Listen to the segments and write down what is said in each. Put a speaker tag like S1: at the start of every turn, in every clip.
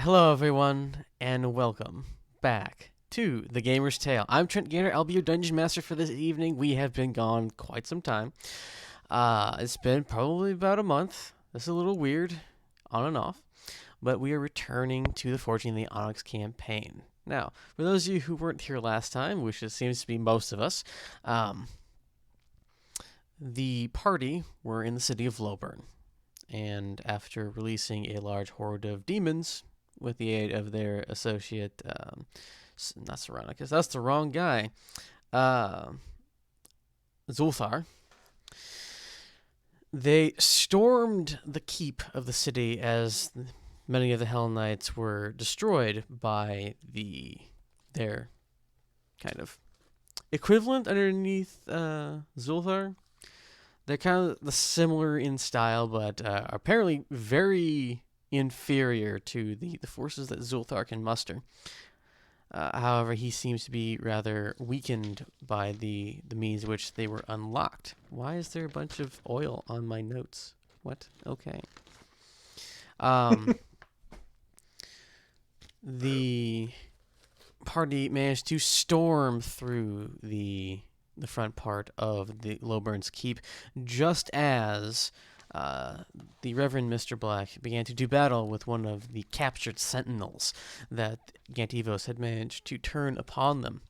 S1: Hello, everyone, and welcome back to The Gamer's Tale. I'm Trent Gainer. I'll be your dungeon master for this evening. We have been gone quite some time. It's been probably about a month. This is a little weird, on and off, but we are returning to the Forging the Onyx campaign. Now, for those of you who weren't here last time, which it seems to be most of us, the party were in the city of Loburn, and after releasing a large horde of demons with the aid of their associate, not Saronicus, that's the wrong guy, uh, Zulthar, they stormed the keep of the city as many of the Hell Knights were destroyed by their kind of equivalent underneath Zulthar. They're kind of the similar in style, but apparently very inferior to the forces that Zulthar can muster. However, he seems to be rather weakened by the means which they were unlocked. Why is there a bunch of oil on my notes? What? Okay. The party managed to storm through the front part of the Loburn's keep, just as the Reverend Mr. Black began to do battle with one of the captured sentinels that Gantivos had managed to turn upon them.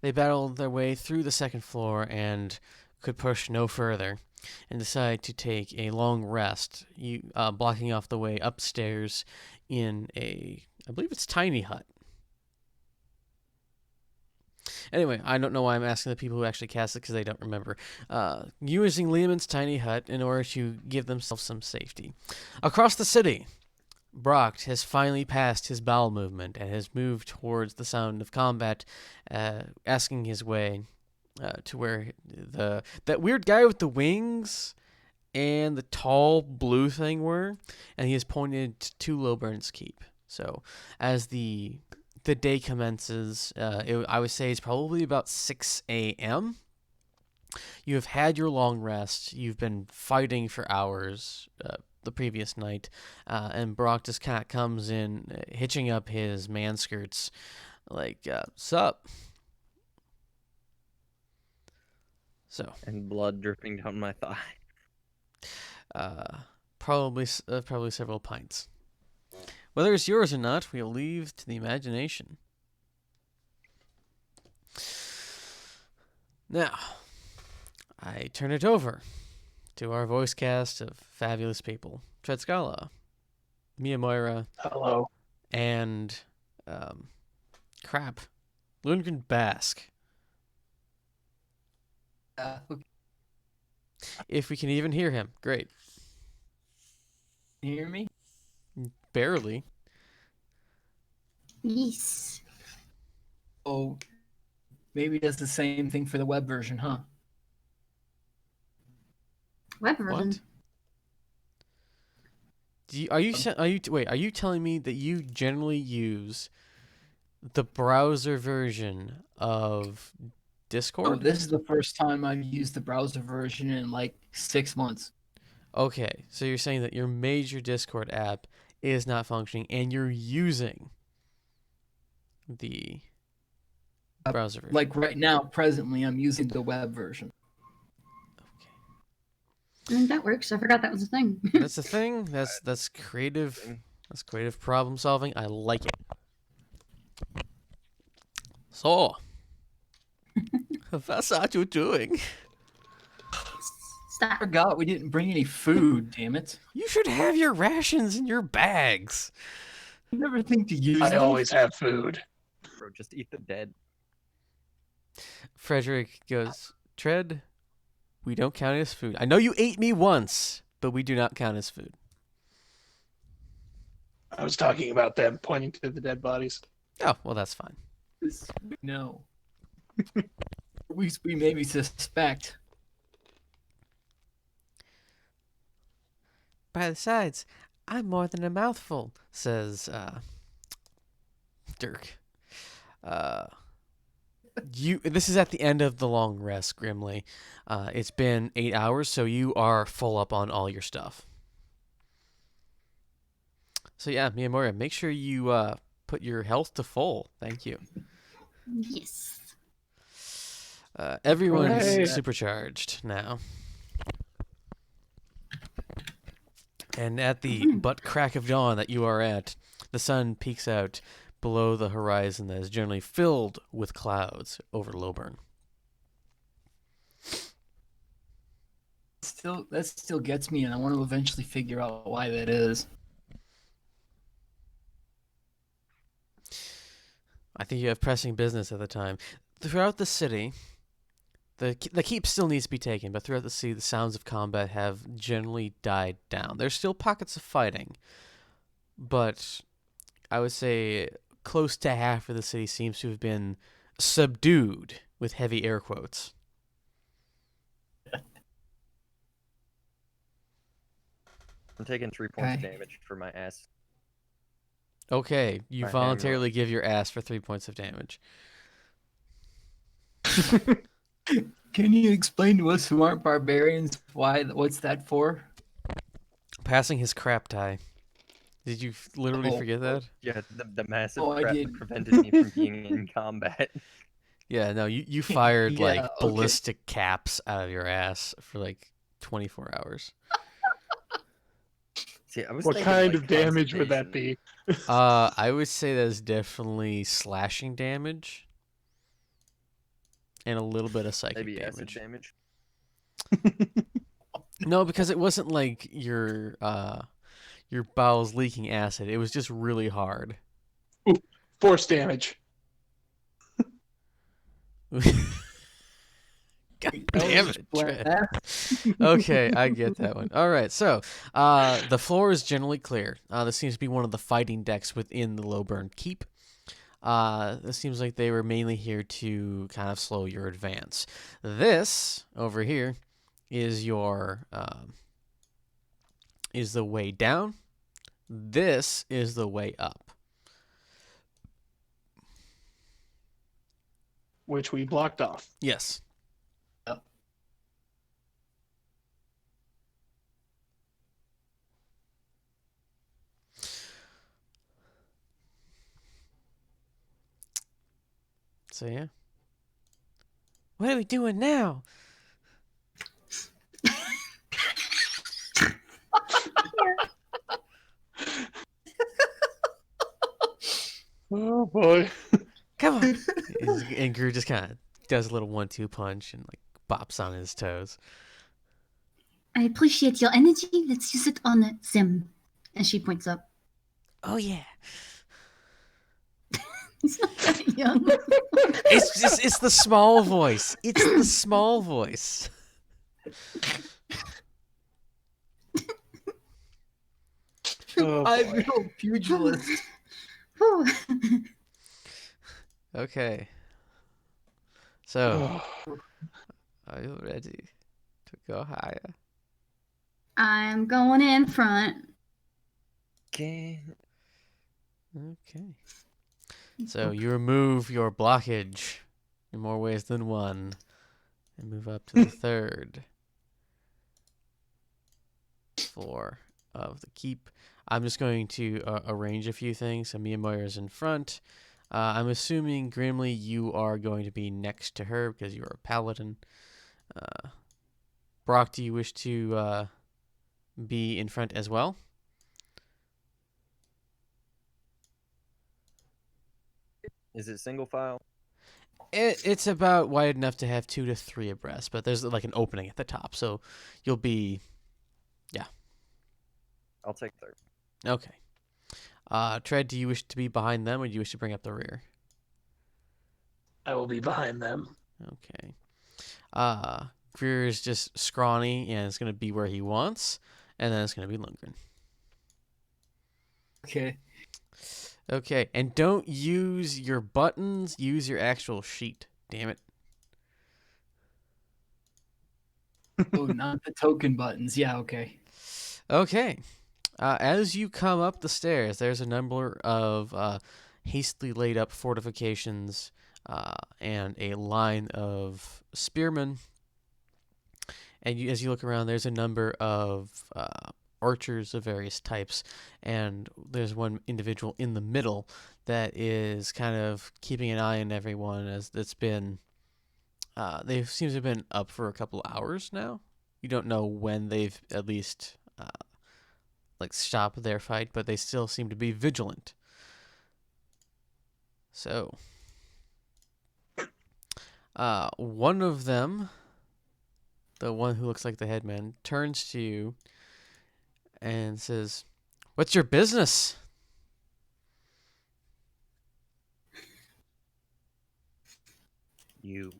S1: They battled their way through the second floor and could push no further, and decided to take a long rest, blocking off the way upstairs in I believe it's tiny hut. Anyway, I don't know why I'm asking the people who actually cast it because they don't remember. Using Lehman's tiny hut in order to give themselves some safety. Across the city, Brock has finally passed his bowel movement and has moved towards the sound of combat, asking his way to where that weird guy with the wings and the tall blue thing were, and he has pointed to Loburn's keep. So, as the day commences, I would say it's probably about 6 a.m. You have had your long rest. You've been fighting for hours the previous night, and Brock just kind of comes in, hitching up his man skirts, like, sup? So,
S2: and blood dripping down my thigh.
S1: probably several pints. Whether it's yours or not, we'll leave to the imagination. Now, I turn it over to our voice cast of fabulous people. Tread Scala, Mia Moira,
S3: Hello.
S1: and, crap, Lundgren Bask.
S3: Okay.
S1: If we can even hear him, great.
S3: Can you hear me?
S1: Barely.
S4: Yes.
S3: Oh, maybe it does the same thing for the web version, huh?
S4: Web version.
S1: What? Are you telling me that you generally use the browser version of Discord?
S3: Oh, this is the first time I've used the browser version in like 6 months.
S1: Okay, so you're saying that your major Discord app is not functioning and you're using the browser version.
S3: Like right now, presently, I'm using the web version.
S4: I think that works. I forgot that was a thing.
S1: That's the thing. That's creative. That's creative problem solving. I like it. So, what's are you doing?
S3: I
S4: Stop.
S3: forgot we didn't bring any food, damn it.
S1: You should have your rations in your bags.
S3: I never think to use
S5: I
S3: them.
S5: always have food.
S2: Bro, just eat the dead.
S1: Frederick goes, Tread, we don't count as food. I know you ate me once, but we do not count as food.
S5: I was talking about them pointing to the dead bodies.
S1: Oh, well, that's fine.
S3: No. we maybe suspect.
S1: Besides, I'm more than a mouthful, says Dirk. This is at the end of the long rest, Grimly. It's been 8 hours, so you are full up on all your stuff. So yeah, Miyamura, make sure you put your health to full. Thank you.
S4: Yes.
S1: Everyone's
S5: Hooray.
S1: supercharged now. And at the
S4: Mhm.
S1: butt crack of dawn that you are at, the sun peeks out below the horizon that is generally filled with clouds over Loburn.
S3: That still gets me, and I want to eventually figure out why that is.
S1: I think you have pressing business at the time. Throughout the city, the keep still needs to be taken, but throughout the city, the sounds of combat have generally died down. There's still pockets of fighting, but I would say close to half of the city seems to have been subdued, with heavy air quotes.
S2: I'm taking 3 points of
S3: Okay.
S2: damage for my ass.
S1: Okay, you
S2: My hammer.
S1: voluntarily give your ass for 3 points of damage.
S3: Can you explain to us who aren't barbarians what's that for?
S1: Passing his crap tie. Did you literally
S3: Oh,
S1: forget that?
S2: Yeah, the massive
S3: Oh, I
S2: crap
S3: did.
S2: that prevented me from being in combat.
S1: Yeah, no, you fired
S3: Yeah,
S1: like
S3: okay.
S1: ballistic caps out of your ass for like 24 hours.
S2: See, I was
S5: What
S2: thinking,
S5: kind
S2: like,
S5: of damage would that
S2: constipation.
S5: be?
S1: I would say that's definitely slashing damage and a little bit of psychic
S2: Maybe acid
S1: damage.
S2: damage.
S1: No, because it wasn't like your bowels leaking acid. It was just really hard.
S5: Force damage.
S1: God
S3: That
S1: damn
S3: was
S1: it,
S3: black.
S1: Trent. Okay, I get that one. All right, so the floor is generally clear. This seems to be one of the fighting decks within the Loburn Keep. This seems like they were mainly here to kind of slow your advance. This over here is your is the way down. This is the way up.
S5: Which we blocked off.
S1: Yes. So yeah. What are we doing now?
S5: Oh boy.
S1: Come on. And Gru just kind of does a little 1-2 punch and like bops on his toes.
S4: I appreciate your energy. Let's use it on them. And she points up.
S1: Oh yeah.
S4: He's not that young.
S1: It's the small voice. It's the small voice.
S5: Oh
S3: I'm
S5: boy.
S3: no pugilist.
S4: Whew.
S1: Okay. So,
S5: Oh,
S1: are you ready to go higher?
S4: I'm going in front.
S2: Okay.
S1: Okay. So you remove your blockage in more ways than one, and move up to the third floor of the keep. I'm just going to arrange a few things. So Miyamoto's in front. I'm assuming, Grimly, you are going to be next to her because you're a paladin. Brock, do you wish to be in front as well?
S2: Is it single file?
S1: It's about wide enough to have 2 to 3 abreast, but there's like an opening at the top, so you'll be, yeah.
S2: I'll take third.
S1: Okay. Tread, do you wish to be behind them, or do you wish to bring up the rear?
S5: I will be behind them.
S1: Okay. Greer is just scrawny, and it's going to be where he wants, and then it's going to be Lundgren.
S3: Okay.
S1: Okay, and don't use your buttons, use your actual sheet. Damn it.
S3: Oh, not the token buttons. Yeah, okay.
S1: Okay. As you come up the stairs, there's a number of hastily laid up fortifications and a line of spearmen. And as you look around, there's a number of archers of various types, and there's one individual in the middle that is kind of keeping an eye on everyone as it's been. They seem to have been up for a couple hours now. You don't know when they've at least like stopped their fight, but they still seem to be vigilant. So, one of them, the one who looks like the headman, turns to you and says, "What's your business?"
S2: You.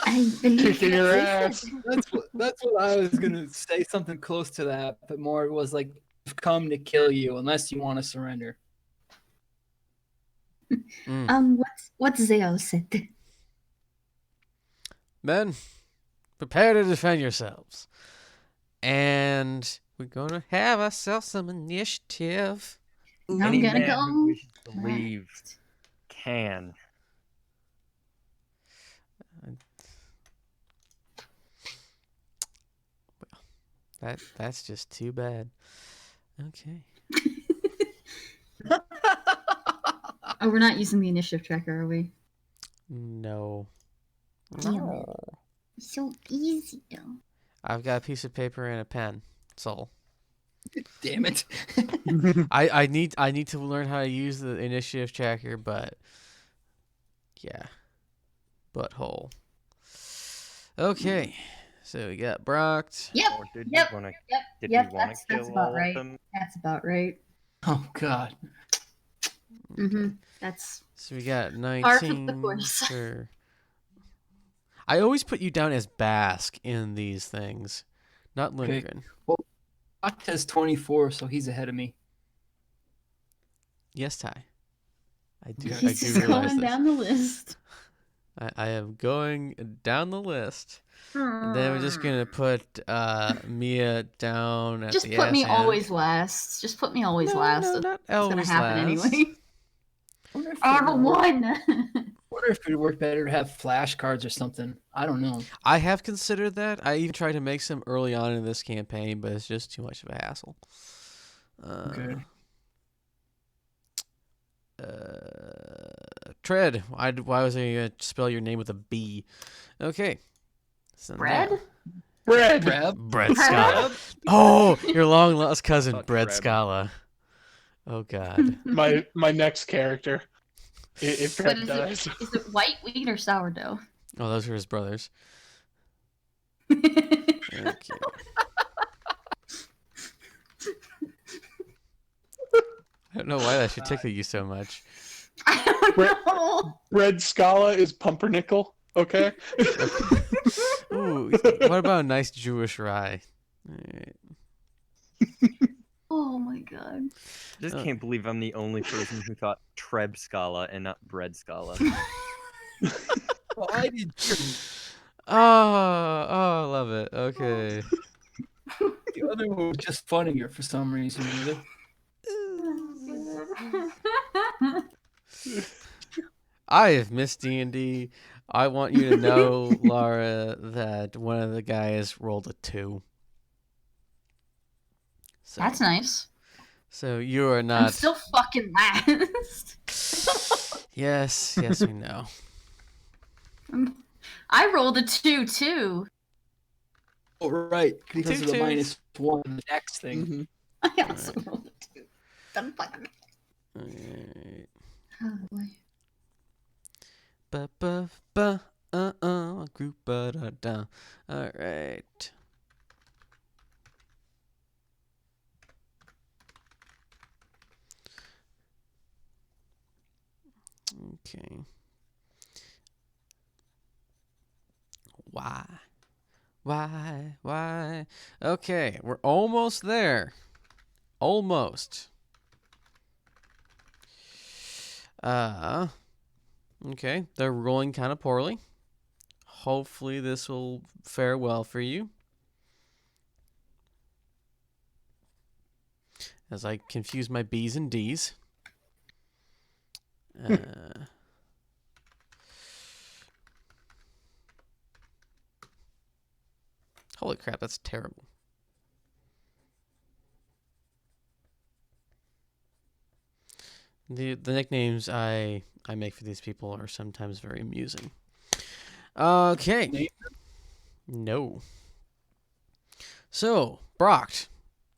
S4: I believe
S5: Kicking your
S4: that's
S5: ass.
S4: it.
S3: That's what I was gonna say. Something close to that, but more it was like, "We've come to kill you unless you want to surrender."
S4: What's Zale said?
S1: Men, prepare to defend yourselves. And we're going to have ourselves some initiative.
S4: I'm
S2: Any
S4: gonna
S2: man who
S4: go.
S2: wishes to leave can.
S1: That's just too bad. Okay.
S4: Oh, we're not using the initiative tracker, are we?
S1: No.
S4: Damn it. It's so easy, though.
S1: I've got a piece of paper and a pen. That's all.
S3: Damn it!
S1: I need to learn how to use the initiative tracker, but yeah. Butthole. Okay. So we got Brock.
S4: Yep.
S2: Or did
S4: Yep.
S2: we want to?
S4: Yep.
S2: Did
S4: Yep.
S2: we want to
S4: That's
S2: kill
S4: about
S2: all
S4: right.
S2: of them?
S4: That's about right.
S3: Oh God.
S4: Mm-hmm. That's
S1: So we got
S4: Par for the
S1: 19
S4: course.
S1: for... I always put you down as Basque in these things, not
S3: Okay.
S1: Lundgren.
S3: Fox has 24, so he's ahead of me.
S1: Yes, Ty. I do.
S3: Okay.
S1: I
S4: he's
S1: do
S4: just
S1: realize
S4: going
S1: this.
S4: down the list.
S1: I am going down the list. And then we're just gonna put Mia down at
S4: Just
S1: the
S4: put me
S1: ass end.
S4: always last. Just put me always last.
S1: No,
S4: That's
S1: not
S4: what's gonna
S1: always
S4: happen
S1: last.
S4: anyway.
S3: Wonder if
S4: I
S3: it
S4: have a
S3: would work-
S4: one.
S3: wonder if it would work better to have flashcards or something. I don't know.
S1: I have considered that. I even tried to make some early on in this campaign, but it's just too much of a hassle.
S3: Okay.
S1: Tread. Why was I gonna spell your name with a B? Okay. So
S4: Bread?
S1: now-
S5: Bread.
S3: Grab.
S1: Bread Scala. Oh, your long lost cousin,
S2: Fuck
S1: Bread
S2: Treb.
S1: Scala. Oh God.
S5: My next character. If
S4: What
S5: Trev
S4: is
S5: dies.
S4: it? Is it white wheat or sourdough?
S1: Oh, those are his brothers. Okay. I don't know why that should tickle you so much.
S4: I don't know.
S5: Bread Scala is pumpernickel. Okay.
S1: Ooh, what about a nice Jewish rye? Alright.
S4: Oh my god.
S2: Just
S1: Oh.
S2: can't believe I'm the only person who thought Treb Scala and not Bread Scala.
S3: Why did you?
S1: Oh, I love it. Okay.
S3: The other one was just funnier for some reason. Was it?
S1: I have missed D&D. I want you to know, Laura, that one of the guys rolled a 2. So,
S4: That's nice.
S1: so you are
S4: I'm
S1: not.
S4: still fucking last.
S1: Yes, yes, we know.
S4: I rolled a 2 too.
S3: Oh, right, because
S1: Two
S3: of the
S1: twos.
S3: -1 the next thing.
S5: Mhm.
S4: I also rolled a 2. Dumb fucking.
S1: Alright.
S4: Oh boy.
S1: Ba ba ba group ba da da. All right. Okay. Why? Why? Okay, we're almost there. Almost. Okay, they're rolling kind of poorly. Hopefully this will fare well for you. As I confuse my B's and D's. Holy crap, that's terrible. The nicknames I make for these people are sometimes very amusing. Okay.
S3: Name
S1: No. So, Brock,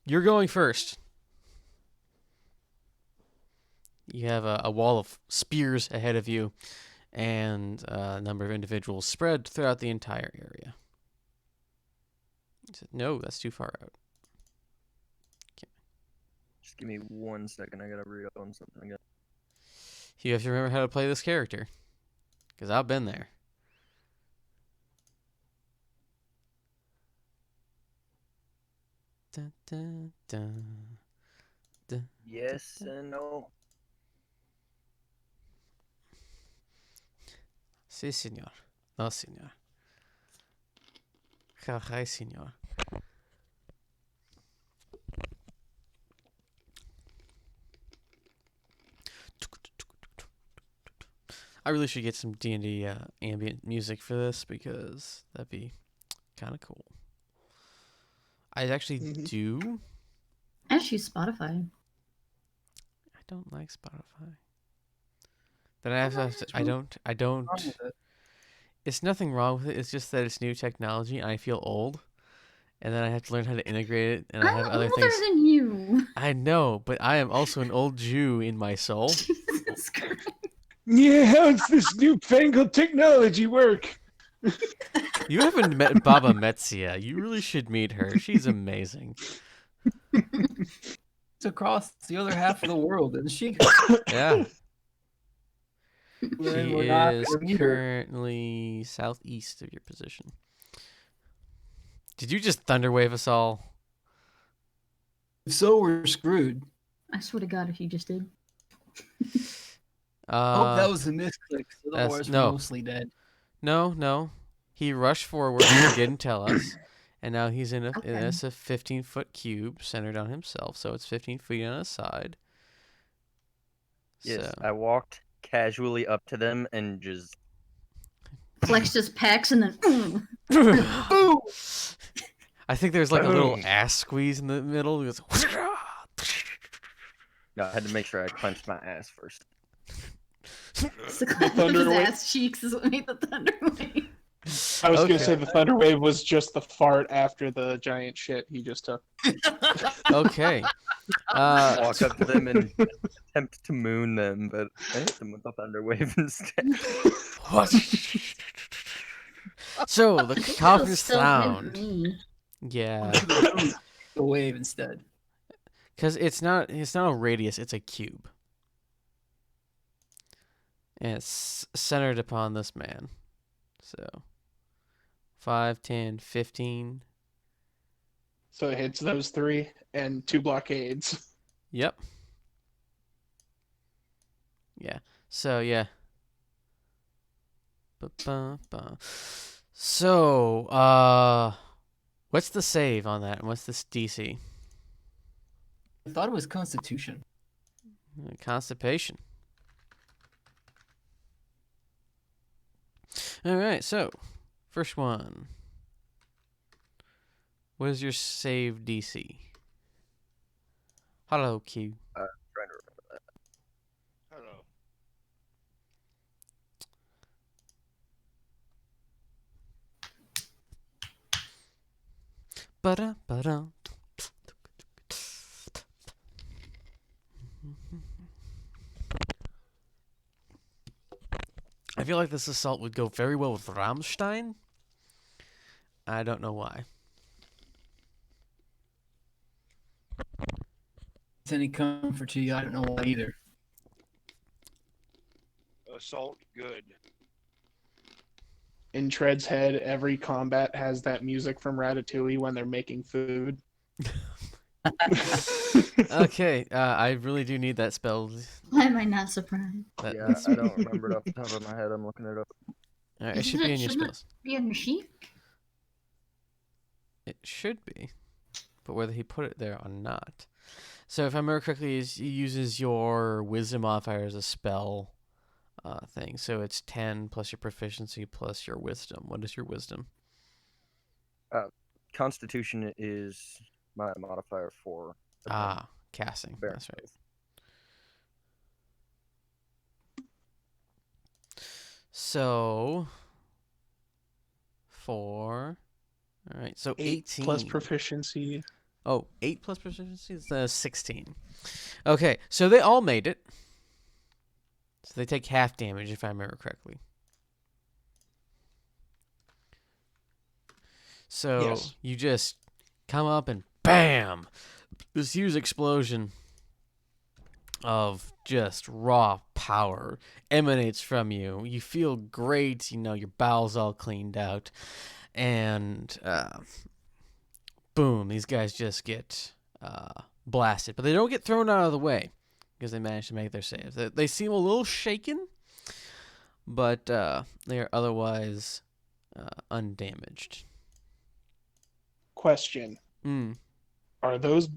S1: you're going first. You have a wall of spears ahead of you, and a number of individuals spread throughout the entire area. He said, no, that's too far out.
S2: Just give me 1 second. I gotta read up on something again.
S1: You have to remember how to play this character, because I've been there. Dun, dun, dun, dun.
S2: Yes and no.
S1: Sí, señor. No, señor. Hi, señor. I really should get some D&D ambient music for this because that'd be kind of cool. I actually do.
S4: I just use Spotify.
S1: I don't like Spotify. But I have to, I don't.
S3: wrong with it.
S1: It's nothing wrong with it. It's just that it's new technology and I feel old. And then I have to learn how to integrate it. And I have
S4: I'm
S1: other
S4: older
S1: things.
S4: than you.
S1: I know, but I am also an old Jew in my soul.
S4: Jesus Christ.
S5: Yeah, how's this newfangled technology work?
S1: You haven't met Baba Metzia. You really should meet her. She's amazing.
S3: It's across the other half of the world, isn't she?
S1: Yeah.
S3: Then
S1: She
S3: we're not
S1: is
S3: gonna meet her.
S1: currently southeast of your position. Did you just thunderwave us all?
S3: If so, we're screwed.
S4: I swear to God, if you just did.
S3: Oh, that was a misclick. So the
S1: that's-
S3: horse
S1: no.
S3: were mostly dead.
S1: No. He rushed forward and he didn't tell us. And now he's in a
S4: Okay.
S1: it's a 15-foot cube centered on himself, so it's 15 feet on his side.
S2: Yes,
S1: So
S2: I walked casually up to them and just
S4: Flex just packs and then.
S1: I think there's like a little
S5: Boom.
S1: ass squeeze in the middle. It goes,
S2: no, I had to make sure I clenched my ass first.
S4: The clap of his
S5: Thunderwave.
S4: ass cheeks is what made the thunder wave.
S5: I was
S1: Okay.
S5: gonna say the thunder wave was just the fart after the giant shit he just took.
S1: Okay.
S2: Walk up to them and attempt to moon them, but I hit them with a thunder wave instead.
S1: What? So the coffin
S4: Still hit
S1: sound.
S4: me.
S1: Yeah,
S3: The wave instead.
S1: because it's not a radius; it's a cube, and it's centered upon this man. So 5, 10, 15.
S5: So it hits those 3 and 2 blockades.
S1: Yep. Yeah. So yeah. Ba-ba-ba. So what's the save on that? And what's this DC?
S3: I thought it was Constitution.
S1: Constipation. All right, so first one. What is your save DC? Hello, Q.
S2: Trying to remember that.
S5: Hello.
S1: Ba-da. I feel like this assault would go very well with Rammstein. I don't know why.
S3: It's any comfort to you, I don't know why either.
S6: Assault good.
S5: In Tread's head, every combat has that music from Ratatouille when they're making food.
S1: Okay, I really do need that spell.
S4: Why am I not surprised?
S1: That,
S2: Yeah, I don't remember it off the top of my head. I'm looking it up.
S1: all right, it should be in your
S4: Shouldn't it
S1: spells.
S4: be on your sheet?
S1: It should be, but whether he put it there or not. So if I remember correctly, he uses your wisdom modifier as a spell thing. So it's 10 plus your proficiency plus your wisdom. What is your wisdom?
S2: Constitution is my modifier for
S1: Casting.
S2: bear
S1: That's right.
S2: spells.
S1: So 4. All right. So
S5: 8
S1: 18
S5: plus proficiency.
S1: Oh, 8 plus proficiency is 16. Okay, so they all made it. So they take half damage if I remember correctly. So
S5: Yes.
S1: you just come up and bam! This huge explosion of just raw power emanates from you. You feel great, your bowels all cleaned out. And boom, these guys just get blasted. But they don't get thrown out of the way because they managed to make their saves. They seem a little shaken, but they are otherwise undamaged.
S5: Question:
S1: Mm.
S5: Are those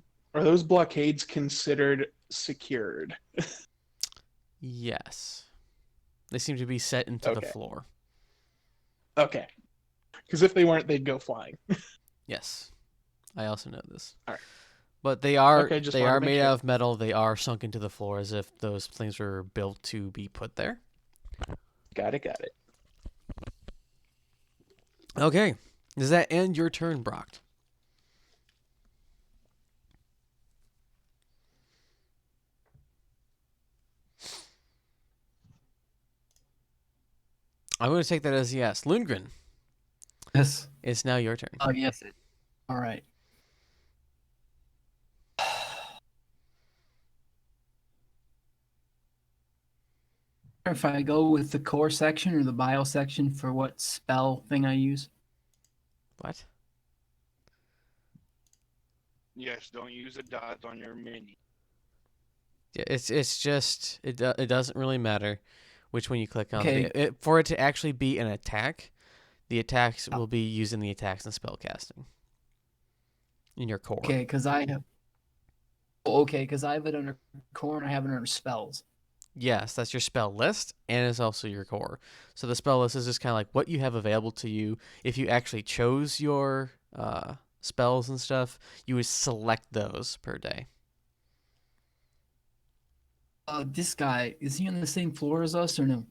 S5: blockades considered secured?
S1: Yes. They seem to be set into the
S5: Okay.
S1: floor.
S5: Okay. Because if they weren't, they'd go flying.
S1: Yes. I also know this.
S5: All right.
S1: But they are
S5: Okay, just
S1: they
S5: wanted to
S1: are
S5: make
S1: made
S5: sure.
S1: out of metal. They are sunk into the floor as if those things were built to be put there.
S5: Got it.
S1: Okay. Does that end your turn, Brock? I'm going to take that as yes. Lundgren,
S3: Yes.
S1: it's now your turn.
S3: Oh, yes. All right. If I go with the core section or the bio section for what spell thing I use?
S1: What?
S6: Yes, don't use a dot on your mini.
S1: Yeah, it's just it doesn't really matter which one you click on.
S3: Okay.
S1: For it to actually be an attack, the attacks will be using the attacks and spell casting in your core.
S3: Okay, because I have. Okay, because I have it under core and I have it under spells.
S1: Yes, that's your spell list, and it's also your core. So the spell list is just kind of like what you have available to you. If you actually chose your spells and stuff, you would select those per day.
S3: This guy, is he on the same floor as us or no?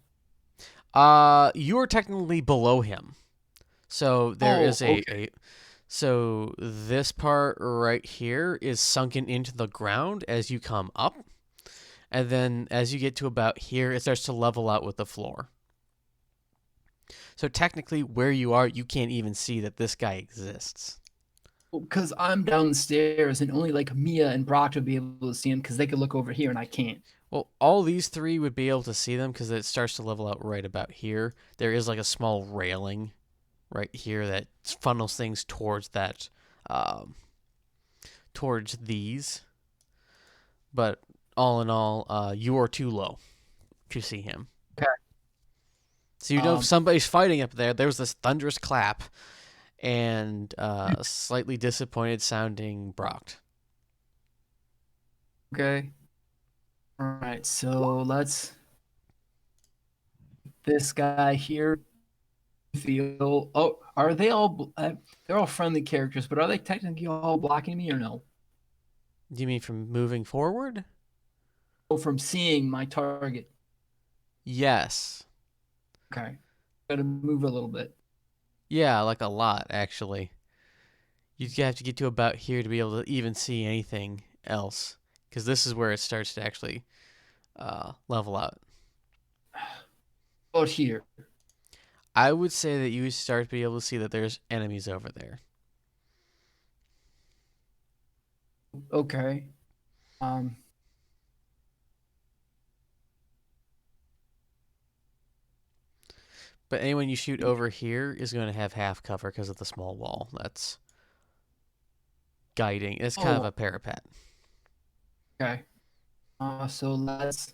S1: You are technically below him. So there is
S3: okay.
S1: So this part right here is sunken into the ground as you come up. And then as you get to about here, it starts to level out with the floor. So technically where you are, you can't even see that this guy exists.
S3: Because I'm downstairs and only like Mia and Brock would be able to see him because they could look over here and I can't.
S1: Well, all these three would be able to see them because it starts to level out right about here. There is like a small railing right here that funnels things towards that, towards these. But all in all, you are too low to see him.
S3: Okay.
S1: So if somebody's fighting up there. There was this thunderous clap, and slightly disappointed sounding Brock.
S3: Okay. All right, so let's. This guy here. Feel. Oh, are they all? They're all friendly characters, but are they technically all blocking me or no?
S1: Do you mean from moving forward?
S3: Oh, from seeing my target.
S1: Yes.
S3: Okay. Gotta move a little bit.
S1: Yeah, like a lot, actually. You have to get to about here to be able to even see anything else. Because this is where it starts to actually level out.
S3: Out here.
S1: I would say that you start to be able to see that there's enemies over there.
S3: Okay.
S1: But anyone you shoot over here is going to have half cover because of the small wall. That's guiding. It's kind of a parapet.
S3: Okay. So let's see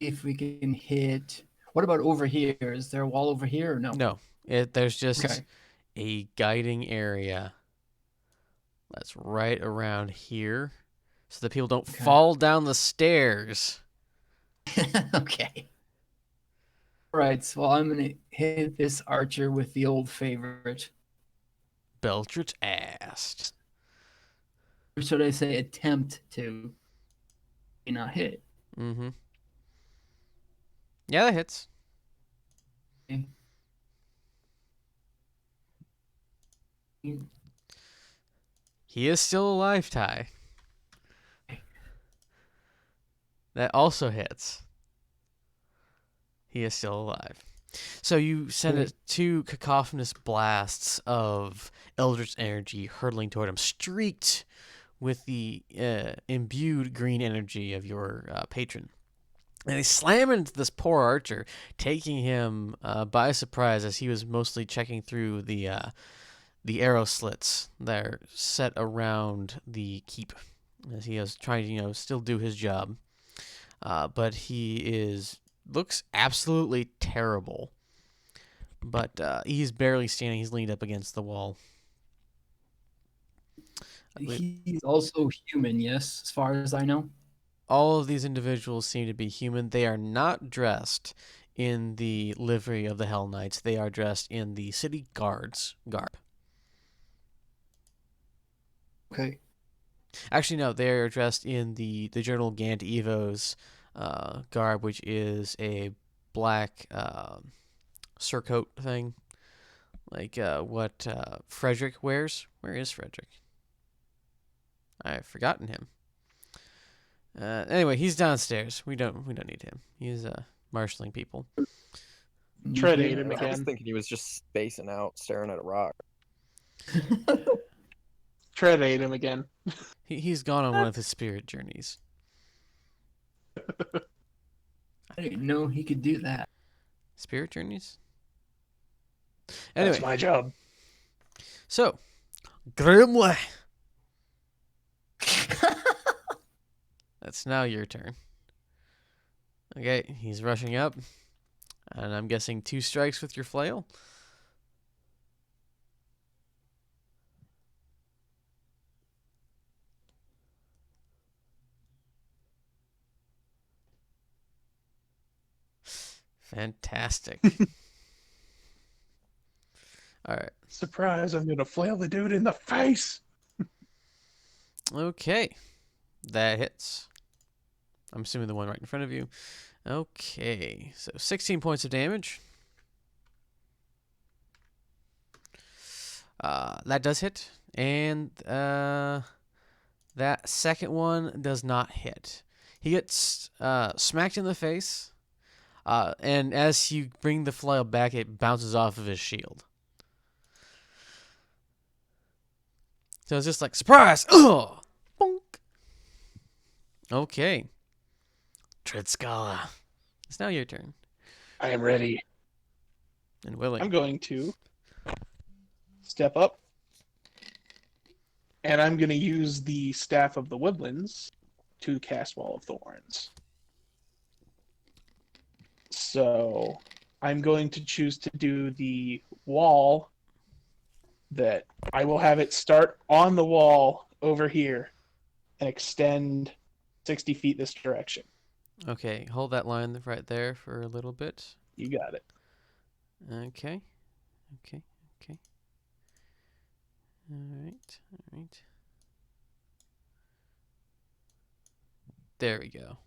S3: if we can hit. What about over here? Is there a wall over here or no?
S1: No, there's just
S3: Okay.
S1: a guiding area that's right around here, so that people don't fall down the stairs.
S3: Okay. All right. So I'm gonna hit this archer with the old favorite.
S1: Belcher's ass.
S3: Or should I say attempt to be not hit?
S1: Mm-hmm. Yeah, that hits.
S3: Okay.
S1: He is still alive, Ty. That also hits. He is still alive. So you send it two cacophonous blasts of Eldritch energy hurtling toward him, streaked with the imbued green energy of your patron. And they slam into this poor archer, taking him by surprise as he was mostly checking through the arrow slits that are set around the keep, as he is trying to still do his job. But he looks absolutely terrible. But he's barely standing. He's leaned up against the wall.
S3: He's also human, yes, as far as I know.
S1: All of these individuals seem to be human. They are not dressed in the livery of the Hell Knights. They are dressed in the city guards garb.
S3: Okay.
S1: Actually, no, they are dressed in the Journal Gant Evo's garb, which is a black surcoat thing, like what Frederick wears. Where is Frederick? I've forgotten him. Anyway, he's downstairs. We don't need him. He's marshaling people.
S5: Tread ate
S2: I
S5: him
S2: was
S5: again.
S2: thinking he was just spacing out, staring at a rock.
S5: Tread ate him again.
S1: He's gone on one of his spirit journeys.
S3: I didn't know he could do that.
S1: Spirit journeys?
S5: That's
S1: Anyway,
S5: my job.
S1: so, Grimly. That's now your turn. Okay, he's rushing up. And I'm guessing 2 strikes with your flail. Fantastic. All right.
S5: Surprise, I'm going to flail the dude in the face.
S1: Okay. That hits. I'm assuming the one right in front of you. Okay. So 16 points of damage. That does hit. And that second one does not hit. He gets smacked in the face. And as you bring the flail back, it bounces off of his shield. So it's just like, surprise! Ugh! Bonk! Okay. Tritskala. It's now your turn.
S5: I am ready.
S1: And willing.
S5: I'm going to step up. And I'm going to use the Staff of the Woodlands to cast Wall of Thorns. So I'm going to choose to do the wall that I will have it start on the wall over here and extend 60 feet this direction.
S1: Okay, hold that line right there for a little bit.
S5: You got it.
S1: Okay. Okay. Okay. All right. All right. There we go.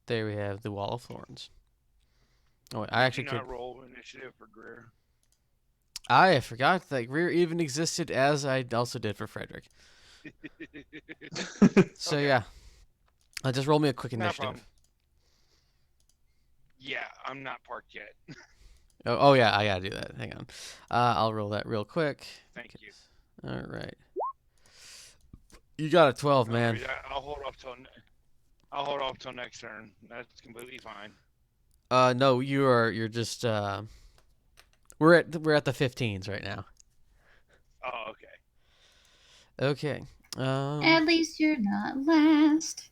S1: There we have the Wall of Thorns. Oh, wait, I actually
S6: Do
S1: could.
S6: not roll initiative for Greer.
S1: I forgot that Greer even existed, as I also did for Frederick. So
S6: Okay.
S1: yeah, just roll me a quick
S6: Not a
S1: initiative.
S6: problem. Yeah, I'm not parked yet.
S1: Oh yeah, I gotta do that. Hang on, I'll roll that real quick.
S6: Thank you.
S1: All right, you got a 12,
S6: No
S1: man.
S6: worries, I'll hold off till next turn. That's completely fine.
S1: No, you're just we're at the 15s right now.
S6: Oh, okay.
S1: Okay.
S4: At least you're not last.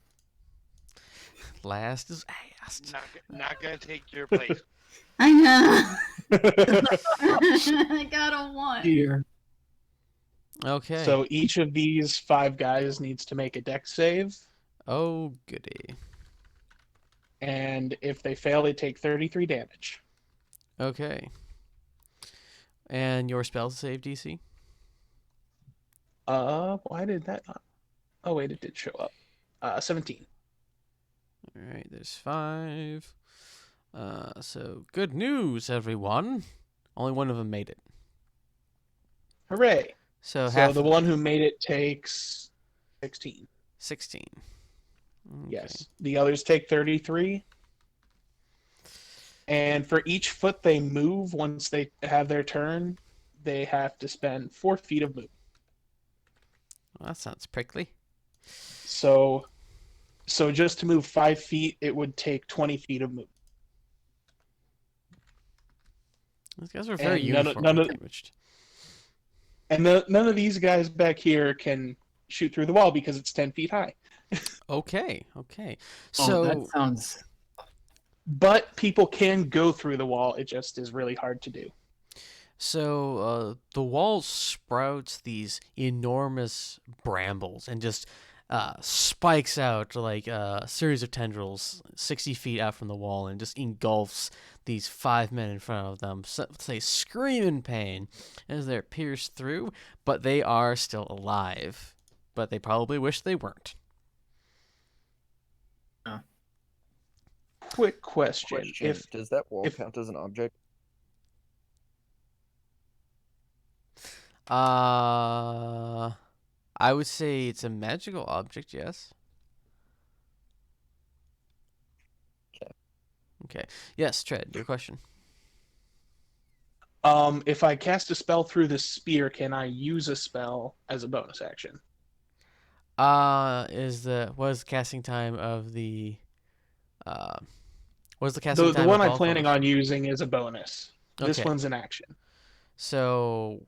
S1: Last is asked.
S6: Not gonna take your place.
S4: I know. I got a 1.
S3: Here.
S1: Okay.
S5: So each of these 5 guys needs to make a dex save.
S1: Oh goody.
S5: And if they fail, they take 33 damage.
S1: Okay. And your spell save DC?
S5: Why did that not? Oh wait, it did show up. 17.
S1: All right, there's 5. So good news, everyone. Only one of them made it.
S5: Hooray!
S1: So
S5: So
S1: half
S5: the one who made it takes 16.
S1: 16. Okay.
S5: Yes. The others take 33. And for each foot they move, once they have their turn, they have to spend 4 feet of movement.
S1: Well, that sounds prickly.
S5: So just to move 5 feet, it would take 20 feet of movement.
S1: These guys are very
S5: And none
S1: uniformly
S5: of-
S1: damaged.
S5: And none of these guys back here can shoot through the wall because it's 10 feet high.
S1: Okay.
S3: Oh,
S1: So
S3: that sounds.
S5: But people can go through the wall. It just is really hard to do.
S1: So the wall sprouts these enormous brambles and just spikes out like a series of tendrils 60 feet out from the wall and just engulfs these 5 men in front of them. So they scream in pain as they're pierced through, but they are still alive. But they probably wish they weren't.
S5: Quick question. If
S2: does that wall
S5: if-
S2: count as an object?
S1: I would say it's a magical object, yes. Okay. Yes, Tread, your question.
S5: if I cast a spell through the spear, can I use a spell as a bonus action?
S1: What is the casting time of the what is the casting
S5: The
S1: time
S5: one
S1: of
S5: I'm
S1: all
S5: planning
S1: foes?
S5: on using is a bonus. This
S1: Okay.
S5: one's an action.
S1: So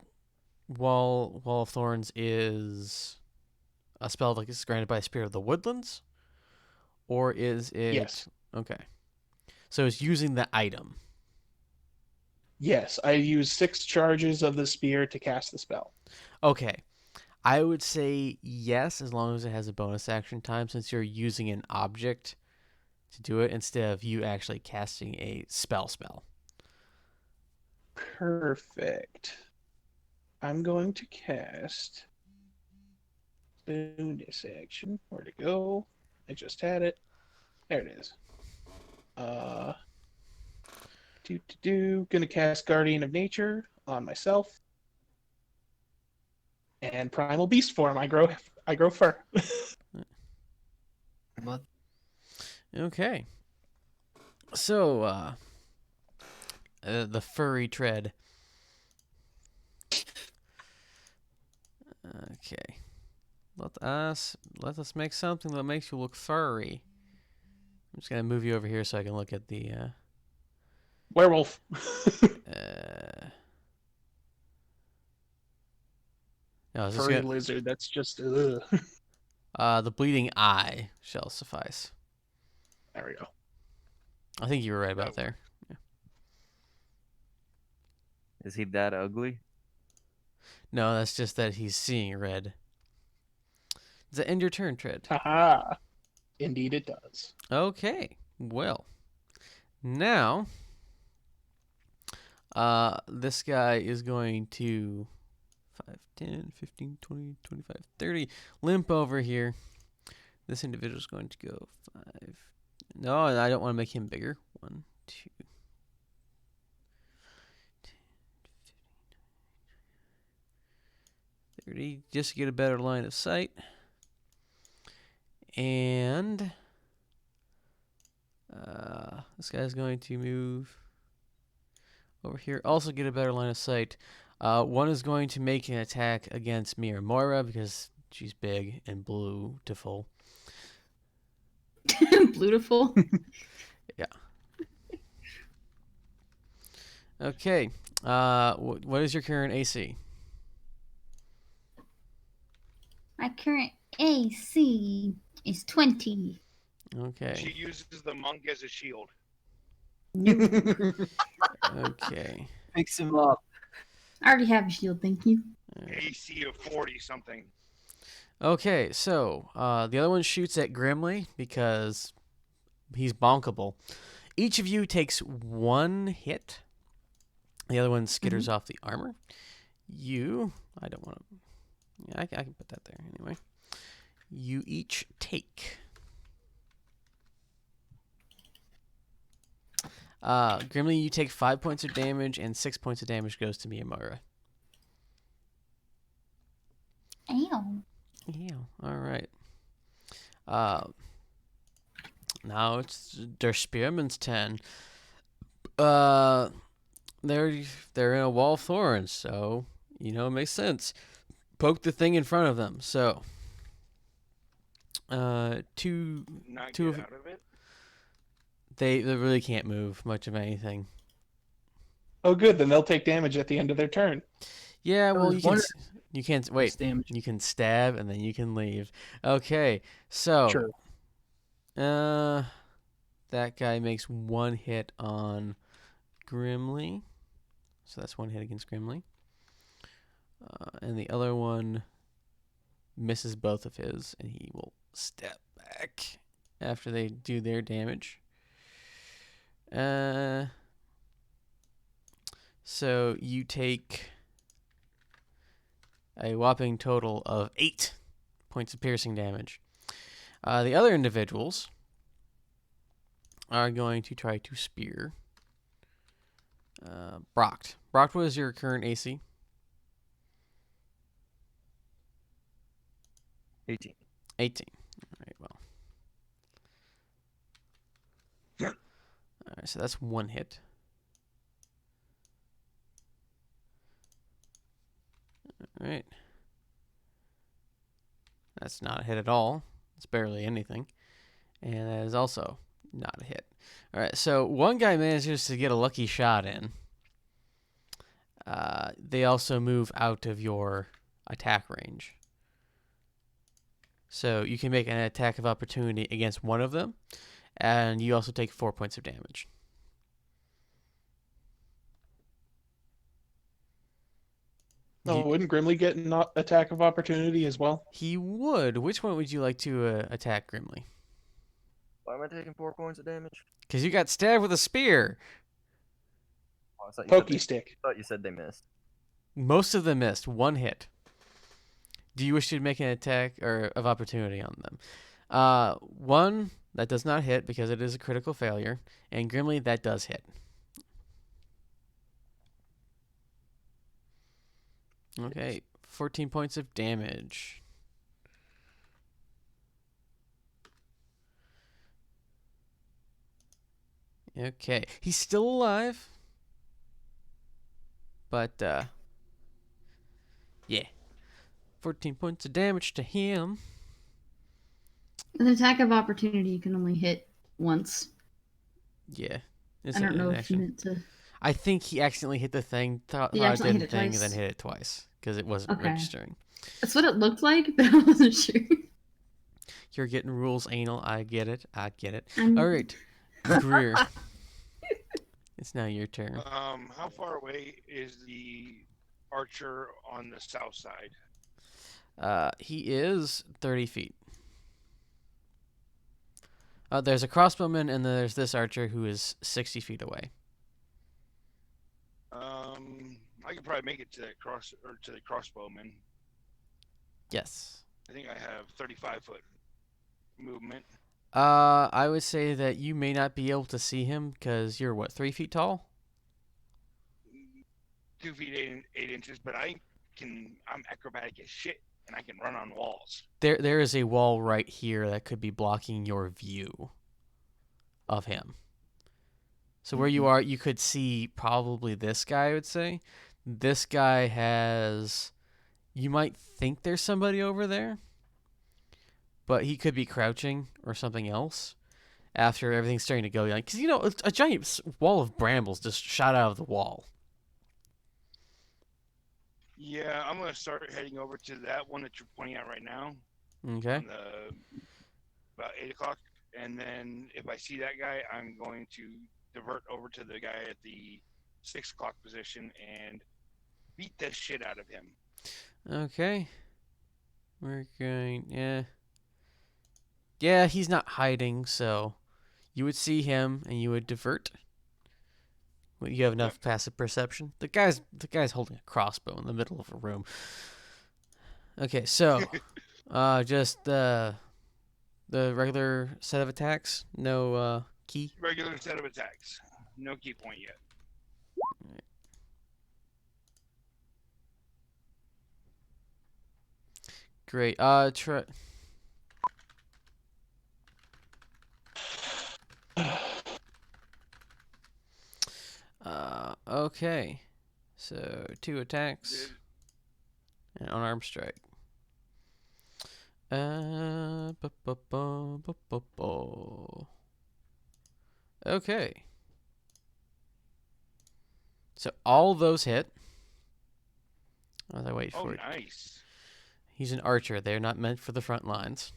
S1: Wall of Thorns is a spell that is granted by a spirit of the woodlands? Or is it
S5: Yes.
S1: Okay. So it's using the item.
S5: Yes, I use 6 charges of the spear to cast the spell.
S1: Okay. I would say yes, as long as it has a bonus action time, since you're using an object to do it instead of you actually casting a spell.
S5: Perfect. I'm going to cast bonus action. Where'd it go? I just had it. There it is. Gonna cast Guardian of Nature on myself. And Primal Beast form. I grow fur.
S3: But
S1: Okay. So, the furry tread. Okay. Let us make something that makes you look furry. I'm just gonna move you over here so I can look at the
S5: Werewolf.
S1: no, I was just
S5: Furry
S1: gonna,
S5: lizard. That's just.
S1: the bleeding eye shall suffice.
S5: There we go.
S1: I think you were right about there.
S2: Is he that ugly?
S1: No, that's just that he's seeing red. Does that end your turn, Tread?
S5: Haha. Indeed, it does.
S1: Okay, well, now, this guy is going to 5, 10, 15, 20, 25, 30, limp over here. This individual is going to go 5. No, I don't want to make him bigger. 1, 2, 10, 15, 30, just to get a better line of sight. And this guy's going to move over here. Also get a better line of sight. One is going to make an attack against me or Moira because she's big and beautiful.
S4: Beautiful.
S1: Yeah. Okay. What is your current AC?
S4: My current AC is 20.
S1: Okay.
S6: She uses the monk as a shield.
S1: Okay.
S3: Fix him up.
S4: I already have a shield, thank you.
S6: AC of 40 something.
S1: Okay, so the other one shoots at Grimly because he's bonkable. Each of you takes 1 hit The other one skitters off the armor. I don't want to. Yeah, I can put that there anyway. You each take. Grimly, you take 5 points of damage, and 6 points of damage goes to Miyamura.
S4: Ow.
S1: Yeah. All right. Now it's Der Spearman's turn. They're in a wall of thorns, so it makes sense. Poke the thing in front of them. So, two
S6: Not
S1: two
S6: get
S1: of
S6: out of it.
S1: they really can't move much of anything.
S5: Oh, good. Then they'll take damage at the end of their turn.
S1: Yeah, well,
S3: was
S1: you can wait.
S3: damage.
S1: You can stab and then you can leave. Okay, so
S5: Sure.
S1: that guy makes 1 hit on Grimly, so that's 1 hit against Grimly, and the other one misses both of his, and he will step back after they do their damage. So you take a whopping total of 8 points of piercing damage. The other individuals are going to try to spear Brock. Brock, what is your current AC?
S2: 18.
S1: 18. All right, well. All right, so that's 1 hit. All right. That's not a hit at all. It's barely anything. And that is also not a hit. All right, so one guy manages to get a lucky shot in. They also move out of your attack range. So you can make an attack of opportunity against one of them, and you also take 4 points of damage.
S5: Oh, wouldn't Grimly get an attack of opportunity as well?
S1: He would. Which one would you like to attack Grimly?
S2: Why am I taking 4 points of damage?
S1: Because you got stabbed with a spear.
S2: Oh, I thought you said
S5: Pokey
S2: they-
S5: stick.
S2: I thought you said they missed.
S1: Most of them missed. 1 hit. Do you wish to make an attack or of opportunity on them? 1 that does not hit because it is a critical failure, and Grimly that does hit. Okay, 14 points of damage. Okay, he's still alive, but yeah, 14 points of damage to him.
S4: An attack of opportunity you can only hit once.
S1: Yeah, it's
S4: I don't know
S1: an
S4: if you
S1: action.
S4: meant to.
S1: I think he accidentally hit the thing, thought
S4: He
S1: it
S4: accidentally
S1: did
S4: hit
S1: the
S4: it
S1: thing, and
S4: twice?
S1: then hit it twice because it wasn't
S4: Okay.
S1: registering.
S4: That's what it looked like, but I wasn't sure.
S1: You're getting rules anal. I get it.
S4: I'm-
S1: All right, Greer. It's now your turn.
S6: How far away is the archer on the south side?
S1: He is 30 feet. There's a crossbowman, and then there's this archer who is 60 feet away.
S6: I could probably make it to that to the crossbowman.
S1: Yes.
S6: I think I have 35-foot movement.
S1: I would say that you may not be able to see him because you're, 3 feet tall?
S6: 2 feet 8 inches, but I'm acrobatic as shit, and I can run on walls.
S1: There is a wall right here that could be blocking your view of him. So where you are, you could see probably this guy, I would say. This guy has... You might think there's somebody over there, but he could be crouching or something else after everything's starting to go. Because, a giant wall of brambles just shot out of the wall.
S6: Yeah, I'm gonna start heading over to that one that you're pointing at right now.
S1: Okay.
S6: On about 8 o'clock, and then if I see that guy, I'm going to divert over to the guy at the 6 o'clock position and beat the shit out of him.
S1: Okay. We're going... Yeah. Yeah, he's not hiding, so you would see him and you would divert You have enough passive perception. The guy's holding a crossbow in the middle of a room. Okay, so just the regular set of attacks. No key.
S6: Regular set of attacks. No key point yet.
S1: Great. Try. Okay. So 2 attacks. An unarmed strike. Okay. So all those hit. As I wait for it.
S6: Nice.
S1: He's an archer. They're not meant for the front lines.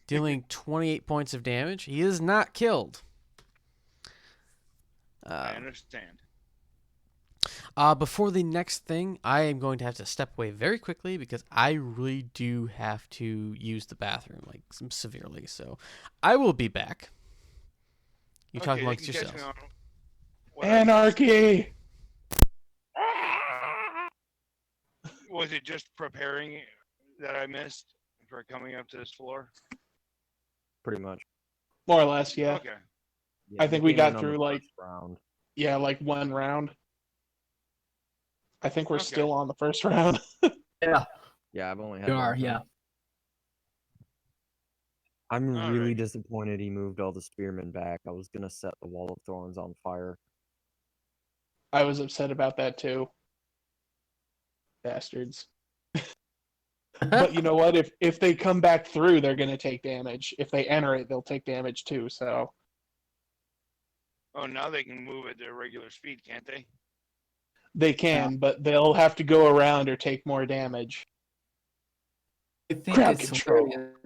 S1: Dealing 28 points of damage. He is not killed.
S6: I understand.
S1: Before the next thing, I am going to have to step away very quickly because I really do have to use the bathroom, like severely. So I will be back. You talk amongst yourselves.
S5: Anarchy!
S6: Was it just preparing that I missed for coming up to this floor?
S2: Pretty much.
S5: More or less, yeah.
S6: Okay.
S2: Yeah,
S5: I think
S2: you
S5: we
S2: came
S5: got
S2: in on
S5: through,
S2: the
S5: like-
S2: first round.
S5: Yeah, like 1 round. I think we're
S6: Okay.
S5: still on the first round.
S3: Yeah,
S2: Yeah, I've only had
S3: you
S2: one
S3: are.
S2: turn.
S3: Yeah.
S2: I'm
S6: All
S2: really
S6: right.
S2: disappointed he moved all the spearmen back. I was gonna set the wall of thorns on fire.
S5: I was upset about that too. Bastards. But you know what? If they come back through, they're gonna take damage. If they enter it, they'll take damage too. So
S6: Oh, now they can move at their regular speed, can't they?
S5: they can, but they'll have to go around or take more damage.
S3: I think
S5: Crowd
S3: it's
S5: control.
S3: hilarious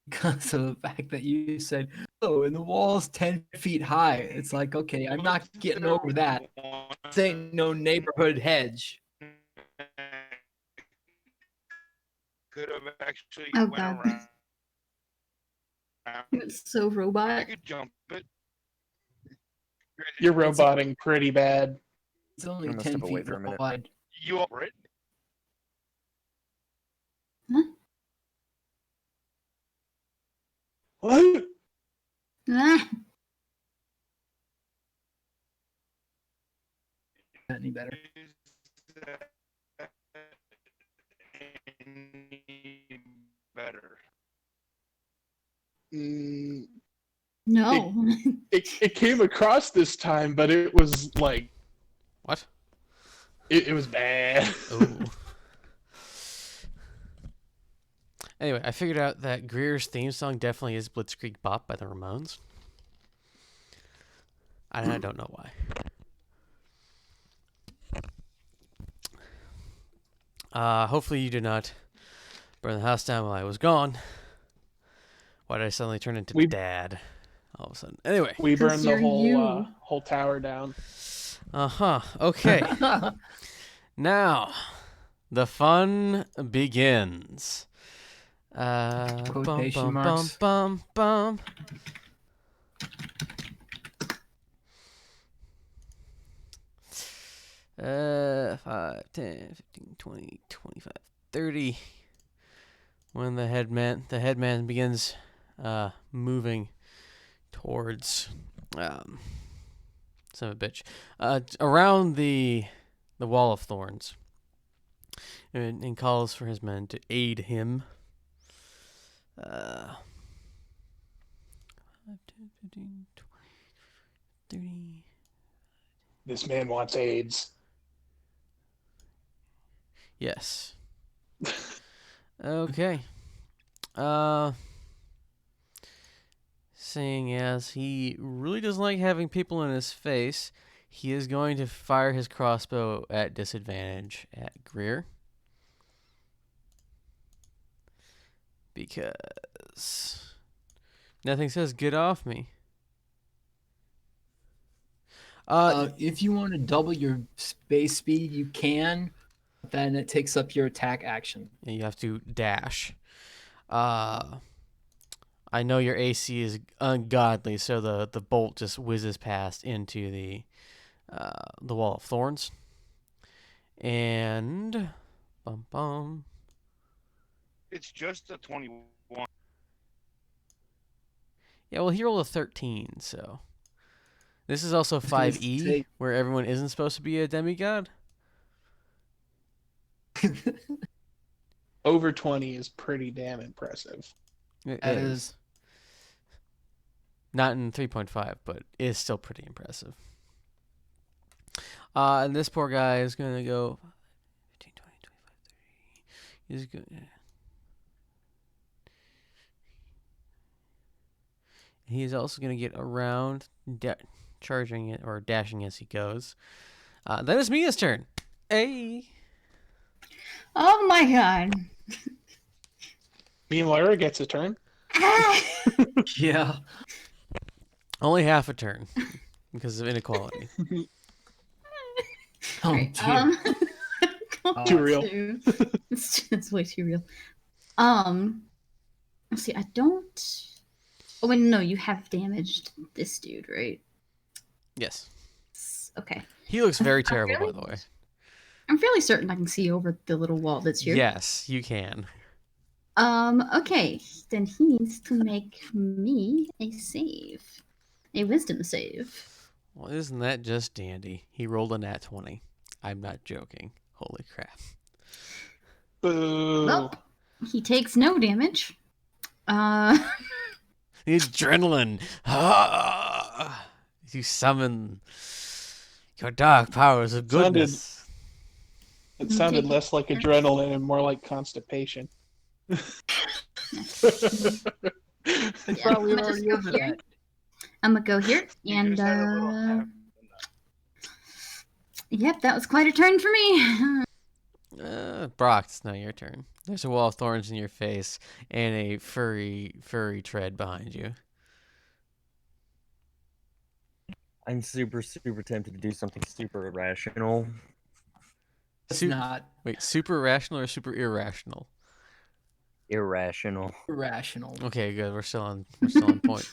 S3: because of the fact that you said, "Oh, and the wall's 10 feet high." It's like, okay, I'm not getting over that. This ain't no neighborhood hedge.
S6: Could have actually
S4: Oh,
S6: went
S4: God.
S6: around.
S4: It's so
S6: I
S4: robot.
S6: could jump it.
S5: You're roboting pretty bad.
S3: It's only
S2: I'm gonna
S3: 10
S2: step away
S3: feet
S2: for a minute.
S3: wide.
S6: You over it?
S5: What?
S4: Ah,
S3: Not any better.
S6: Any better?
S5: Mm,
S4: no.
S5: it came across this time, but it was like
S1: What?
S5: it was bad.
S1: Ooh. Anyway, I figured out that Greer's theme song definitely is Blitzkrieg Bop by the Ramones. And I don't know why. Hopefully you did not burn the house down while I was gone. Why did I suddenly turn into Dad all of a sudden? Anyway.
S5: We burned the
S4: you're you.
S5: whole tower down.
S1: Okay. Now, the fun begins.
S3: Quotation marks.
S1: Bum, bum. 5, 10, 15, 20, 25, 30. When the headman begins moving towards son of a bitch around the wall of thorns, and calls for his men to aid him. 5, 10, 15, 20, 30.
S5: This man wants AIDS.
S1: Yes. Okay. Seeing as he really doesn't like having people in his face, he is going to fire his crossbow at disadvantage at Greer. Because nothing says get off me.
S3: If you want to double your space speed, you can. Then it takes up your attack action.
S1: And you have to dash. I know your AC is ungodly, so the bolt just whizzes past into the the Wall of Thorns. And
S6: It's just a 21.
S1: yeah, well, he rolled a 13, so this is also
S3: was gonna
S1: 5e,
S3: say-
S1: where everyone isn't supposed to be a demigod.
S5: Over 20 is pretty damn impressive.
S1: It
S3: That
S1: is.
S3: is-
S1: Not in 3.5, but it is still pretty impressive. And this poor guy is going to go 15, 20, 25, 30. He's going He's also going to get around, charging it or dashing as he goes. Then it's Mia's turn. Hey.
S4: Oh my god.
S5: Me and Lyra gets a turn.
S4: Ah!
S3: Yeah.
S1: Only half a turn because of inequality.
S3: Oh,
S4: Great.
S3: dear.
S5: Too real.
S4: It's way too real. Let's see. I don't. Oh wait, no. You have damaged this dude, right?
S1: Yes.
S4: Okay.
S1: He looks very
S4: I'm
S1: terrible, by
S4: really-
S1: the way.
S4: I'm fairly certain I can see over the little wall that's here.
S1: Yes, you can.
S4: Okay. Then he needs to make me a save, a wisdom save.
S1: Well, isn't that just dandy? He rolled a nat 20. I'm not joking. Holy crap.
S5: Boo.
S4: Well, he takes no damage.
S1: The adrenaline. Ah! You summon your dark powers of goodness.
S5: It sounded
S4: Take it.
S5: less like adrenaline and more like constipation.
S3: I
S4: Yeah,
S3: thought we
S4: I'm
S3: were
S4: gonna just
S3: already
S4: go
S3: over
S4: here.
S3: that.
S4: I'm gonna go here
S6: You
S4: and
S6: just had a little happen.
S4: yep, that was quite a turn for me.
S1: Brock, it's now your turn. There's a wall of thorns in your face and a furry tread behind you.
S2: I'm super tempted to do something super irrational.
S3: It's
S1: Su-
S3: not
S1: Wait, super rational or super irrational?
S2: Irrational.
S3: irrational.
S1: Okay, good. We're still on point.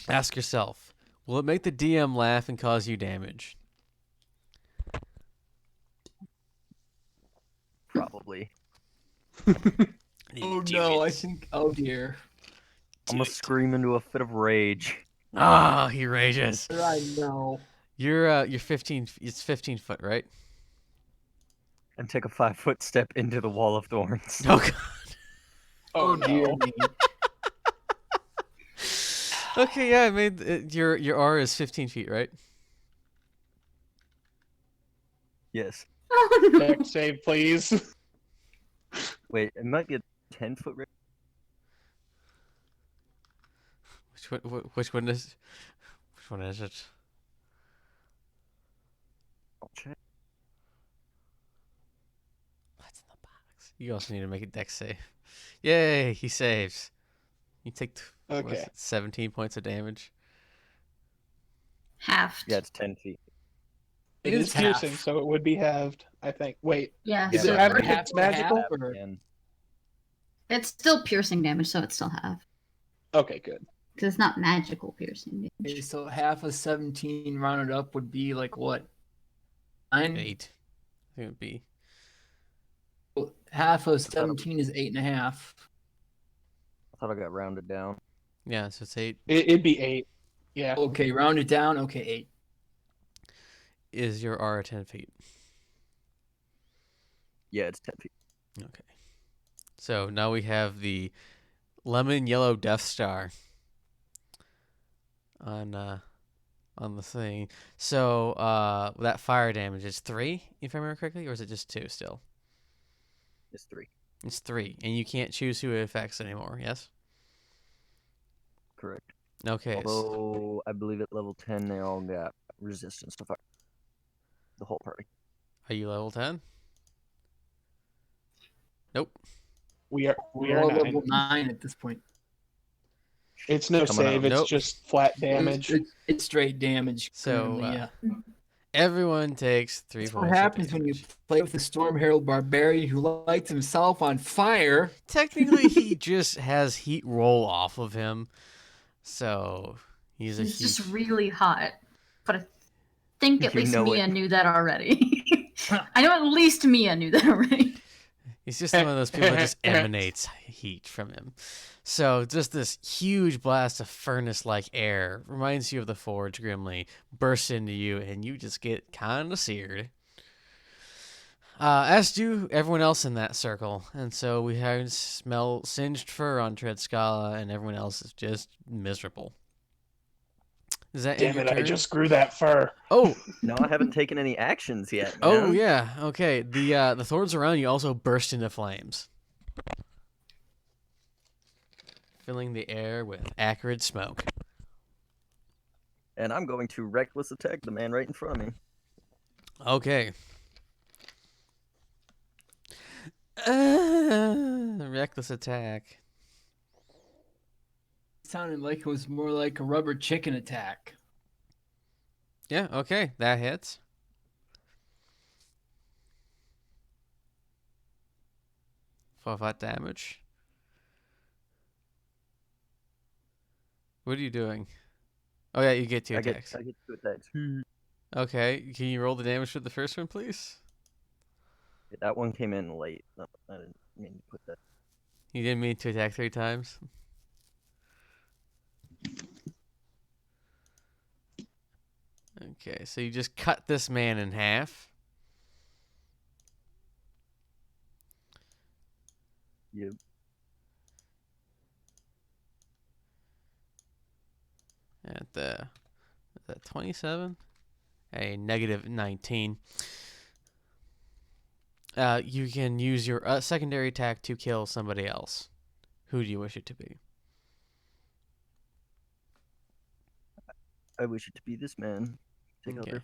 S1: Ask yourself, will it make the DM laugh and cause you damage?
S2: Probably.
S3: Oh no, I think. Oh dear.
S2: I'm gonna scream into a fit of rage.
S1: Ah, he rages.
S3: I know.
S1: You're 15. It's 15 foot, right?
S2: And take a 5-foot step into the wall of thorns.
S1: Oh god.
S3: Oh dear
S5: no.
S3: me.
S1: Okay, yeah, I made your R is 15 feet, right?
S2: Yes.
S4: Oh no.
S5: Dex save, please.
S2: Wait, it might be a 10-foot range.
S1: Which one is? Which one is it?
S2: I'll check.
S1: What's in the box? You also need to make a dex save. Yay, he saves. You take what is
S5: Okay.
S1: it, 17 points of damage.
S4: Halved.
S2: Yeah, it's 10 feet.
S5: It
S3: It
S5: is
S3: is
S5: piercing,
S3: half.
S5: so it would be halved, I think. Wait,
S4: Yeah.
S5: Is
S4: so
S5: it half
S4: it's-
S5: half magical?
S2: And
S4: It's still piercing damage, so it's still half.
S5: Okay, good.
S4: Because it's not magical piercing
S3: Okay,
S4: damage.
S3: so half of 17 rounded up would be like what? 9?
S1: 8. I think it would be.
S3: Half of 17 is 8.5.
S2: I thought I got rounded down.
S1: Yeah, so it's 8.
S5: It'd be 8. Yeah.
S3: Okay, round it down. Okay, 8.
S1: Is your R 10 feet?
S2: Yeah, it's 10 feet.
S1: Okay. So now we have the lemon yellow Death Star on the thing. So that fire damage is 3, if I remember correctly, or is it just 2 still?
S2: It's 3.
S1: It's 3, and you can't choose who it affects anymore. Yes.
S2: Correct.
S1: Okay.
S2: Although I believe at level 10 they all got resistance to fire. The whole party.
S1: Are you level 10? Nope.
S5: We are
S3: We're all
S5: 9.
S3: level 9 at this point.
S5: It's no
S2: Coming
S5: save,
S2: out.
S5: it's
S1: Nope.
S5: just flat damage.
S3: It's straight damage.
S1: So,
S3: currently, yeah.
S1: Everyone takes 3
S3: That's
S1: points.
S3: what
S1: of
S3: happens when you
S1: damage.
S3: play with a Storm Herald Barbarian who lights himself on fire.
S1: Technically, he just has heat roll off of him. So he's a
S4: He's
S1: huge.
S4: just really hot. But I think at
S2: You
S4: least
S2: know
S4: Mia
S2: it.
S4: knew that already. I know at least Mia knew that already.
S1: He's just one of those people that just emanates heat from him. So just this huge blast of furnace-like air reminds you of the forge grimly, bursts into you, and you just get kind of seared. As do everyone else in that circle. And so we have smell singed fur on Tread Scala, and everyone else is just miserable. Is that
S5: Damn
S1: end your
S5: it! I
S1: turn?
S5: just grew that fur.
S1: Oh,
S2: No, I haven't taken any actions yet.
S1: oh
S2: man.
S1: yeah. Okay. The thorns around you also burst into flames, filling the air with acrid smoke.
S2: And I'm going to reckless attack the man right in front of me.
S1: Okay. Reckless attack.
S3: Sounded like it was more like a rubber chicken attack.
S1: Yeah, okay. That hits. For what damage? What are you doing? Oh yeah, you get two
S2: I get
S1: attacks.
S2: 2 attacks.
S1: Okay, can you roll the damage for the first one, please?
S2: That one came in late. No, I didn't mean to put that.
S1: You didn't mean to attack 3 times? Okay, so you just cut this man in half.
S2: Yep.
S1: At the 27, a negative 19. You can use your secondary attack to kill somebody else. Who do you wish it to be?
S2: I wish it to be this man. Take
S1: Okay.
S2: other.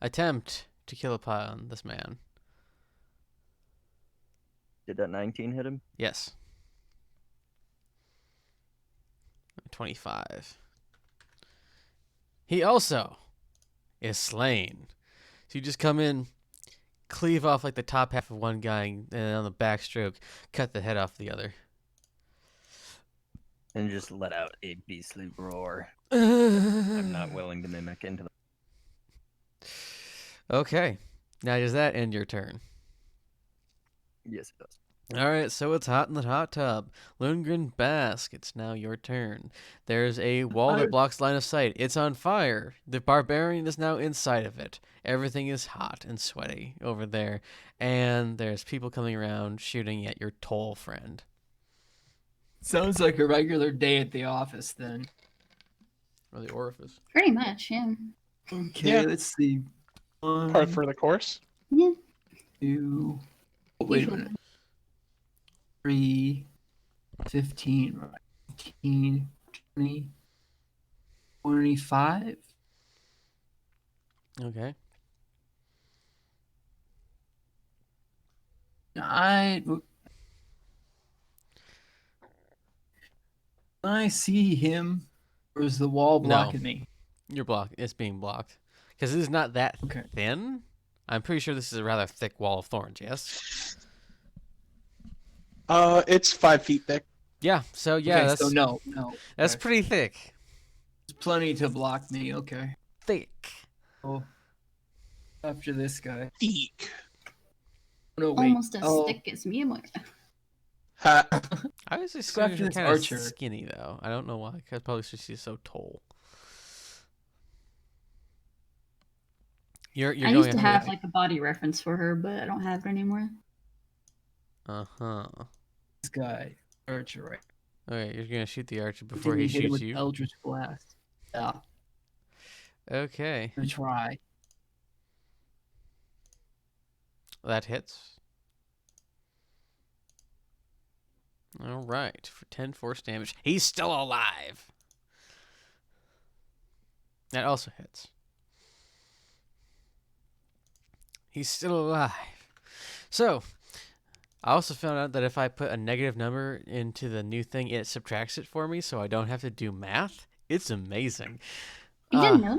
S1: Attempt to kill upon this man.
S2: Did that 19 hit him?
S1: Yes. 25. He also is slain. So you just come in, cleave off like the top half of one guy, and then on the backstroke, cut the head off the other.
S2: And just let out a beastly roar. I'm not willing to mimic into the.
S1: Okay. Now does that end your turn?
S2: Yes, it does.
S1: All right, so it's hot in the hot tub. Lundgren Bask, it's now your turn. There's a wall that blocks line of sight. It's on fire. The barbarian is now inside of it. Everything is hot and sweaty over there. And there's people coming around shooting at your toll friend.
S3: Sounds like a regular day at the office then.
S1: Or the orifice.
S4: Pretty much, yeah.
S3: Okay,
S5: Yeah.
S3: let's see.
S5: Part for the course.
S4: Yeah.
S3: 2. Oh, wait a minute. 3, 15, right? 18, 20, 25.
S1: Okay.
S3: I see him, or is the wall
S1: No.
S3: blocking me?
S1: You're blocked. It's being blocked. Because it is not that
S3: Okay.
S1: thin. I'm pretty sure this is a rather thick wall of thorns, yes?
S5: It's 5 feet thick.
S1: Yeah, so yeah,
S3: Okay,
S1: that's,
S3: so no.
S1: that's
S3: Okay.
S1: pretty thick.
S3: There's plenty to block me. Okay.
S1: Thick.
S3: Oh, after this guy.
S5: Thick.
S3: No, wait.
S4: Almost as
S3: Oh,
S4: thick as me, Moira.
S5: Ha.
S1: I was just
S3: Go after
S1: kind
S3: this
S1: of
S3: archer.
S1: skinny, though. I don't know why. 'Cause probably because she's so tall. You're
S4: I
S1: going
S4: used to
S1: after
S4: have like a body reference for her, but I don't have it anymore.
S1: Uh-huh.
S3: this guy. Archer, right?
S1: Okay, you're going to shoot the archer before
S3: Didn't
S1: he
S3: hit him
S1: shoots
S3: with
S1: you.
S3: Eldritch Blast. Yeah,
S1: Okay.
S3: I'm gonna try.
S1: That hits. All right. For 10 force damage. He's still alive. That also hits. He's still alive. So, I also found out that if I put a negative number into the new thing, it subtracts it for me, so I don't have to do math. It's amazing.
S4: You didn't know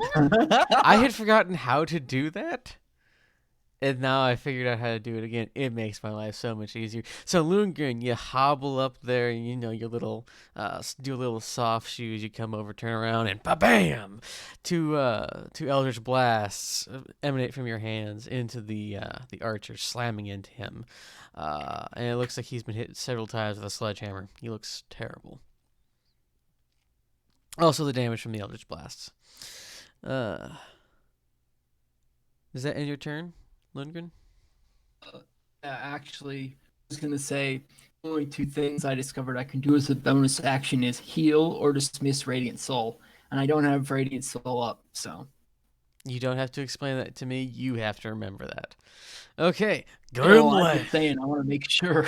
S4: that?
S1: I had forgotten how to do that. And now I figured out how to do it again. It makes my life so much easier. So Lundgren, you hobble up there, and your little, do a little soft shoes. You come over, turn around, and ba-bam! Two Eldritch blasts emanate from your hands into the archer, slamming into him. And it looks like he's been hit several times with a sledgehammer. He looks terrible. Also, the damage from the Eldritch blasts. Does that end your turn, Lundgren?
S3: Actually, I was gonna say the only two things I discovered I can do as a bonus action is heal or dismiss Radiant Soul, and I don't have Radiant Soul up, so.
S1: You don't have to explain that to me. You have to remember that. Okay,
S3: No, I'm
S1: Grimly.
S3: just saying. I want to make sure.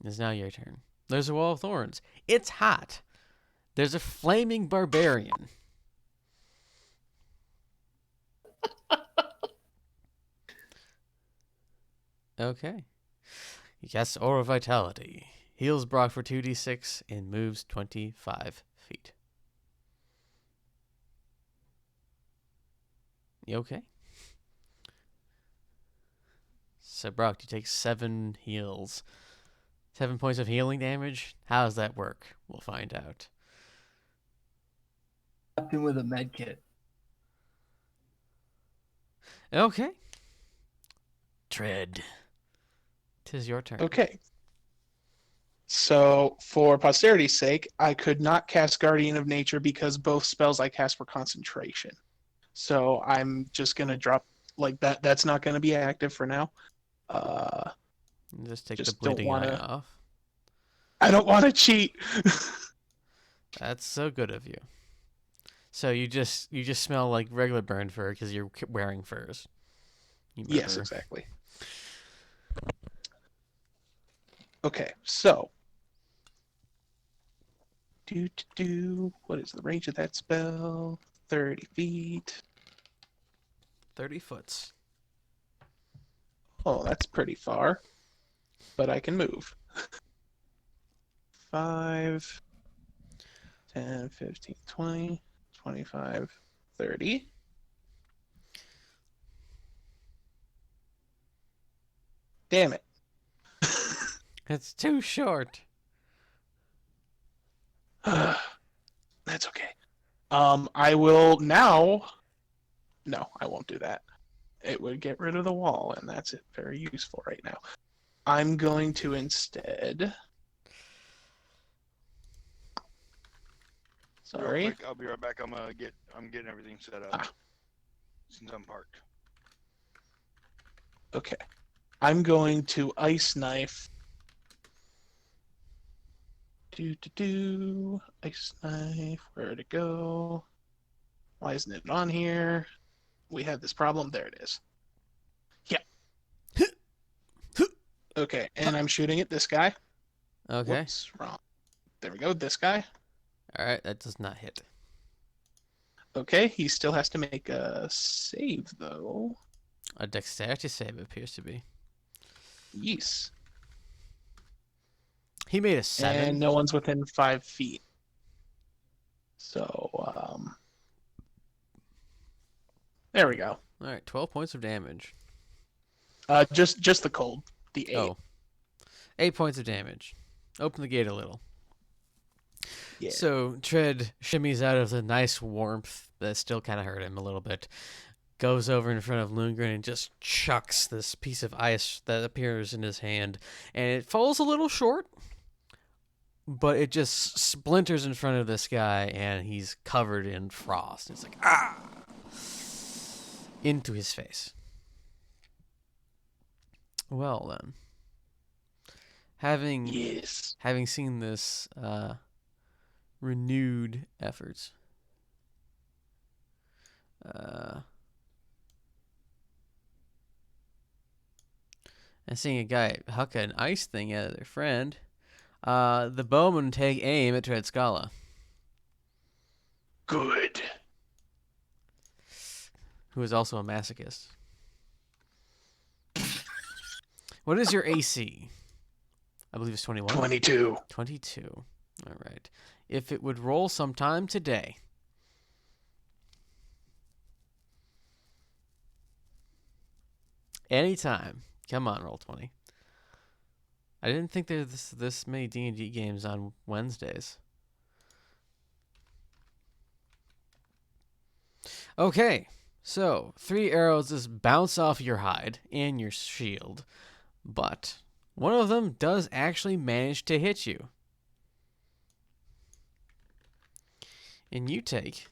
S1: It's now your turn. There's a wall of thorns. It's hot. There's a flaming barbarian. Okay. He casts Aura Vitality. Heals Brock for 2d6 and moves 25 feet. You okay? So Brock, you take 7 heals. 7 points of healing damage? How does that work? We'll find out.
S3: Him with a med kit.
S1: Okay. Tread. 'Tis your turn.
S5: Okay. So, for posterity's sake, I could not cast Guardian of Nature because both spells I cast were concentration. So I'm just gonna drop like that. That's not gonna be active for now.
S1: Just take
S5: just
S1: the
S5: don't
S1: bleeding eye
S5: wanna-
S1: off.
S5: I don't want to cheat.
S1: That's so good of you. So you just smell like regular burn fur because you're wearing furs. You
S5: Yes,
S1: murderer.
S5: exactly. Okay, so what is the range of that spell? 30 feet.
S1: 30 foots.
S5: Oh, that's pretty far. But I can move. 5, 10, 15, 20, 25, 30. Damn it.
S1: It's too short.
S5: That's okay. I will now. No, I won't do that. It would get rid of the wall, and that's it. Very useful right now. I'm going to instead. Sorry.
S6: Real quick, I'll be right back. I'm getting everything set up since I'm parked.
S5: Okay. I'm going to ice knife. Ice knife. Where to go? Why isn't it on here? We had this problem. There it is. Yeah. Okay, and I'm shooting at this guy.
S1: Okay.
S5: Whoops, wrong. There we go. This guy.
S1: All right. That does not hit.
S5: Okay, he still has to make a save though.
S1: A dexterity save appears to be.
S5: Yes.
S1: He made a 7.
S5: And no one's within 5 feet. So, there we go.
S1: All right. 12 points of damage.
S5: Just the cold. The 8.
S1: Oh. 8 points of damage. Open the gate a little.
S5: Yeah.
S1: So Tread shimmies out of the nice warmth that still kind of hurt him a little bit. Goes over in front of Lundgren and just chucks this piece of ice that appears in his hand. And it falls a little short, but it just splinters in front of this guy, and he's covered in frost. It's like, ah! Into his face. Well, then.
S5: Yes.
S1: Having seen this renewed efforts, and seeing a guy huck an ice thing at their friend, the bowmen take aim at Tread Scala,
S5: Good.
S1: who is also a masochist. What is your AC? I believe it's 21.
S5: 22.
S1: 22. All right. If it would roll sometime today, Anytime. Come on, roll 20. I didn't think there's this many D&D games on Wednesdays. Okay, so 3 arrows just bounce off your hide and your shield, but one of them does actually manage to hit you. And you take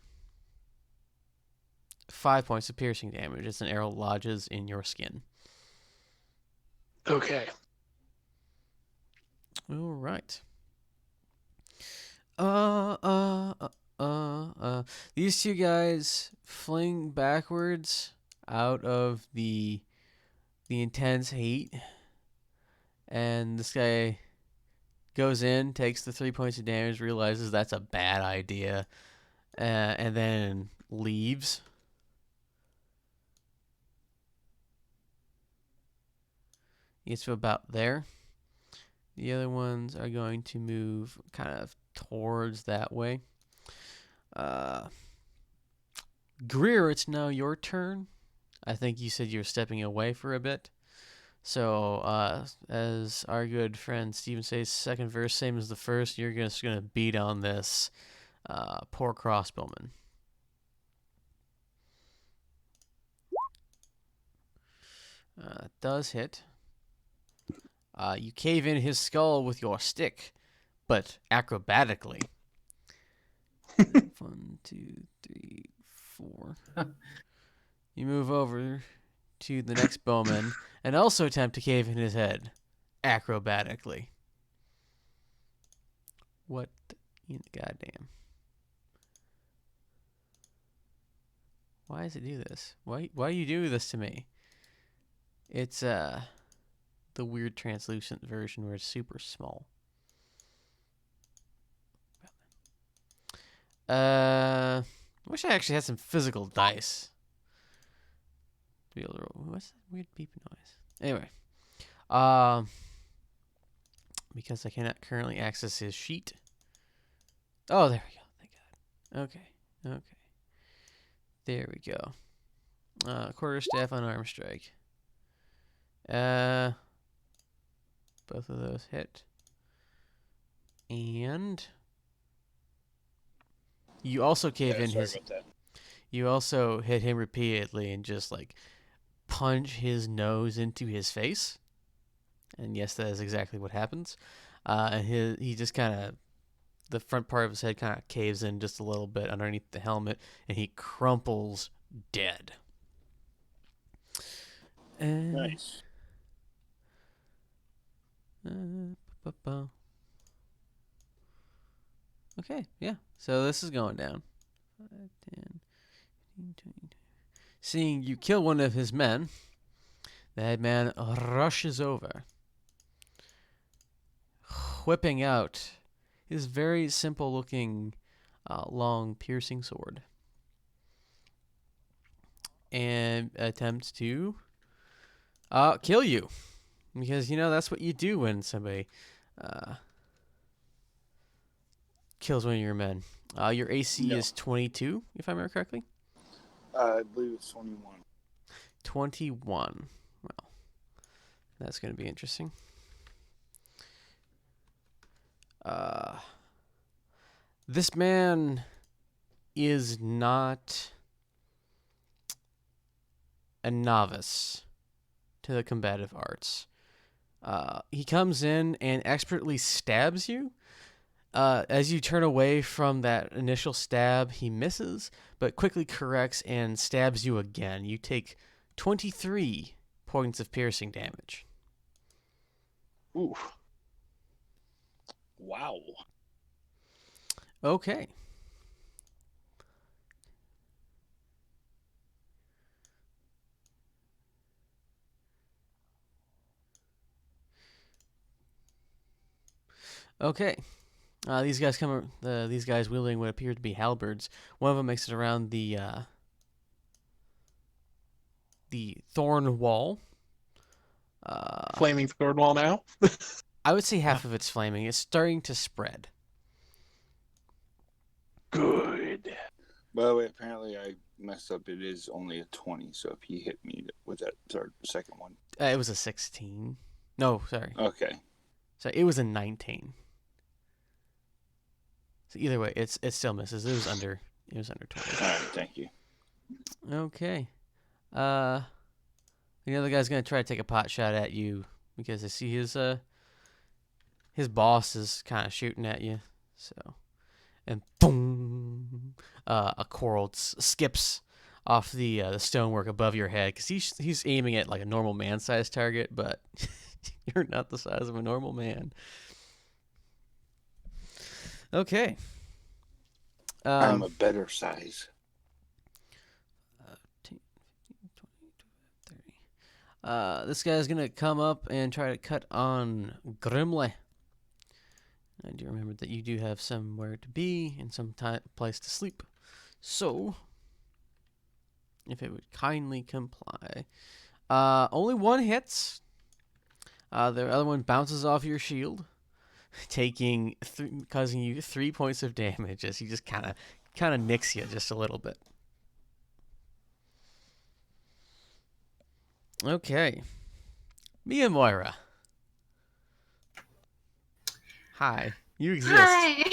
S1: 5 points of piercing damage as an arrow lodges in your skin.
S5: Okay.
S1: All right. These two guys fling backwards out of the intense heat, and this guy goes in, takes the 3 points of damage, realizes that's a bad idea, and then leaves. He gets to about there. The other ones are going to move kind of towards that way. Greer, it's now your turn. I think you said you were stepping away for a bit. So, as our good friend Steven says, second verse, same as the first, you're just going to beat on this poor crossbowman. Does hit. You cave in his skull with your stick, but acrobatically. 1, 2, 3, 4. You move over to the next bowman and also attempt to cave in his head acrobatically. What in the goddamn? Why does it do this? Why do you do this to me? It's the weird translucent version where it's super small. Wish I actually had some physical dice to be able to roll. What's that weird beeping noise? Anyway, because I cannot currently access his sheet. Oh, there we go. Thank God. Okay. There we go. Quarterstaff on arm strike. Both of those hit. And you also cave in his. You also hit him repeatedly and just like punch his nose into his face. And yes, that is exactly what happens. And he just kind of, the front part of his head kind of caves in just a little bit underneath the helmet, and he crumples dead.
S7: Nice.
S1: Okay, yeah. So this is going down. 5, 10, 15, 20. Seeing you kill one of his men, the headman rushes over, whipping out his very simple-looking, long, piercing sword, and attempts to kill you. Because, that's what you do when somebody kills one of your men. Your AC is 22, if I remember correctly.
S7: I believe it's 21.
S1: 21. Well, that's going to be interesting. This man is not a novice to the combative arts. He comes in and expertly stabs you. As you turn away from that initial stab, he misses, but quickly corrects and stabs you again. You take 23 points of piercing damage.
S5: Ooh.
S7: Wow.
S1: Okay. Okay. These guys these guys wielding what appear to be halberds. One of them makes it around the thorn wall.
S5: Flaming thorn wall now.
S1: I would say half of it's flaming. It's starting to spread.
S5: Good.
S7: By the way, apparently I messed up. It is only a 20, so if he hit me with that second one.
S1: It was a 16. No, sorry.
S7: Okay.
S1: So it was a 19. So either way, it still misses. It was under 20.
S7: Alright, thank you.
S1: Okay. The other guy's gonna try to take a pot shot at you because I see his boss is kind of shooting at you. So, and boom, a coral skips off the stonework above your head because he's aiming at like a normal man-sized target, but you're not the size of a normal man. Okay.
S7: I'm a better size.
S1: 10, 15, 20, 30. This guy's gonna come up and try to cut on Grimly. I do remember that you do have somewhere to be and some place to sleep. So, if it would kindly comply. Only one hits. The other one bounces off your shield, causing you 3 points of damage as he just kind of nicks you just a little bit. Okay. Mia Moira. Hi. You exist.
S4: Hi.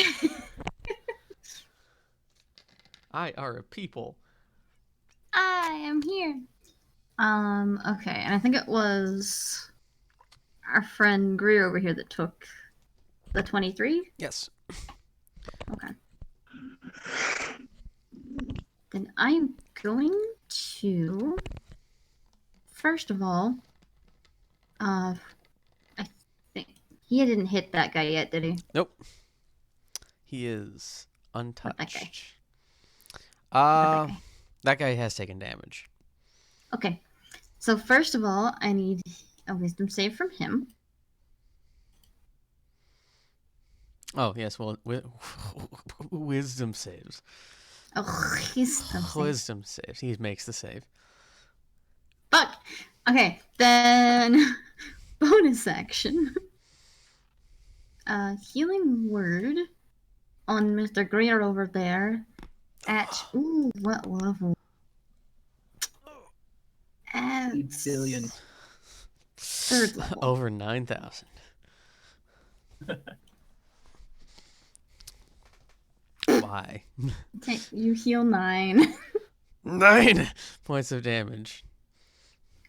S1: I are a people.
S4: I am here. Okay, and I think it was our friend Greer over here that took the 23.
S1: Yes.
S4: Okay. Then I'm going to, first of all, I think he didn't hit that guy yet, did he?
S1: Nope. He is untouched.
S4: That guy?
S1: That guy has taken damage.
S4: Okay. So first of all, I need a wisdom save from him.
S1: Oh, yes, well, wisdom saves.
S4: Oh, wisdom save.
S1: Wisdom saves. He makes the save.
S4: Fuck. Okay, then bonus action. Healing word on Mr. Greer over there at what level? At
S3: 8 billion.
S4: third level.
S1: Over 9,000. Why?
S4: Okay, you heal 9.
S1: 9 points of damage.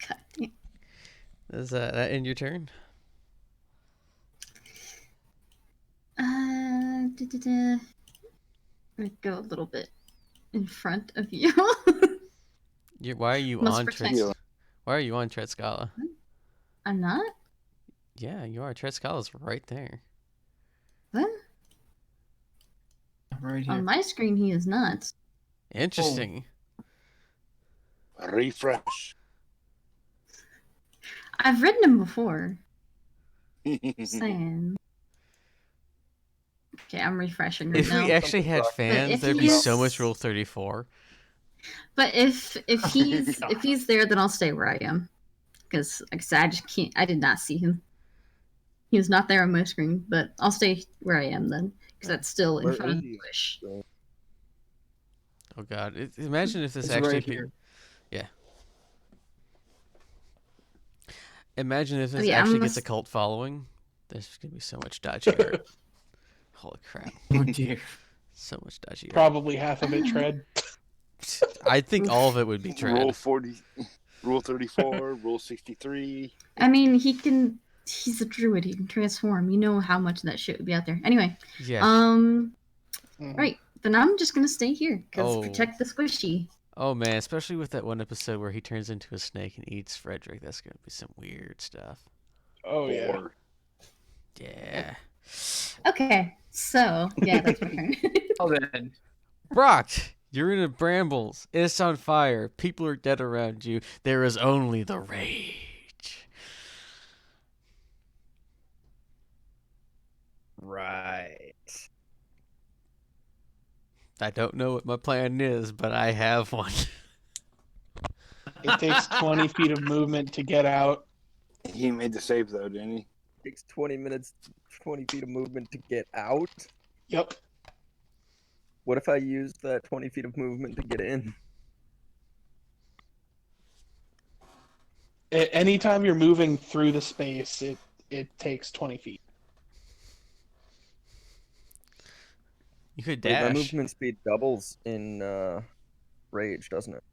S4: God.
S1: Is that end your turn?
S4: I'm gonna go a little bit in front of you.
S1: Why are you
S4: Must
S1: on
S4: protect.
S1: Tret? Why are you on Tret Scala?
S4: I'm not?
S1: Yeah, you are. Tret Scala's right there.
S4: What?
S3: Right here.
S4: On my screen, he is not.
S1: Interesting.
S7: Refresh.
S4: I've written him before. Just saying. Okay, I'm refreshing right
S1: If
S4: now.
S1: we actually had
S4: if
S1: fans, there'd be so
S4: he's-
S1: much Rule 34.
S4: But if he's there, then I'll stay where I am. Because like I said, I just can't. I did not see him. He was not there on my screen, but I'll stay where I am then, because that's still in
S2: Where
S4: front of
S2: is
S4: the
S2: he?
S4: bush.
S1: Oh god! Imagine if this
S3: It's
S1: actually.
S3: right here.
S1: Imagine if this
S4: yeah,
S1: actually
S4: I'm
S1: gets a
S4: gonna-
S1: cult following. There's gonna be so much dodgy art. Holy crap!
S3: Oh dear.
S1: So much dodgy art.
S5: Probably half of it tread.
S1: I think all of it would be
S7: Rule
S1: Tred.
S7: 40, Rule 34, Rule 63.
S4: I mean, he's a druid. He can transform. You know how much of that shit would be out there. Anyway,
S1: Yeah.
S5: Mhm.
S4: right. Then I'm just gonna stay here because
S1: Oh.
S4: protect the squishy.
S1: Oh man, especially with that one episode where he turns into a snake and eats Frederick. That's gonna be some weird stuff.
S5: Oh yeah.
S7: 4.
S1: Yeah.
S4: Okay, so yeah, that's my turn.
S3: Oh then.
S1: Brock, you're in a brambles. It's on fire. People are dead around you. There is only the rage.
S2: Right.
S1: I don't know what my plan is, but I have one.
S5: It takes 20 feet of movement to get out.
S7: He made the save though, didn't he?
S2: Takes 20 minutes, 20 feet of movement to get out.
S5: Yep.
S2: What if I use that 20 feet of movement to get in?
S5: Anytime you're moving through the space, it takes 20 feet.
S1: You could
S2: Wait, my
S1: dash.
S2: movement speed doubles in rage, doesn't it?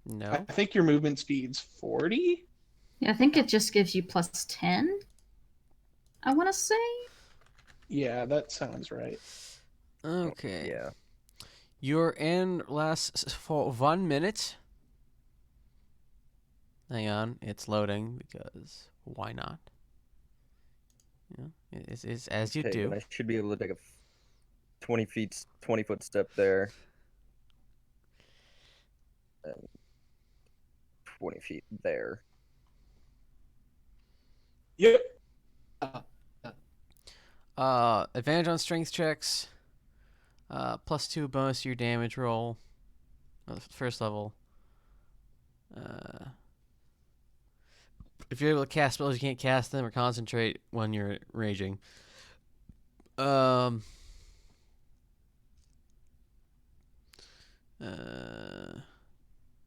S5: I
S1: No.
S5: think your movement speed's 40.
S4: Yeah, I think it just gives you plus 10. I want to say.
S5: Yeah, that sounds right.
S1: Okay.
S2: Yeah.
S1: Your end lasts for 1 minute. Hang on, it's loading because why not? Yeah, it's as you
S2: Okay,
S1: do.
S2: then I should be able to take a 20-foot step there. And 20 feet there.
S5: Yep.
S1: Advantage on strength checks. +2 bonus to your damage roll. First level. If you're able to cast spells, you can't cast them or concentrate when you're raging.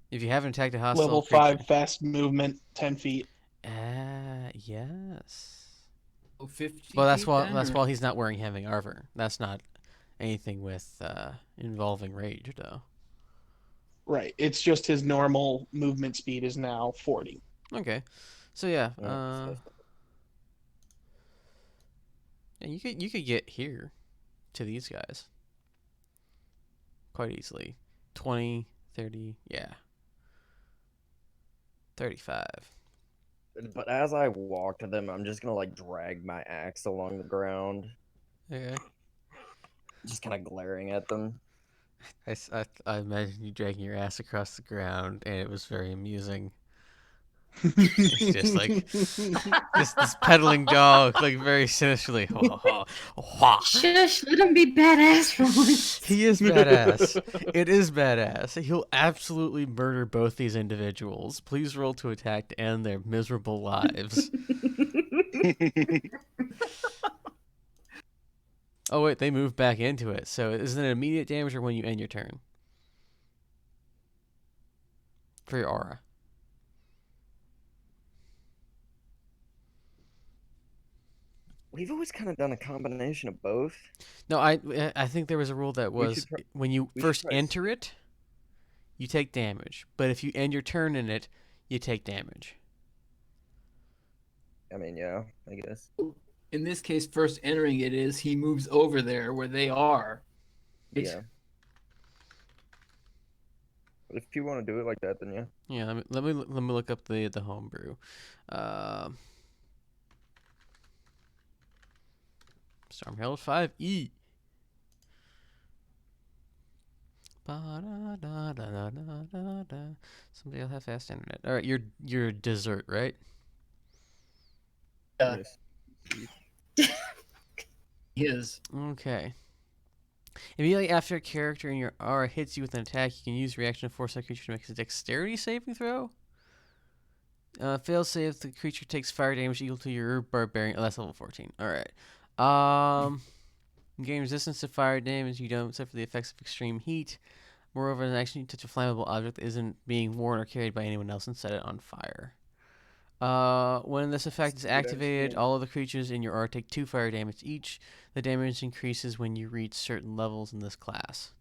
S1: If you haven't attacked a hostile
S5: Level
S1: creature,
S5: 5 fast movement, 10 feet.
S1: yes.
S3: 50
S1: Well, that's
S3: feet
S1: why
S3: then,
S1: that's
S3: or-
S1: why he's not wearing heavy armor. That's not anything with involving rage, though.
S5: Right. It's just his normal movement speed is now 40.
S1: Okay, so yeah,
S2: Yeah,
S1: yeah, you could get here to these guys quite easily. 20, 30, yeah, 35.
S2: But as I walk to them, I'm just gonna like drag my axe along the ground,
S1: Okay.
S2: just kind of glaring at them.
S1: I imagine you dragging your ass across the ground, and it was very amusing.
S5: It's
S1: just like this pedaling dog, like very sinisterly.
S4: Shush, let him be badass for once.
S1: He is badass. It is badass. He'll absolutely murder both these individuals. Please roll to attack to end their miserable lives. Oh wait, they move back into it. So is it an immediate damage or when you end your turn? For your aura.
S2: We've always kind of done a combination of both.
S1: No, I think there was a rule that
S2: We
S1: was
S2: should try-
S1: when you
S2: we should
S1: first
S2: try
S1: enter it, you take damage. But if you end your turn in it, you take damage.
S2: I mean, yeah, I guess.
S3: In this case, first entering it is he moves over there where they are. It's-
S2: Yeah. But if you want to do it like that, then yeah.
S1: Yeah, let me look up the homebrew. Stormherald 5E. Somebody will have fast internet. All right, you're dessert, right?
S3: Yeah.
S2: Yes.
S3: His.
S1: Okay. Immediately after a character in your aura hits you with an attack, you can use reaction to force that creature to make a dexterity saving throw. Fail save, the creature takes fire damage equal to your barbarian. Oh, that's level 14. All right. Gain resistance to fire damage. You don't suffer the effects of extreme heat. Moreover, an action you touch a flammable object that isn't being worn or carried by anyone else and set it on fire. When this effect is
S2: Good
S1: activated,
S2: idea.
S1: all of the creatures in your aura take 2 fire damage each. The damage increases when you reach certain levels in this class.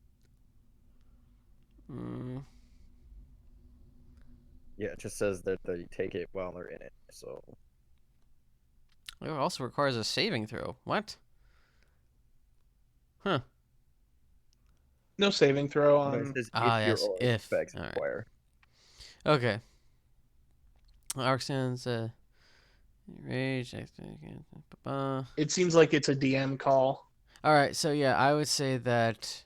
S2: Yeah, it just says that they take it while they're in it. So
S1: It also requires a saving throw. What? Huh.
S5: No saving throw
S2: no, it
S5: on.
S2: says
S1: Ah,
S2: if
S1: yes,
S2: your aura
S1: if.
S2: effects
S1: All right.
S2: require.
S1: Okay. Arcsan's rage.
S5: It seems like it's a DM call.
S1: All right, so yeah, I would say that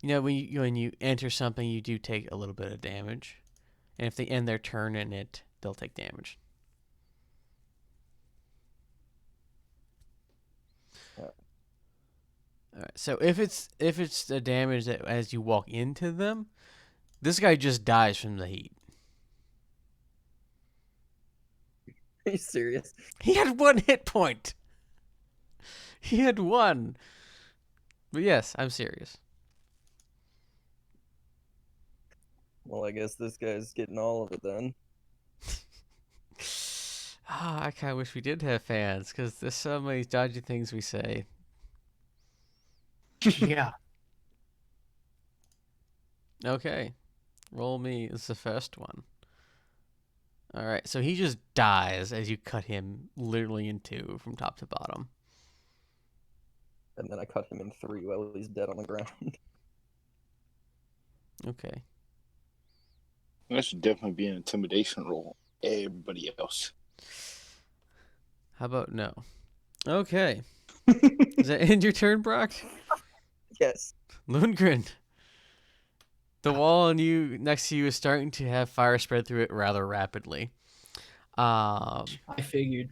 S1: when you enter something, you do take a little bit of damage, and if they end their turn in it, they'll take damage. All right, so if it's the damage that as you walk into them, this guy just dies from the heat.
S2: Are you serious?
S1: He had 1 hit point. He had 1. But yes, I'm serious.
S2: Well, I guess this guy's getting all of it then.
S1: I kind of wish we did have fans, because there's so many dodgy things we say.
S3: Yeah.
S1: Okay. Roll me is the first one. All right, so he just dies as you cut him literally in two from top to bottom.
S2: And then I cut him in 3 while he's dead on the ground.
S1: Okay.
S7: That should definitely be an intimidation roll. Everybody else.
S1: How about no? Okay. Does that end your turn, Brock?
S2: Yes.
S1: Lundgren. The wall on you next to you is starting to have fire spread through it rather rapidly.
S3: I figured.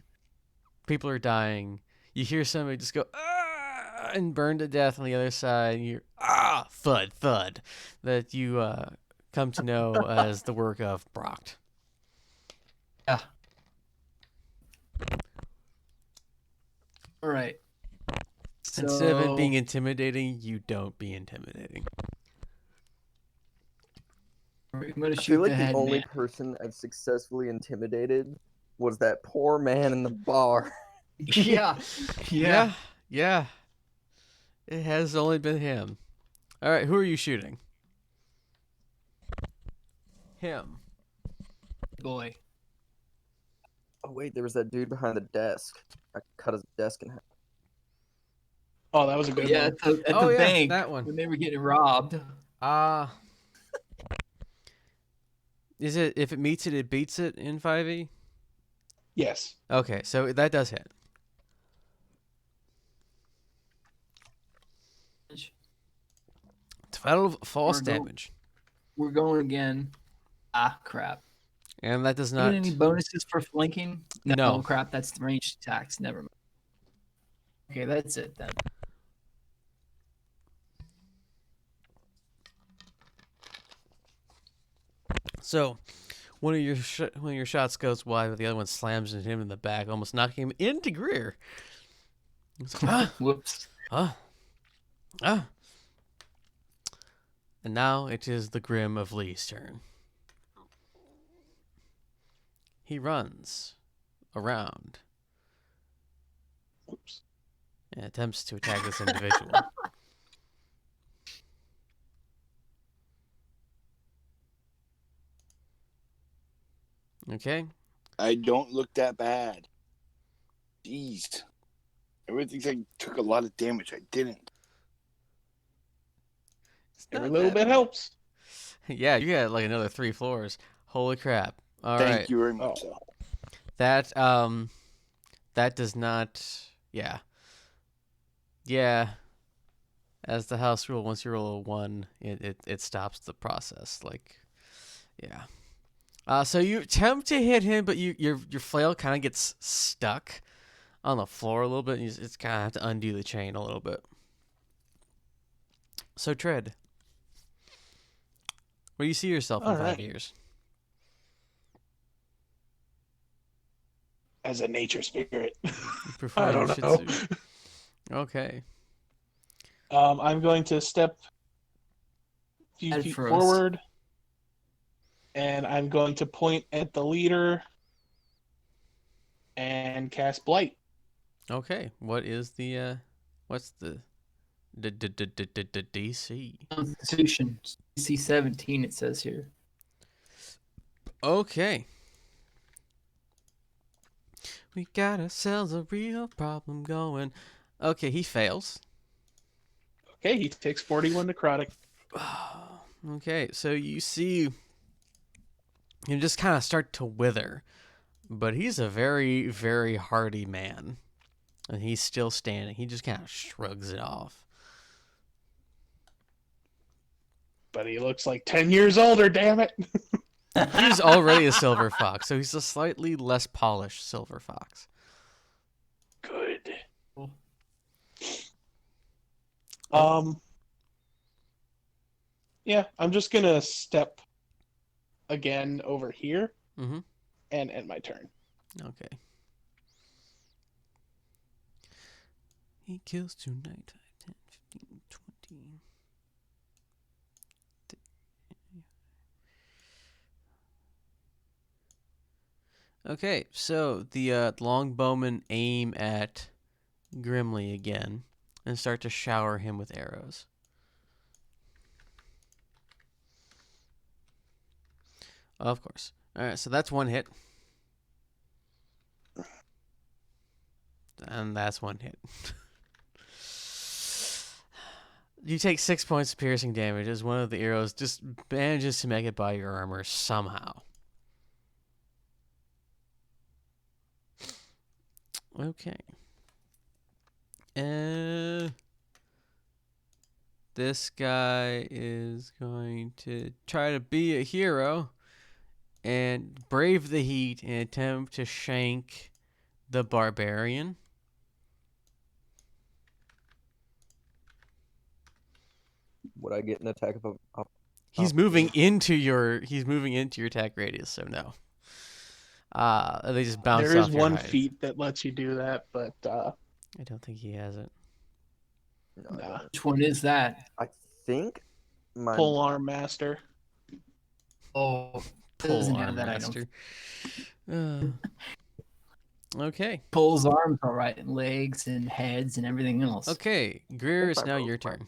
S1: People are dying. You hear somebody just go ah, and burn to death on the other side. And you're thud thud, that you come to know as the work of Brock.
S3: Yeah. All right.
S1: Instead of it
S3: So-
S1: being intimidating, you don't be intimidating.
S3: I'm gonna
S2: I
S3: shoot
S2: feel like
S3: the
S2: the
S3: head
S2: only
S3: man.
S2: person I've successfully intimidated was that poor man in the bar.
S3: Yeah. Yeah.
S1: Yeah. It has only been him. All right, who are you shooting? Him.
S3: Boy.
S2: Oh wait, there was that dude behind the desk. I cut his desk in half.
S5: Oh, that was a good
S3: Yeah,
S5: one.
S3: at the
S1: Oh, yeah,
S3: bank
S1: that one.
S3: when they were getting robbed.
S1: Is it if it meets it, it beats it in 5e?
S5: Yes.
S1: Okay, so that does hit. 12 false
S3: Or go-
S1: damage.
S3: We're going again. Ah, crap.
S1: And that does
S3: You
S1: not.
S3: get any bonuses for flanking?
S1: No.
S3: Crap. That's the ranged attacks. Never mind. Okay, that's it then.
S1: So, one of your shots goes wide, but the other one slams into him in the back, almost knocking him into Greer. He's like,
S3: Whoops.
S1: ah. And now it is the Grim of Lee's turn. He runs around
S5: Oops.
S1: and attempts to attack this individual. Okay.
S7: I don't look that bad. Jeez. Everyone thinks I took a lot of damage. I didn't.
S1: It's
S5: Every
S1: not
S5: little
S1: that
S5: bit
S1: bad.
S5: helps.
S1: Yeah, you got like another 3 floors. Holy crap. All
S7: Thank
S1: right.
S7: you very much.
S5: Oh.
S1: That that does not yeah. As the house rule, once you roll a 1, it stops the process. Like yeah. So you attempt to hit him, but your flail kind of gets stuck on the floor a little bit, and it's kind of have to undo the chain a little bit. So Tread, where do you see yourself in
S5: All
S1: 5
S5: right.
S1: years?
S5: As a nature spirit.
S1: Prefer
S5: I
S1: your
S5: don't
S1: Shih
S5: know.
S1: Tzu. Okay.
S5: I'm going to step a few
S3: Head
S5: feet
S3: first.
S5: forward, and I'm going to point at the leader and cast Blight.
S1: Okay. What is the what's the DC?
S3: Constitution C17. It says here.
S1: Okay. We got ourselves a real problem going. Okay, he fails.
S5: Okay, he takes 41 necrotic.
S1: Okay, so you see him just kind of start to wither. But he's a very, very hardy man. And he's still standing. He just kind of shrugs it off.
S5: But he looks like 10 years older, damn it.
S1: He's already a silver fox, so he's a slightly less polished silver fox.
S5: Good.
S3: Cool.
S5: Yeah, I'm just gonna step again over here
S1: Mm-hmm.
S5: and end my turn.
S1: Okay. He kills tonight. 10, 15, 20. Okay, so the longbowmen aim at Grimly again and start to shower him with arrows. Of course. All right, so that's one hit. And that's one hit. You take 6 points of piercing damage as one of the arrows just manages to make it by your armor somehow. Okay. This guy is going to try to be a hero and brave the heat and attempt to shank the barbarian.
S2: Would I get an attack of
S1: He's moving into your attack radius, so no. They just bounce
S5: There is
S1: off your
S5: one
S1: height.
S5: feat that lets you do that, but
S1: I don't think he has it.
S2: No, I
S5: nah.
S2: don't.
S3: Which one is that?
S2: I think my
S5: Pole arm master.
S3: Oh,
S1: Pole
S3: doesn't
S1: arm
S3: have that item.
S1: master. Okay.
S3: Pulls arms, all right, and legs and heads and everything else.
S1: Okay, Greer,
S2: If
S1: it's
S2: I
S1: now
S2: roll
S1: your
S2: fine.
S1: turn.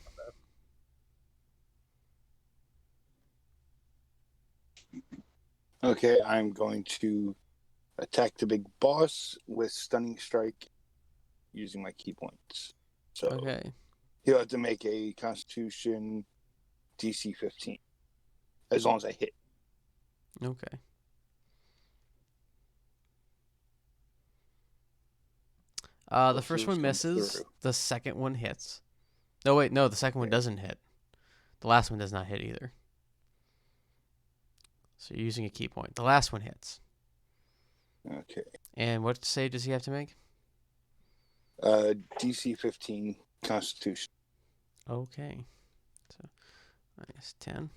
S7: Okay, I'm going to attack the big boss with stunning strike using my key points. So
S1: Okay.
S7: he'll have to make a Constitution DC 15, as long as I hit.
S1: Okay. The
S7: Hopefully
S1: first
S7: this
S1: one
S7: comes
S1: misses.
S7: through.
S1: The second one hits. No, wait, no, the second one doesn't hit. The last one does not hit either. So you're using a key point. The last one hits.
S7: Okay.
S1: And what save does he have to make?
S7: DC 15 Constitution.
S1: Okay. So minus 10.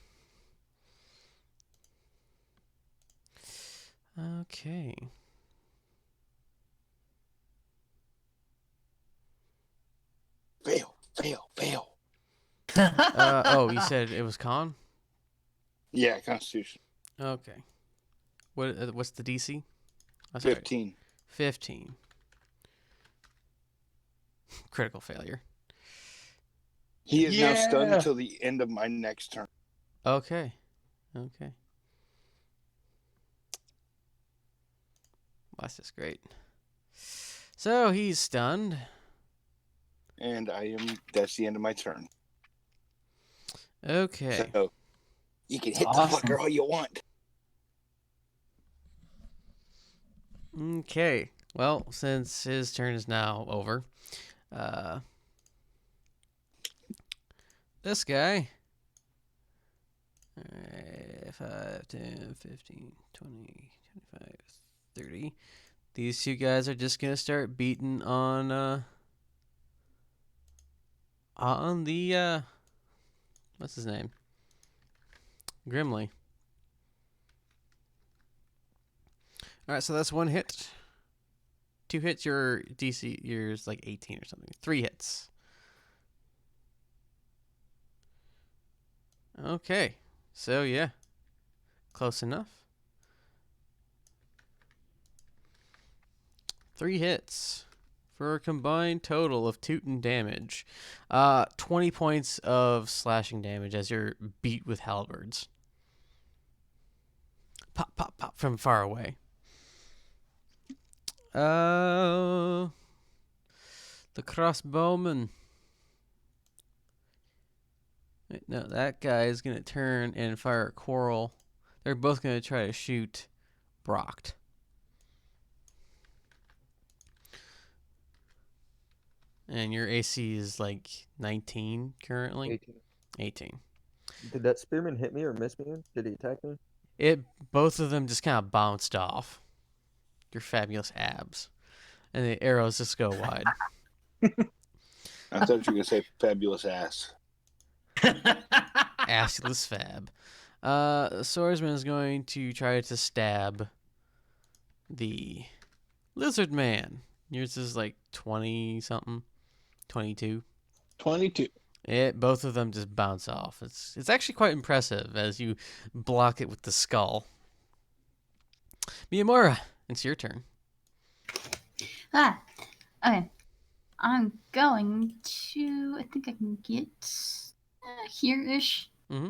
S1: Okay.
S7: Fail, fail, fail.
S1: Oh, you said it was con?
S7: Yeah, Constitution.
S1: Okay. What's the DC? Oh, sorry.
S7: 15.
S1: 15. Critical failure.
S7: He is now stunned
S5: Yeah.
S7: until the end of my next turn.
S1: Okay. Okay. That's just great. So he's stunned.
S7: And that's the end of my turn.
S1: Okay.
S7: So you can hit
S3: Awesome.
S7: the fucker all you want.
S1: Okay. Well, since his turn is now over, this guy. 5, 10, 15, 20, 25, 30. These two guys are just going to start beating on the, what's his name? Grimly. Alright, so that's one hit. 2 hits, your DC, yours like 18 or something. 3 hits. Okay. So, yeah. Close enough. 3 hits for a combined total of tootin' damage. 20 points of slashing damage as you're beat with halberds. Pop, pop, pop from far away. The crossbowman. Wait, no, that guy is going to turn and fire a quarrel. They're both going to try to shoot Brocked. And your AC is like 19 currently?
S2: 18.
S1: 18.
S2: Did that spearman hit me or miss me? Did he attack me?
S1: Both of them just kind of bounced off your fabulous abs. And the arrows just go wide.
S7: I thought you were going to say fabulous ass.
S1: Assless fab. The swordsman is going to try to stab the lizard man. Yours is like 20 something, 22.
S5: 22.
S1: Both of them just bounce off. It's actually quite impressive as you block it with the skull. Miyamura, It's your turn.
S4: Ah, okay. I'm going to. I think I can get here-ish.
S1: Mm-hmm.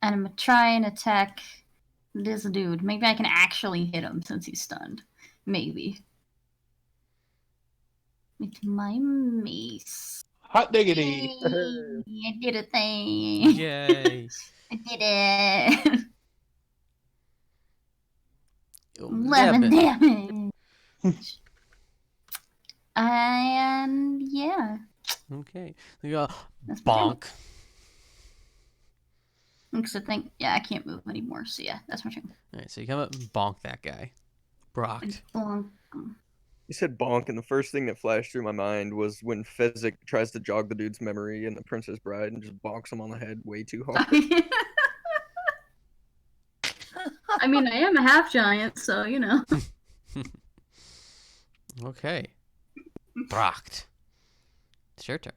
S4: And I'm gonna try and attack this dude. Maybe I can actually hit him since he's stunned. Maybe. With my mace.
S5: Hot diggity.
S4: Yay, I did a thing.
S1: Yay.
S4: I did it. 11
S1: 11.
S4: damage. And yeah.
S1: Okay. You go
S4: That's my turn.
S1: bonk.
S4: Because I think, yeah, I can't move anymore. So yeah, that's my turn.
S1: All right, so you come up and bonk that guy. Brocked.
S4: Bonk.
S2: You said bonk, and the first thing that flashed through my mind was when Fezzik tries to jog the dude's memory in The Princess Bride and just bonks him on the head way too hard.
S4: I mean, I am a half giant, so you know.
S1: Okay. Brocked. It's your turn.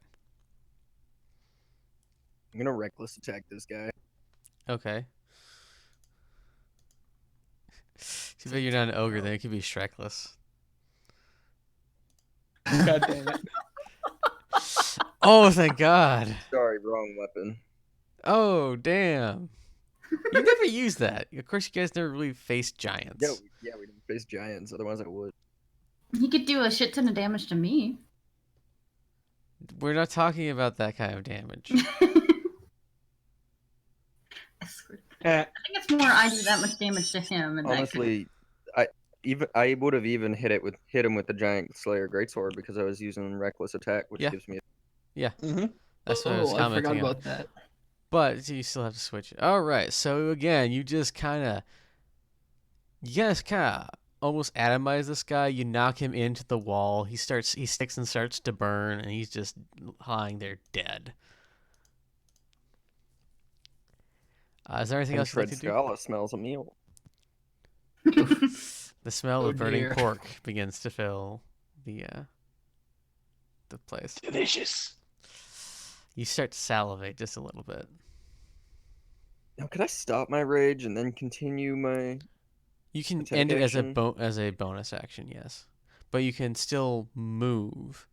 S2: I'm gonna reckless attack this guy.
S1: Okay. Too bad you're not an ogre, then it could be Shrekless.
S5: God damn it.
S1: Oh, thank God.
S2: Sorry, wrong weapon.
S1: Oh, damn. You never used that. Of course, you guys never really faced giants.
S2: Yeah, we didn't face giants. Otherwise, I would.
S4: He could do a shit ton of damage to me.
S1: We're not talking about that kind of damage.
S4: I swear.
S5: Eh,
S4: I think it's more I do that much damage to him. And
S2: Honestly, I would have even hit him with the giant Slayer Greatsword because I was using reckless attack, which
S1: Yeah.
S2: gives me.
S5: mhm.
S1: That's what I was
S3: I forgot
S1: commenting on.
S3: about that.
S1: But you still have to switch it. All right. So again, you guys kind of almost atomize this guy. You knock him into the wall. He sticks and starts to burn, and he's just lying there dead. Is there anything
S2: And
S1: else you'd like
S2: Fred
S1: to do?
S2: Scala smells a meal.
S1: The smell
S3: Oh,
S1: of burning
S3: dear.
S1: pork begins to fill the place.
S5: Delicious.
S1: You start to salivate just a little bit.
S2: Now, could I stop my rage and then continue my?
S1: You can
S2: Attack
S1: end it
S2: action?
S1: as a bonus action, yes, but you can still move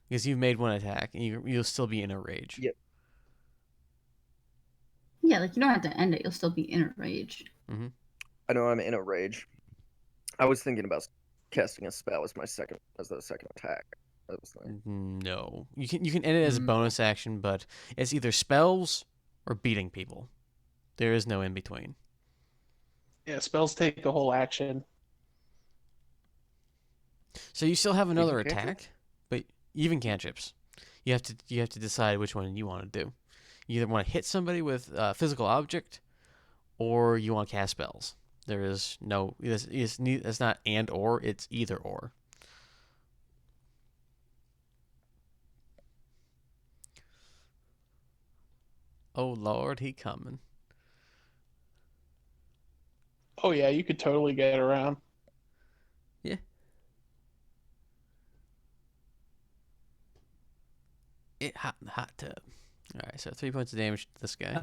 S1: because you've made one attack, and you'll still be in a rage.
S2: Yep.
S4: yeah, like you don't have to end it. You'll still be in a rage.
S2: I know I'm in a rage. I was thinking about casting a spell as the second attack. That was like,
S1: No, you can end it as a bonus action, but it's either spells or beating people. There is no in between.
S5: Yeah, spells take the whole action.
S1: So you still have another
S2: Even cantrips?
S1: attack, but even cantrips, you have to decide which one you want to do. You either want to hit somebody with a physical object, or you want to cast spells. There is no. It's not and or. It's either or. Oh Lord, he coming.
S5: Oh yeah, you could totally get around.
S1: Yeah. It hot in the hot tub. All right, so 3 points of damage to this guy.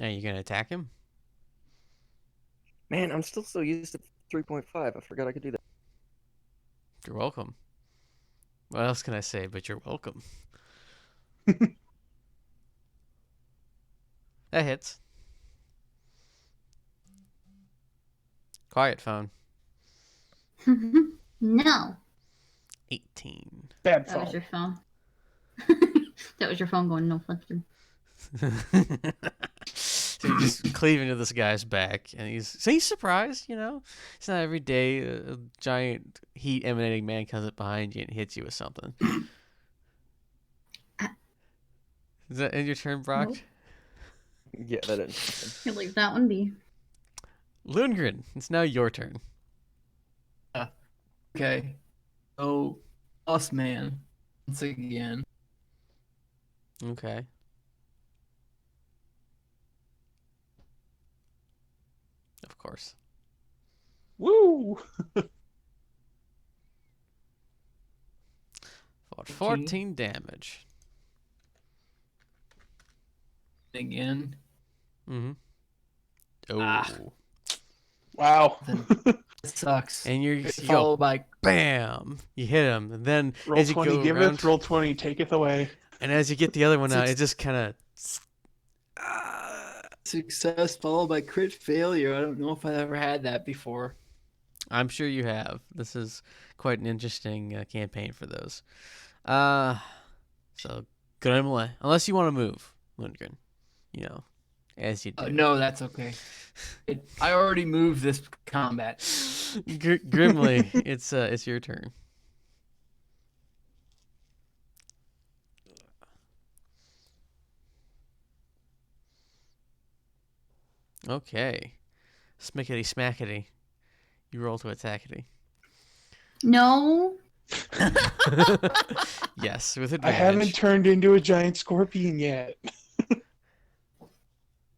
S1: Are you gonna attack him?
S2: man, I'm still so used to 3.5. I forgot I could do that.
S1: You're welcome. What else can I say? But you're welcome. That hits. Quiet phone.
S4: No,
S1: 18.
S5: Bad
S4: that was
S5: phone.
S4: your phone. That was your phone going no flicker.
S1: So you just cleave into this guy's back, and he's surprised. You know, it's not every day a giant heat emanating man comes up behind you and hits you with something. Is that in your turn, Brock?
S4: Nope.
S2: Yeah, that didn't.
S4: You leave that one be.
S1: Lundgren, it's now your turn.
S3: Okay. So, Boss Man, once again.
S1: Okay. Of course.
S5: Woo!
S1: For 14 damage.
S3: again.
S1: Mm-hmm. Oh.
S3: Ah.
S5: Wow.
S3: Then it sucks.
S1: And you go,
S3: Followed by
S1: bam! You hit him, and then
S5: Roll
S1: as you
S5: 20
S1: go
S5: giveth,
S1: around,
S5: roll 20 taketh away.
S1: and as you get the other one out,
S3: Six-
S1: it just kind of.
S3: success followed by crit failure. I don't know if I ever had that before.
S1: I'm sure you have. This is quite an interesting campaign for those. So Grimly, unless you want to move, Lundgren, as you do.
S3: No, that's okay. I already moved this combat.
S1: Grimly, it's your turn. Okay, smickety smackety. You roll to attackity.
S4: No.
S1: Yes, with
S5: I haven't
S1: advantage.
S5: turned into a giant scorpion yet.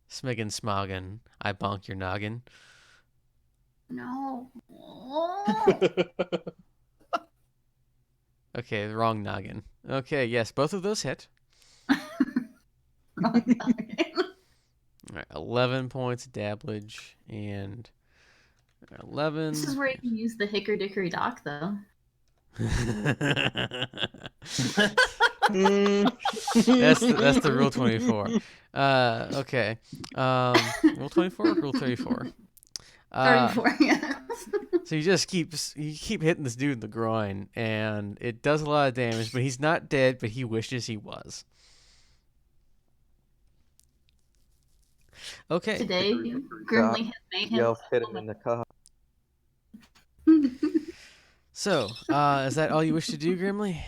S1: Smiggin Smoggin, I bonk your noggin.
S4: No.
S1: Okay, the wrong noggin. Okay, yes, both of those hit.
S4: Wrong noggin.
S1: All right, 11 points of dabblage and 11.
S4: This is where you can use the hickory dickory dock, though.
S1: That's the rule 24. Okay. Rule 24 or rule 34?
S4: 34, yes.
S1: So you keep hitting this dude in the groin, and it does a lot of damage, but he's not dead, but he wishes he was. Okay.
S4: Today, Grimly has made him.
S2: Yelp hit him in the cock.
S1: So, is that all you wish to do, Grimly?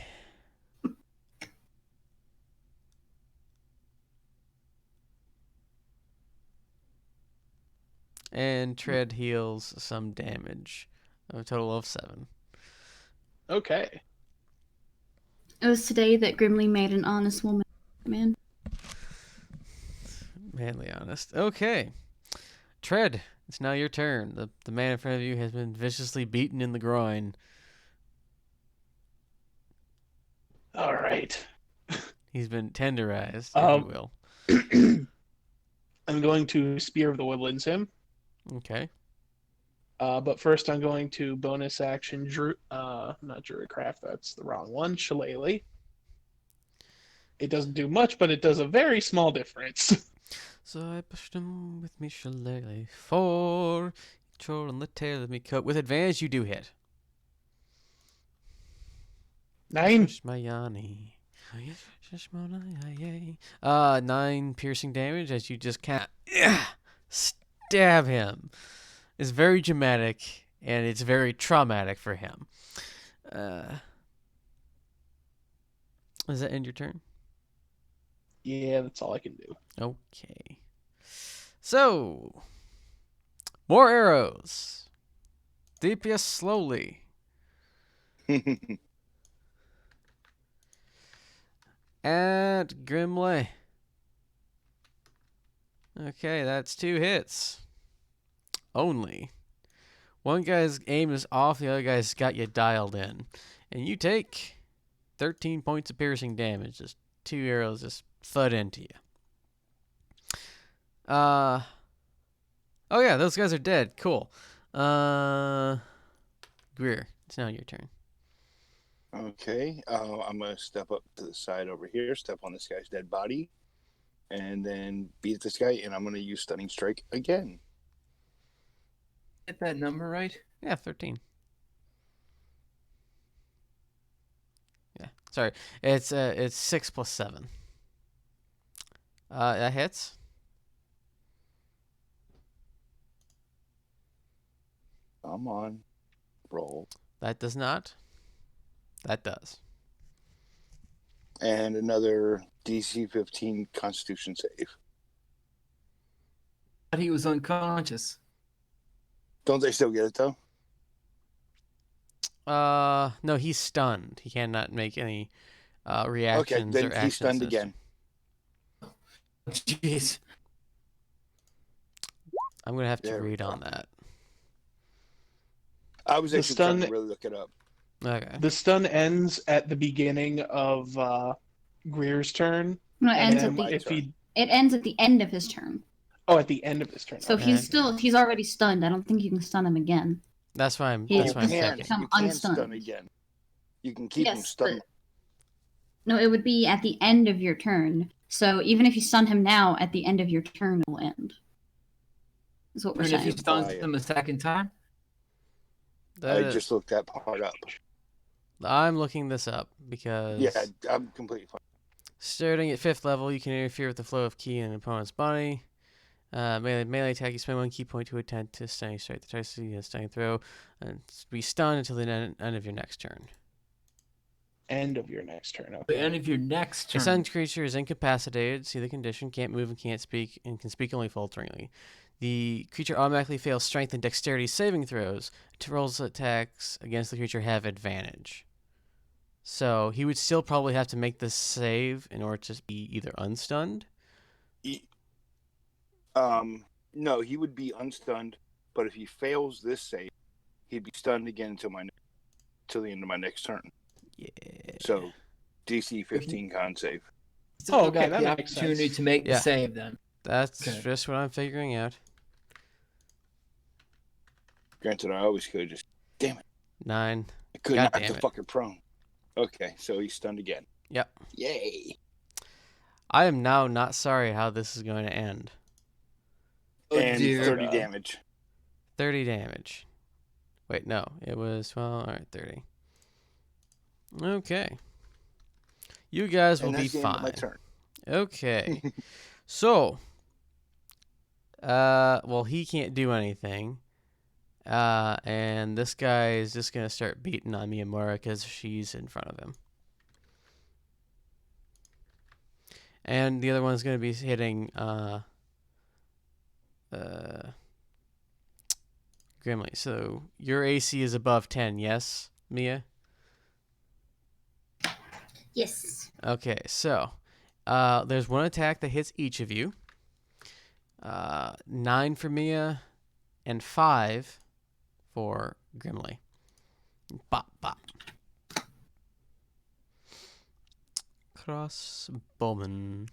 S1: And Tread heals some damage. A total of 7.
S5: Okay.
S4: It was today that Grimly made an honest woman. Man.
S1: Manly honest. Okay. Tread, it's now your turn. The man in front of you has been viciously beaten in the groin.
S5: All right.
S1: He's been tenderized, if you will.
S5: I'm going to Spear of the Woodlands him.
S1: Okay.
S5: But first I'm going to bonus action not Druidcraft, that's the wrong one, Shillelagh. It doesn't do much, but it does a very small difference.
S1: So I pushed him with me shillelagh 4. Troll on the tail of me coat. With advantage, you do hit.
S5: 9.
S1: Push my Yanni. 9 piercing damage as you just kind of stab him. It's very dramatic, and it's very traumatic for him. Does that end your turn?
S5: Yeah, that's all I can do.
S1: Okay. So, more arrows. DPS slowly. At Grimly. Okay, that's 2 hits. Only. One guy's aim is off, the other guy's got you dialed in. And you take 13 points of piercing damage. Just 2 arrows just thud into you. Oh yeah, those guys are dead. Cool. Greer, it's now your turn.
S7: Okay, I'm gonna step up to the side over here, step on this guy's dead body, and then beat this guy. And I'm gonna use Stunning Strike again.
S3: Get that number right?
S1: Yeah, 13. Yeah, sorry. It's 6 plus 7. That hits.
S7: Come on, roll.
S1: That does not. That does.
S7: And another DC 15 Constitution save.
S3: But he was unconscious.
S7: Don't they still get it though?
S1: No, he's stunned. He cannot make any reactions
S7: Okay, then
S1: or actions.
S7: he's stunned
S1: this
S7: again.
S3: Jeez.
S1: I'm gonna have to
S7: There we
S1: read
S7: go.
S1: on that.
S7: I was
S5: The
S7: actually trying to
S5: stun-
S7: really look it up.
S1: Okay.
S5: The stun ends at the beginning of Greer's turn.
S4: No, it ends
S5: And
S4: at
S7: my
S4: the
S5: if
S7: turn.
S5: he
S4: It ends at the end of his turn.
S5: Oh, at the end of his turn.
S4: So
S5: Okay.
S4: if he's already stunned, I don't think you can stun him again.
S1: That's why I'm.
S4: He
S1: That's
S7: You
S1: why I'm
S4: just
S7: can.
S1: thinking.
S4: become
S7: You can stun
S4: unstunned.
S7: again. You can keep him
S4: Yes,
S7: stunned.
S4: but no, it would be at the end of your turn. So even if you stun him now, at the end of your turn it will end. Is what we're
S3: And if he
S4: saying.
S3: stuns them a second time,
S7: I
S1: That-
S7: just looked that part up.
S1: I'm looking this up because
S7: Yeah, I'm completely fine.
S1: starting at 5th level, you can interfere with the flow of ki in an opponent's body. Melee attack, you spend 1 ki point to attempt to stunning strike the target, a stunning throw, and be stunned until the end of your next turn.
S5: End of your next turn.
S3: the
S5: Okay.
S3: end of your next
S1: A
S3: turn.
S1: stunned creature is incapacitated, see the condition, can't move and can't speak, and can speak only falteringly. The creature automatically fails strength and dexterity saving throws. Rolls attacks against the creature have advantage. So he would still probably have to make this save in order to be either unstunned.
S7: No, he would be unstunned, but if he fails this save, he'd be stunned again until the end of my next turn.
S1: Yeah.
S7: So, DC 15 con save.
S3: Still
S5: Oh, okay,
S3: get
S5: that
S3: the
S5: makes
S3: opportunity
S5: sense.
S3: to make
S1: Yeah.
S3: the save then.
S1: That's
S3: Okay.
S1: just what I'm figuring out.
S7: Granted, I always could just
S1: 9.
S7: I could
S1: God
S7: knock
S1: damn
S7: the
S1: it.
S7: fucker prone. Okay, so he's stunned again.
S1: Yep.
S7: Yay!
S1: I am now not sorry how this is going to end.
S3: Oh
S7: and
S3: dear
S7: 30
S3: God.
S7: damage.
S1: 30 damage. Wait, no. It was, well, alright, 30. Okay. You guys will
S7: And
S1: be
S7: that's the end of my
S1: fine.
S7: turn.
S1: Okay. So, well, he can't do anything. And this guy is just going to start beating on Miyamura because she's in front of him. And the other one's going to be hitting, Grimly. So, your AC is above 10, yes, Mia?
S4: Yes.
S1: Okay, so there's one attack that hits each of you. 9 for Mia, and 5 for Grimly. Bop, bop. Crossbowman.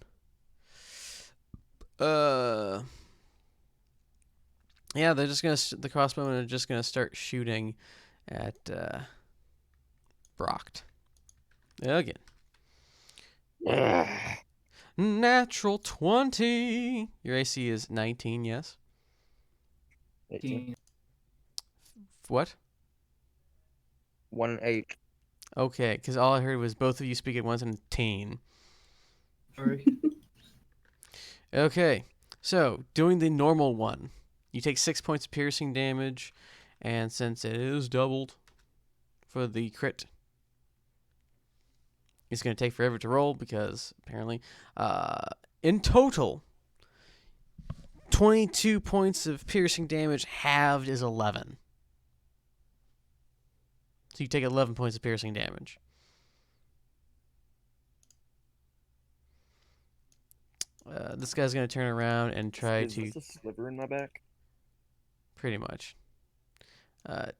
S1: Yeah, they're just gonna. The crossbowmen are just gonna start shooting at Brocked. Again. Natural 20. Your AC is 19, yes?
S2: 18.
S1: What?
S2: 1 and 8.
S1: Okay, because all I heard was both of you speak at once and teen.
S3: Sorry.
S1: Okay, so doing the normal one, you take 6 points of piercing damage, and since it is doubled for the crit, it's going to take forever to roll because apparently, in total, 22 points of piercing damage halved is 11. So you take 11 points of piercing damage. This guy's going to turn around and try
S2: Is
S1: to...
S2: this a sliver in my back?
S1: Pretty much.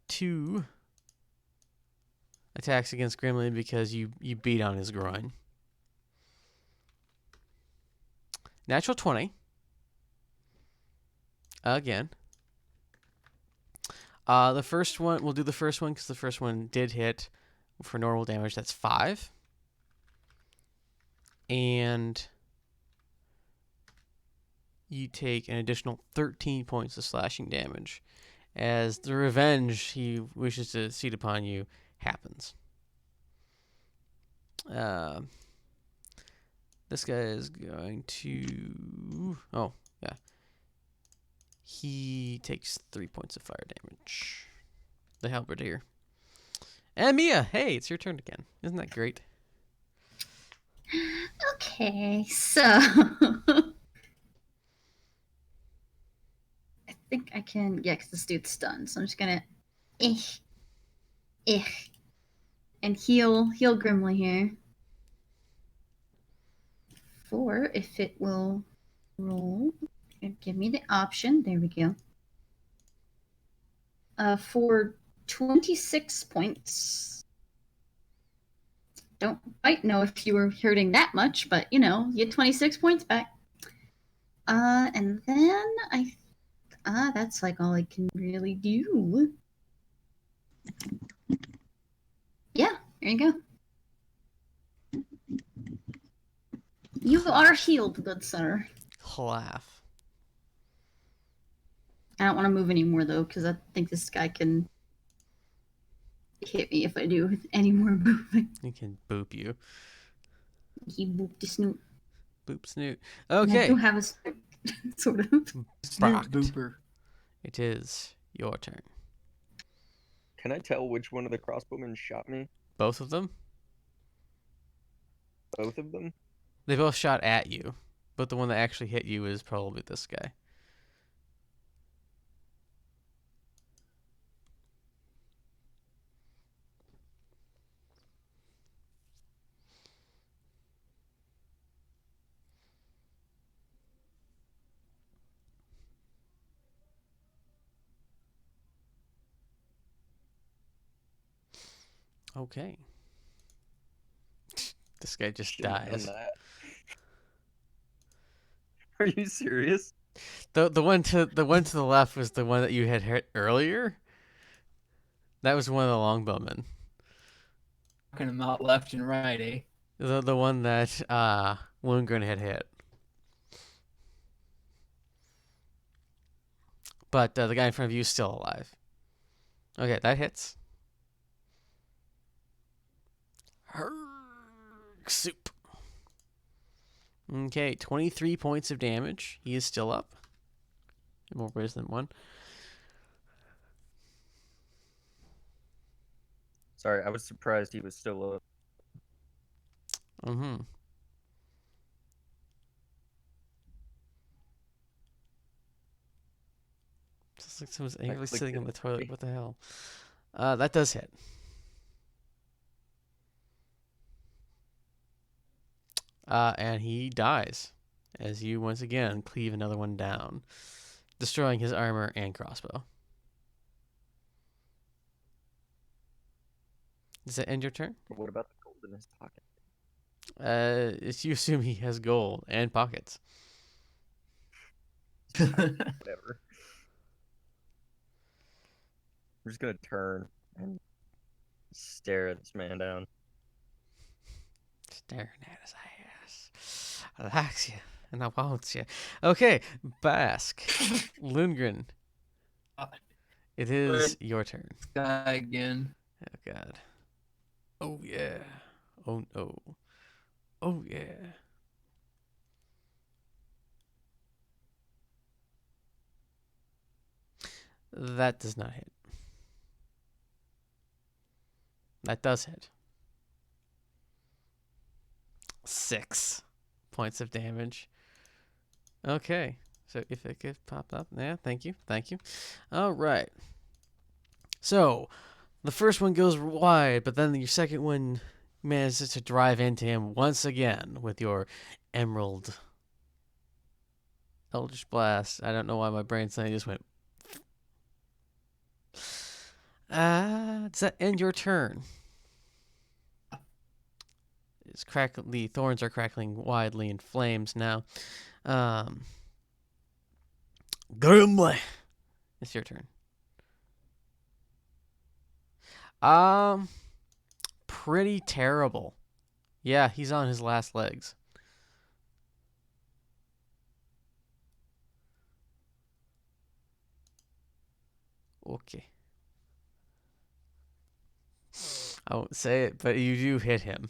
S1: 2 attacks against Gremlin because you beat on his groin. Natural 20. Again. The first one, we'll do the first one because the first one did hit for normal damage. That's 5. And you take an additional 13 points of slashing damage as the revenge he wishes to seat upon you happens. This guy is going to... Oh, yeah. He takes 3 points of fire damage. The halberdier. And Mia, hey, it's your turn again. Isn't that great?
S4: Okay, so I think I can. Yeah, because this dude's stunned, so I'm just gonna, and heal Grimly here. 4 if it will roll. And give me the option. There we go. For 26 points. Don't quite know if you were hurting that much, but you get 26 points back. And then that's like all I can really do. Yeah, there you go. You are healed, good sir.
S1: Laugh.
S4: I don't want to move anymore though, because I think this guy can hit me if I do any more moving.
S1: He can boop you.
S4: He booped the snoot.
S1: Boop snoot.
S4: And I
S1: Okay.
S4: do have a snoot, sort of.
S3: Snoot
S1: Brocked.
S3: booper.
S1: It is your turn.
S2: Can I tell which one of the crossbowmen shot me?
S1: Both of them?
S2: Both of them?
S1: They both shot at you, but the one that actually hit you is probably this guy. Okay. This guy just
S2: Shouldn't have done
S1: dies.
S2: that. Are you serious?
S1: The one to the left was the one that you had hit earlier. That was one of the longbowmen.
S3: Knocking him out left and right, eh?
S1: The one that Lundgren had hit. But the guy in front of you is still alive. Okay, that hits. Soup. Okay, 23 points of damage. He is still up. In more ways than one.
S2: Sorry, I was surprised he was still up.
S1: Mm-hmm. Just like someone's angrily
S2: clicked
S1: sitting
S2: it
S1: in the
S2: already.
S1: toilet. What the hell? That does hit. And he dies as you once again cleave another one down, destroying his armor and crossbow. Does that end your turn?
S2: What about the gold in his pocket?
S1: You assume he has gold and pockets.
S2: Whatever. I'm just gonna turn and stare at this man down.
S1: Staring at his ass. I likes you, and I wants you. Okay, Bask. Lundgren. It is your turn.
S3: Guy again.
S1: Oh, God. Oh, yeah. Oh, no. Oh, yeah. That does not hit. That does hit. 6 points of damage. Okay. So if it could pop up. Yeah, thank you. Thank you. All right. So the first one goes wide, but then your second one manages to drive into him once again with your Emerald Eldritch Blast. I don't know why my brain suddenly just went. Does that end your turn? It's the thorns are crackling widely in flames now. Grimly, it's your turn. Pretty terrible. Yeah, he's on his last legs. Okay. I won't say it, but you do hit him.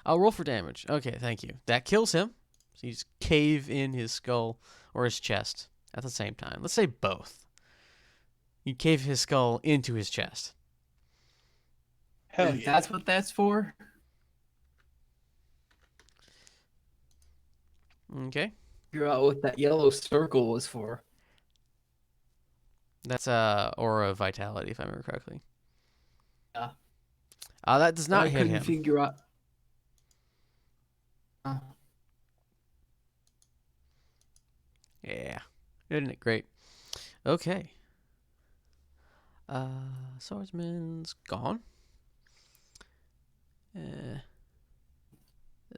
S1: I'll roll for damage. Okay, thank you. That kills him. So you just cave in his skull or his chest at the same time. Let's say both. You cave his skull into his chest.
S5: Hell
S3: And
S5: yeah.
S3: that's what that's for?
S1: Okay.
S3: Figure out what that yellow circle was for.
S1: That's aura of vitality, if I remember correctly.
S3: Yeah.
S1: That does not
S3: I
S1: hit
S3: couldn't
S1: him.
S3: figure out.
S1: Yeah. Isn't it great? Okay. Swordsman's gone.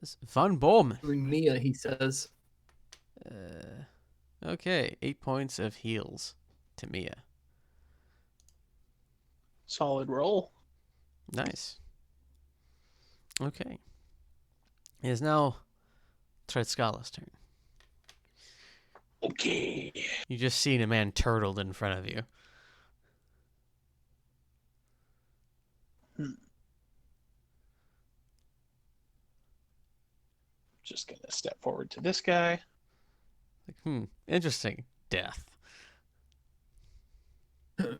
S1: It's Von Bowman.
S3: Bring Mia, he says.
S1: Okay, 8 points of heals to Mia.
S5: Solid roll.
S1: Nice. Okay. It is now Tretskala's turn.
S5: Okay.
S1: You just seen a man turtled in front of you.
S5: Just gonna step forward to this guy.
S1: Like, interesting. Death.
S5: Do,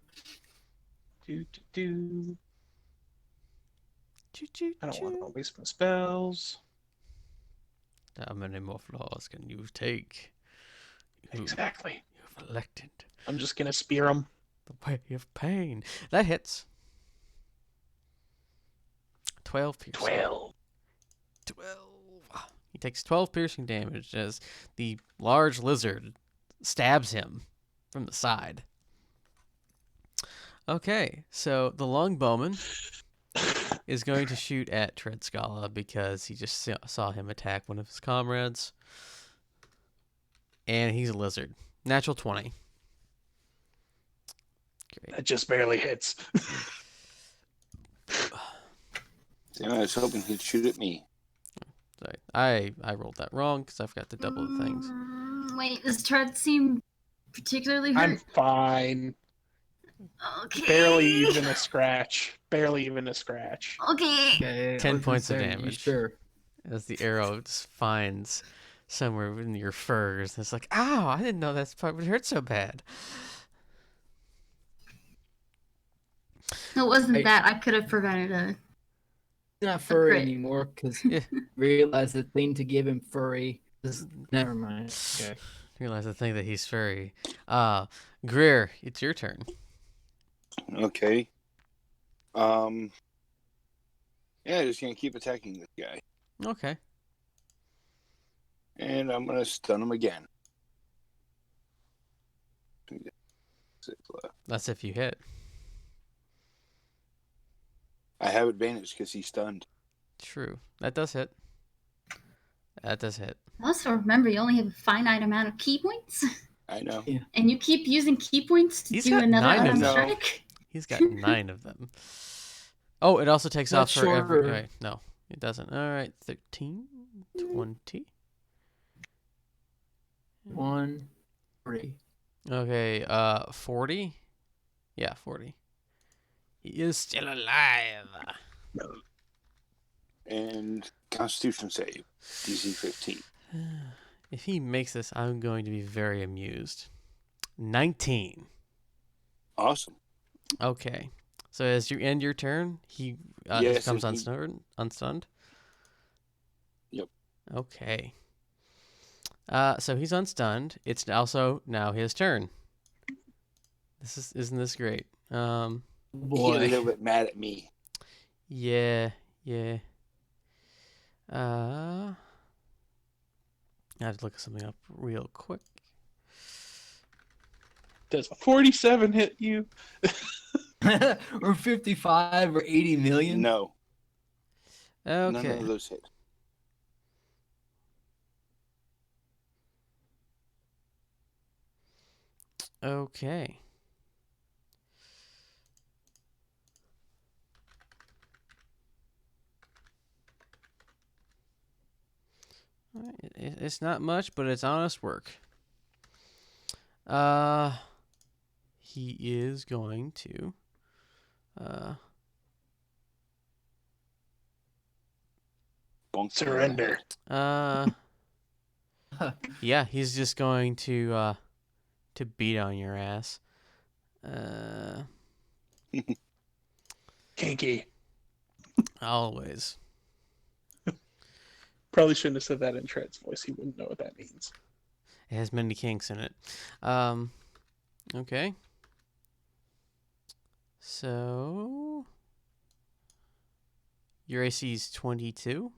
S5: do, do.
S1: Choo-choo-choo.
S5: I don't want to waste my spells.
S1: How many more flaws can you take?
S5: Exactly.
S1: You've elected
S5: I'm just gonna spear him.
S1: the way of pain. That hits. 12 piercing.
S5: 12.
S1: 12. He takes 12 piercing damage as the large lizard stabs him from the side. Okay, so the longbowman is going to shoot at Tretskala because he just saw him attack one of his comrades. And he's a lizard. Natural 20. Great.
S5: That just barely hits.
S7: Damn, I was hoping he'd shoot at me.
S1: Sorry, I rolled that wrong because I forgot to double the things.
S4: Wait, does Tread seem particularly hurt?
S5: I'm fine.
S4: Okay.
S5: Barely even a scratch. Barely even a scratch.
S4: Okay.
S3: Okay,
S1: 10
S3: I was
S1: points of
S3: gonna say, you
S1: damage.
S3: Sure.
S1: As the arrow just finds somewhere in your furs. It's like, ow, I didn't know that part would hurt so bad.
S4: No, it wasn't
S3: I-
S4: that. I could have prevented a.
S3: He's not furry
S4: crit.
S3: anymore because
S1: Yeah.
S3: realized the thing to give him furry is never mind. Okay.
S1: Realize the thing that he's furry. Greer, it's your turn.
S7: Okay. Yeah, just gonna keep attacking this guy.
S1: Okay.
S7: And I'm gonna stun him again. 6 left.
S1: That's if you hit.
S7: I have advantage because he's stunned.
S1: True. That does hit. That does hit.
S4: Also, remember, you only have a finite amount of key points,
S7: I know.
S4: and you keep using key points to
S1: He's
S4: do
S1: got
S4: another
S1: 9 of
S7: them.
S4: strike.
S1: He's got 9 of them. Oh, it also takes
S3: Not
S1: off for every...
S3: sure.
S1: Wait, no, it doesn't. All right, 13, 20.
S3: 1, 3.
S1: Okay, 40? Yeah, 40. He is still alive.
S7: And Constitution save. DC 15.
S1: If he makes this, I'm going to be very amused. 19.
S7: Awesome.
S1: Okay. So as you end your turn, he
S7: Yes,
S1: becomes
S7: and he-
S1: unstunned?
S7: Yep.
S1: Okay. So he's unstunned. It's also now his turn. Isn't this great?
S7: He's a
S3: Boy.
S7: little bit mad at me.
S1: Yeah. I have to look something up real quick.
S5: Does a 47 hit you?
S3: or 55 or 80 million.
S7: No, none
S1: Okay.
S7: of those hit.
S1: Okay. Alright, it's not much, but it's honest work. He is going to
S7: Bonk
S5: Surrender.
S1: yeah, he's just going to beat on your ass.
S5: Kinky.
S1: Always.
S5: Probably shouldn't have said that in Tread's voice. He wouldn't know what that means.
S1: It has many kinks in it. Okay. So your AC is 22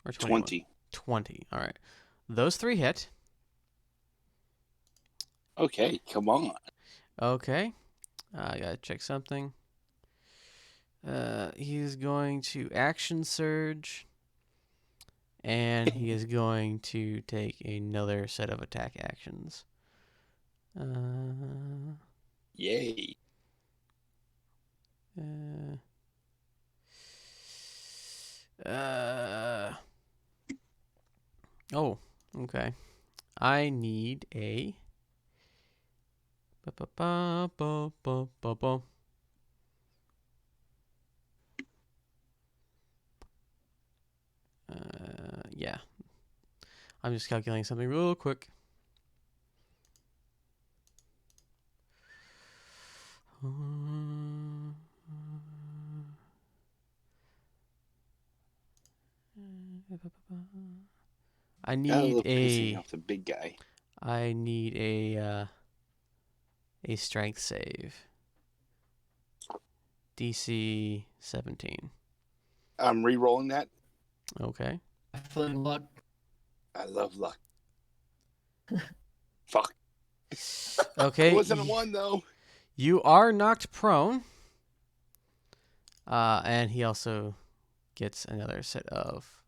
S1: or 21?
S7: 20.
S1: 20. All right. Those 3 hit.
S7: Okay, come on.
S1: Okay. I gotta check something. He's going to action surge And he is going to take another set of attack actions.
S7: Yay.
S1: Oh, okay. I need a. Yeah. I'm just calculating something real quick. I
S7: Got a
S1: need
S7: little pissing
S1: a.
S7: off the big guy.
S1: I need a strength save. DC 17.
S7: I'm re-rolling that.
S1: Okay.
S3: Feeling luck.
S7: I love luck. Fuck.
S1: Okay.
S7: It wasn't a 1 though.
S1: You are knocked prone. And he also gets another set of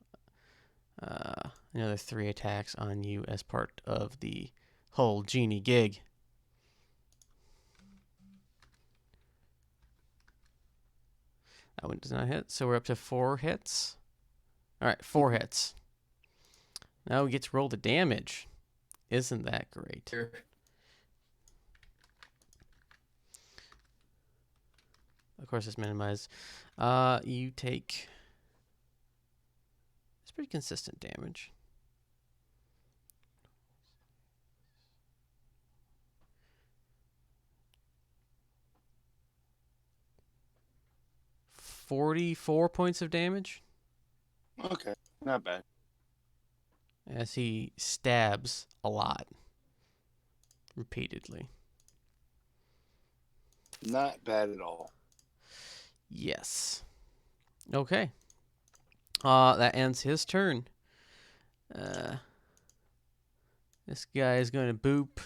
S1: another 3 attacks on you as part of the whole genie gig. That one does not hit, so we're up to 4 hits. All right, 4 hits. Now we get to roll the damage. Isn't that great?
S3: Sure.
S1: Of course, it's minimized. You take. It's pretty consistent damage. $44 points of damage
S7: Okay, not bad.
S1: as he stabs a lot repeatedly.
S7: Not bad at all.
S1: Yes. Okay. That ends his turn. This guy is going to boop.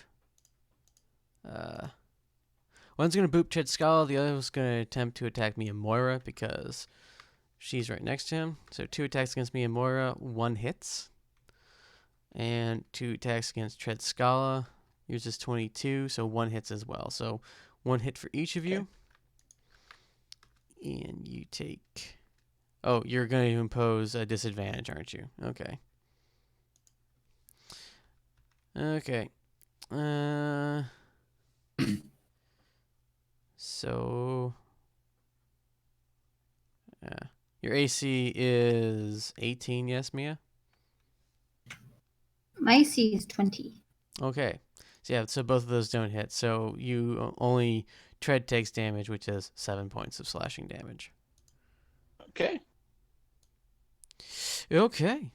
S1: One's going to boop Ched Scala. The other is going to attempt to attack Mia Moira because she's right next to him. So 2 attacks against Mia Moira, 1 hits. And 2 attacks against Ched Scala. Yours is 22, so 1 hits as well. So 1 hit for each of you. And you take... Oh, you're going to impose a disadvantage, aren't you? Okay. Okay. So... your AC is 18, yes, Mia?
S4: My AC is 20.
S1: Okay. So yeah, so both of those don't hit. So you only Tread takes damage, which is 7 points of slashing damage.
S5: Okay.
S1: Okay.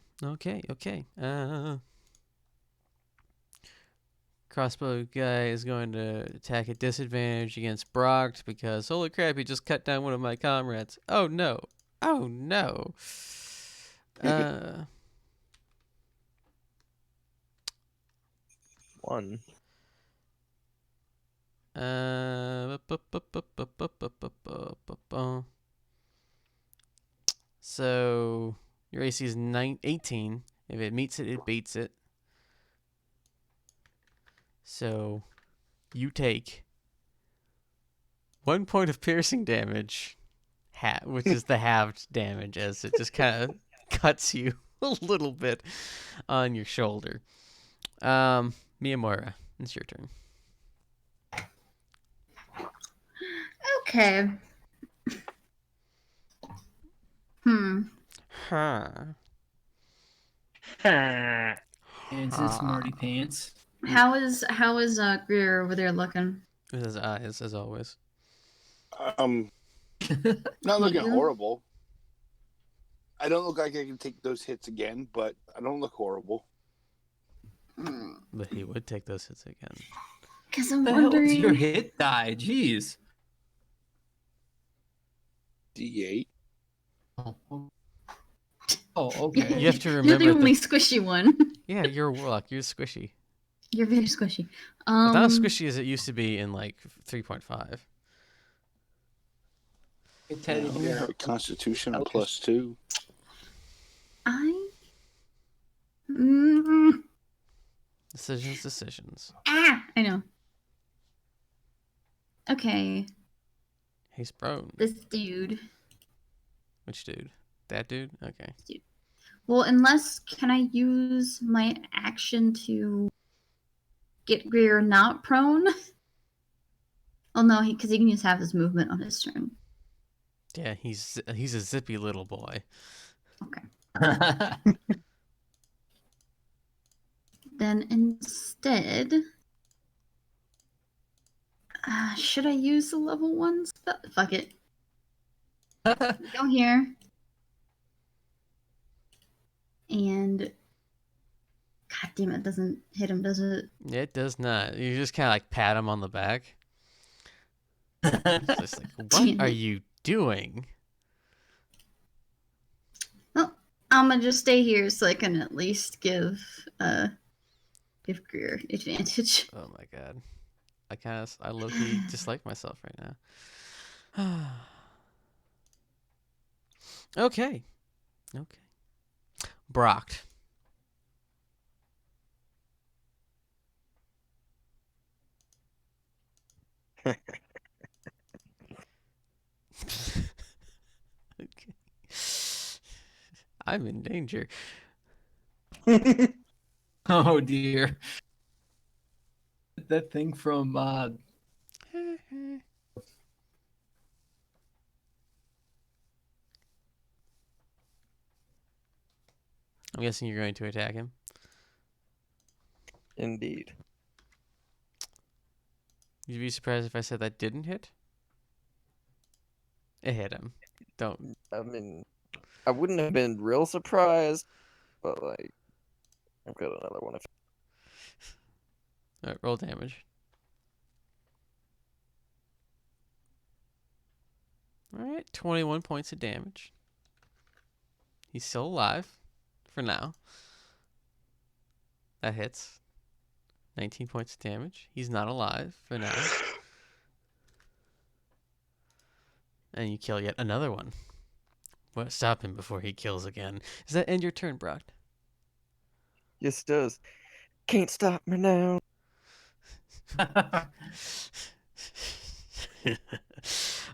S1: Crossbow guy is going to attack at disadvantage against Brock because holy crap, he just cut down one of my comrades. Oh no.
S2: 1.
S1: So your AC is 18. If it meets it, it beats it. So you take 1 point of piercing damage, which is the halved damage, as it just kind of cuts you a little bit on your shoulder. Miyamura, it's your turn.
S4: Okay.
S3: Pants and smarty pants.
S4: How is Greer over there looking?
S1: With his eyes, as always.
S7: Not looking
S4: You?
S7: horrible. I don't look like I can take those hits again, but I don't look horrible.
S1: But he would take those hits again.
S4: Because I'm
S3: The hell is
S4: wondering.
S3: your hit die? Jeez.
S7: D8.
S3: Oh, okay.
S1: You have to
S4: You're
S1: remember
S4: the only
S1: that.
S4: squishy one.
S1: Yeah, you're a warlock. You're squishy.
S4: You're very squishy.
S1: But not as squishy as it used to be in like 3.5.
S3: Teddy
S7: I have
S3: bear.
S7: a Constitution of +2.
S4: Mm,
S1: Decisions.
S4: I know. Okay,
S1: Hey, Sprone.
S4: this dude.
S1: Which dude? That dude? Okay.
S4: Well, unless can I use my action to get Greer not prone? Oh no, because he can just have his movement on his turn.
S1: Yeah, he's a zippy little boy.
S4: Okay. Then instead, should I use the level 1 spell? Fuck it. Go here. And God damn it, doesn't hit him, does it?
S1: It does not. You just kind of like pat him on the back. It's just like, what
S4: Damn
S1: are
S4: it.
S1: you doing?
S4: Well, I'm gonna just stay here so I can at least give Greer advantage.
S1: Oh my god. I low-key dislike myself right now. Okay. Brock. Okay. I'm in danger.
S3: Oh dear. That thing from
S1: I'm guessing you're going to attack him.
S2: Indeed.
S1: You'd be surprised if I said that didn't hit? It hit him. Don't.
S2: I mean, I wouldn't have been real surprised, but like, I've got another one.
S1: Alright, roll damage. Alright, 21 points of damage. He's still alive. For now. That hits. 19 points of damage. He's not alive for now. And you kill yet another one. What? Stop him before he kills again. Does that end your turn, Brock?
S2: Yes, it does. Can't stop me now.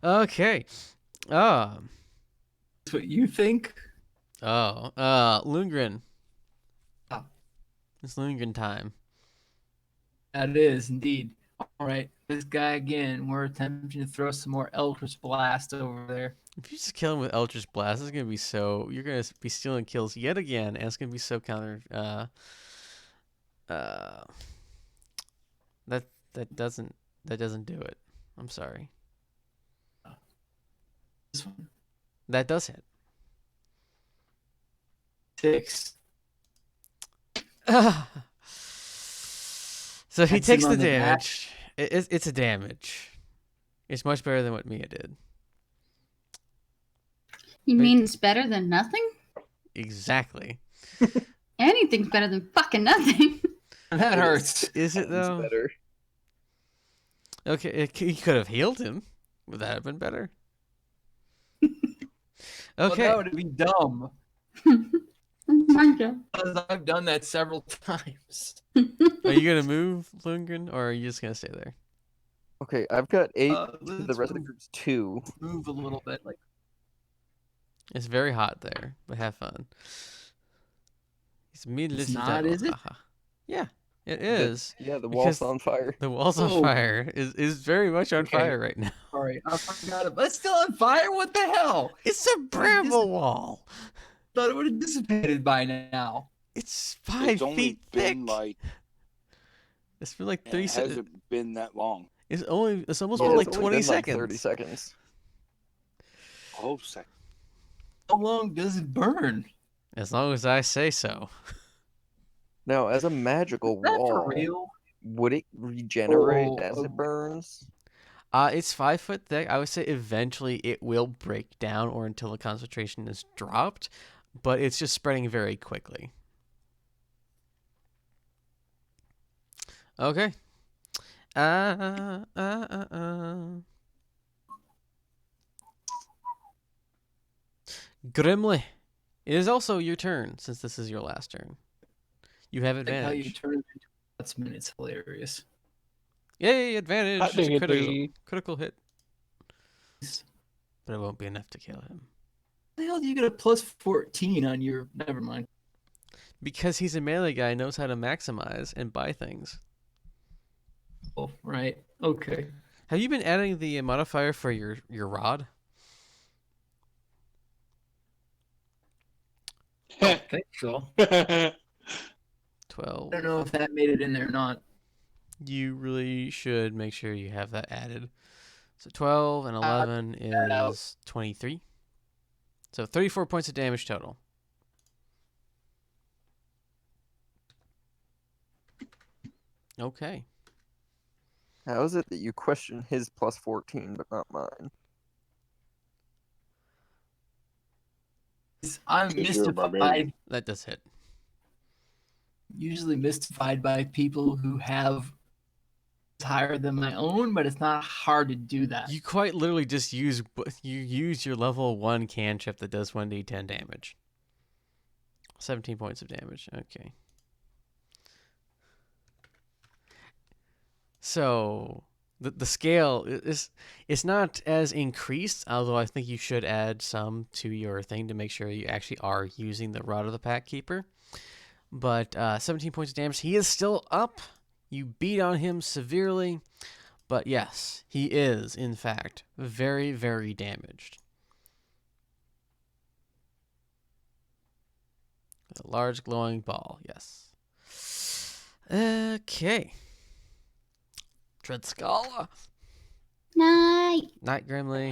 S1: Okay.
S3: That's what you think?
S1: Lundgren.
S3: Oh.
S1: It's Lundgren time.
S3: That is indeed. All right, this guy again. We're attempting to throw some more Eldritch Blast over there.
S1: If you just kill him with Eldritch Blast, it's gonna be so. You're gonna be stealing kills yet again, and it's gonna be so counter. That doesn't do it. I'm sorry.
S3: This one.
S1: That does hit.
S3: 6.
S1: So he
S3: That's him
S1: takes the
S3: on the back.
S1: damage. It's a damage. It's much better than what Mia did.
S4: You
S1: Wait.
S4: mean it's better than nothing?
S1: Exactly.
S4: Anything's better than fucking nothing.
S3: That hurts.
S1: Is it
S2: It's
S1: though?
S2: better.
S1: Okay, he could have healed him. Would that have been better?
S3: Well,
S1: Okay.
S3: that would be dumb.
S4: Oh my god.
S3: Because I've done that several times.
S1: Are you gonna move, Lundgren, or are you just gonna stay there?
S2: Okay, I've got 8. The
S3: Let's
S2: rest of the group's 2.
S3: move a little bit. Like
S1: It's very hot there, but have fun. It's
S3: It's not, is it?
S1: Yeah, it is.
S2: Yeah, the
S1: Because
S2: wall's on fire.
S1: The wall's on
S3: Oh.
S1: fire. Is very much on
S3: Okay.
S1: fire right now.
S3: Sorry, I forgot it. But it's still on fire? What the hell?
S1: It's a bramble wall.
S3: Thought it would have dissipated by now.
S1: It's 5
S7: It's only
S1: feet thick.
S7: been like
S1: It's been like
S7: it
S1: 30 seconds.
S7: hasn't been that long.
S1: It's almost
S2: Yeah,
S1: been like
S2: it's only
S1: 20
S2: been, like,
S1: seconds.
S2: 30 seconds.
S7: Oh, second.
S3: How long does it burn?
S1: As long as I say so.
S2: Now, as a magical
S3: Is that for
S2: wall,
S3: real?
S2: would it regenerate
S3: Oh,
S2: as
S3: oh.
S2: it burns?
S1: It's 5 foot thick. I would say eventually it will break down or until the concentration is dropped, but it's just spreading very quickly. Okay. Grimly, it is also your turn since this is your last turn. You have
S3: Like how you
S1: advantage.
S3: turn him into a Scotsman. It's hilarious.
S1: Yay, advantage.
S5: Hot
S1: It's a
S5: diggity.
S1: critical hit. But it won't be enough to kill him.
S3: How the hell do you get a plus 14 on your? Never mind.
S1: Because he's a melee guy, knows how to maximize and buy things.
S3: Oh, right. Okay.
S1: Have you been adding the modifier for your rod?
S3: I think so.
S1: 12.
S3: I don't know if that made it in there or not.
S1: You really should make sure you have that added. So 12 and 11
S3: that out.
S1: is 23. So 34 points of damage total. Okay.
S2: How is it that you question his plus 14 but not mine?
S3: I'm
S7: Because you're a barbarian.
S3: mystified.
S1: That does hit.
S3: Usually mystified by people who have higher than my own, but it's not hard to do that.
S1: You quite literally just use your level 1 cantrip that does 1d10 damage. 17 points of damage. Okay. So the scale is not as increased, although I think you should add some to your thing to make sure you actually are using the Rod of the Pack Keeper. But 17 points of damage. He is still up. You beat on him severely. But yes, he is, in fact, very, very damaged. A large glowing ball, yes. Okay. Dread Scala.
S4: Night.
S1: Night Grimly.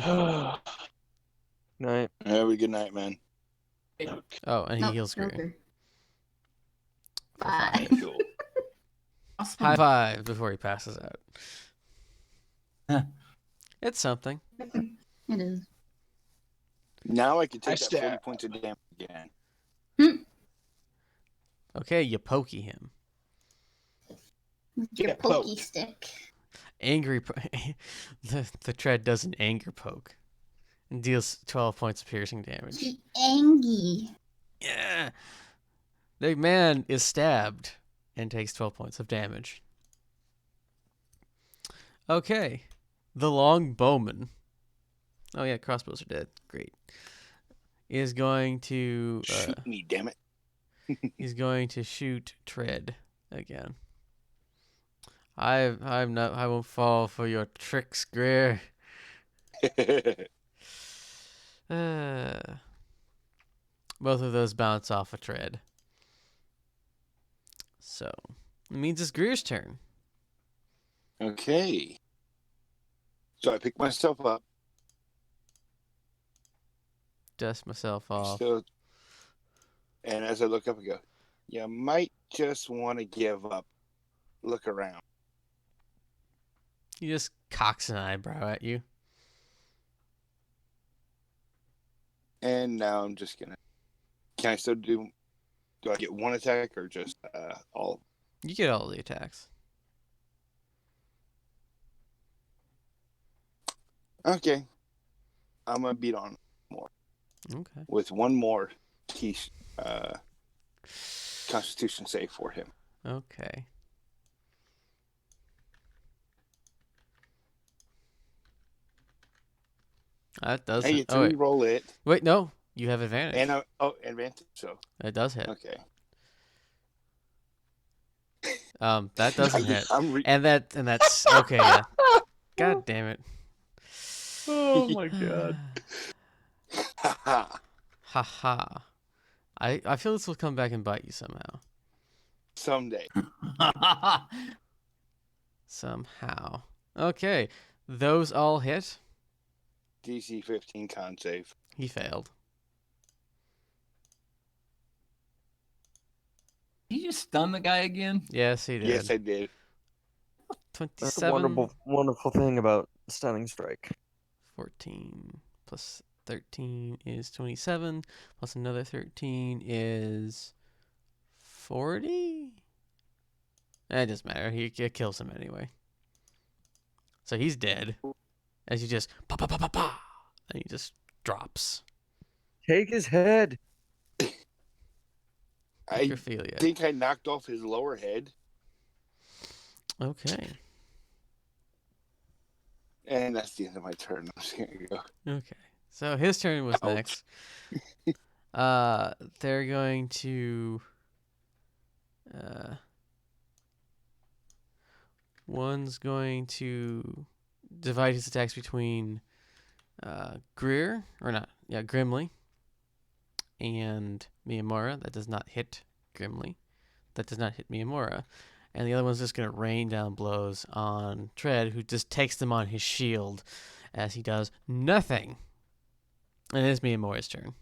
S2: Night.
S7: Have a good night, man.
S1: Oh, and he
S4: Nope,
S1: heals Greer.
S4: Joker.
S1: High
S4: Bye.
S7: Cool.
S3: Awesome.
S1: five before he passes out.
S3: Huh.
S1: It's something.
S4: It is.
S7: Now I can
S5: I
S7: take that 40
S5: stab.
S7: points of damage again.
S1: Okay, you pokey him.
S4: Your
S5: Get
S4: pokey
S5: poked.
S4: stick.
S1: Angry. The tread does an anger poke and deals 12 points of piercing damage.
S4: He angry.
S1: Yeah. The man is stabbed and takes 12 points of damage. Okay. The long bowman. Oh yeah, crossbows are dead. Great. Is going to
S7: Shoot me, damn it.
S1: he's going to shoot Tread again. I won't fall for your tricks, Greer. Both of those bounce off a Tread. So it means it's Greer's turn.
S7: Okay. So I pick myself up.
S1: Dust myself off.
S7: So, and as I look up, I go, you might just want to give up. Look around.
S1: He just cocks an eyebrow at you.
S7: And now I'm just going to. Can I still do. Do I get one attack or just all?
S1: You get all the attacks.
S7: Okay. I'm going to beat on
S1: Okay.
S7: with one more Constitution save for him.
S1: Okay. That does
S7: Hey,
S1: hit.
S7: it's
S1: Oh, wait.
S7: re-roll it.
S1: Wait, no. You have advantage.
S7: And advantage. So,
S1: It does hit.
S7: okay.
S1: That doesn't hit.
S7: I'm
S1: And that's okay. Yeah. God damn it.
S5: Oh my god.
S1: Ha ha. I feel this will come back and bite you somehow.
S7: Someday.
S1: Somehow. Okay. Those all hit.
S7: DC 15 con save.
S1: He failed.
S3: Did you just stun the guy again?
S1: Yes, he did.
S7: Yes, I did.
S2: That's the
S1: 27,
S2: wonderful thing about stunning strike.
S1: 14 plus 13 is 27, plus another 13 is 40? It doesn't matter. It kills him anyway. So he's dead. As you just pa pa pa pa pa, and he just drops.
S2: Take his head.
S7: I
S1: Necrophilia.
S7: think I knocked off his lower head,
S1: Okay.
S7: and that's the end of my turn. I'm just gonna go.
S1: Okay. So his turn was
S7: Ouch.
S1: next. They're going to. One's going to divide his attacks between Greer, or not, yeah, Grimly, and Miyamura. That does not hit Grimly. That does not hit Miyamura. And the other one's just going to rain down blows on Tread, who just takes them on his shield as he does nothing. And it is Miyamura's turn.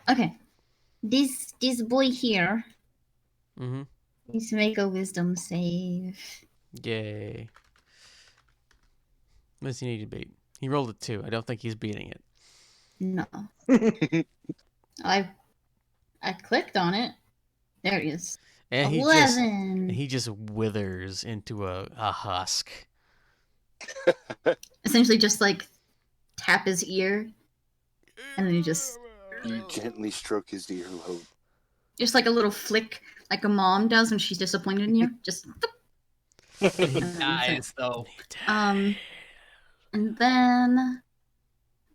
S4: Okay. This boy here
S1: Mm-hmm.
S4: needs to make a wisdom save.
S1: Yay. What does he need to beat? He rolled a 2. I don't think he's beating it.
S4: No. I clicked on it. There it is.
S1: And
S4: 11.
S1: he just withers into a husk.
S4: Essentially just like tap his ear and then you just
S7: You gently stroke his earlobe.
S4: like a little flick like a mom does when she's disappointed in you. Just
S3: Nice though.
S4: and then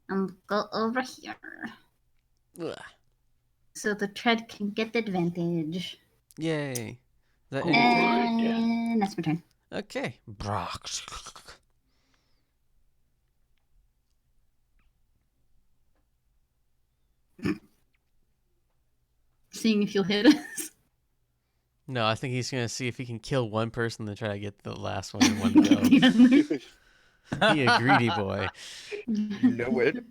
S4: I'm go over here.
S1: Ugh.
S4: So the tread can get the advantage.
S1: Yay. Is that
S3: Oh,
S1: it?
S4: And that's my turn.
S1: Okay. Brock.
S4: Seeing if you'll hit us.
S1: No, I think he's going to see if he can kill one person and try to get the last one in one go. He a greedy boy.
S2: You know it.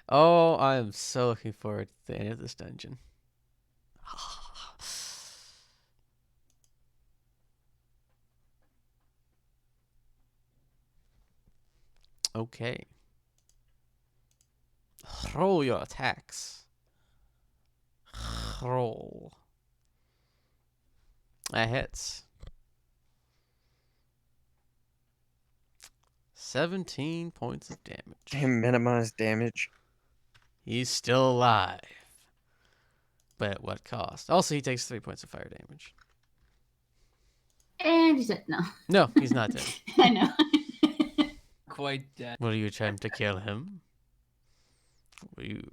S1: Oh, I am so looking forward to the end of this dungeon. Okay. Roll your attacks. Roll. That hits. 17 points of damage.
S2: Damn, minimize damage.
S1: He's still alive. But at what cost? Also, he takes 3 points of fire damage.
S4: And he said no.
S1: No, he's not dead.
S4: I know.
S3: Quite dead.
S1: Will you attempt to kill him? Will you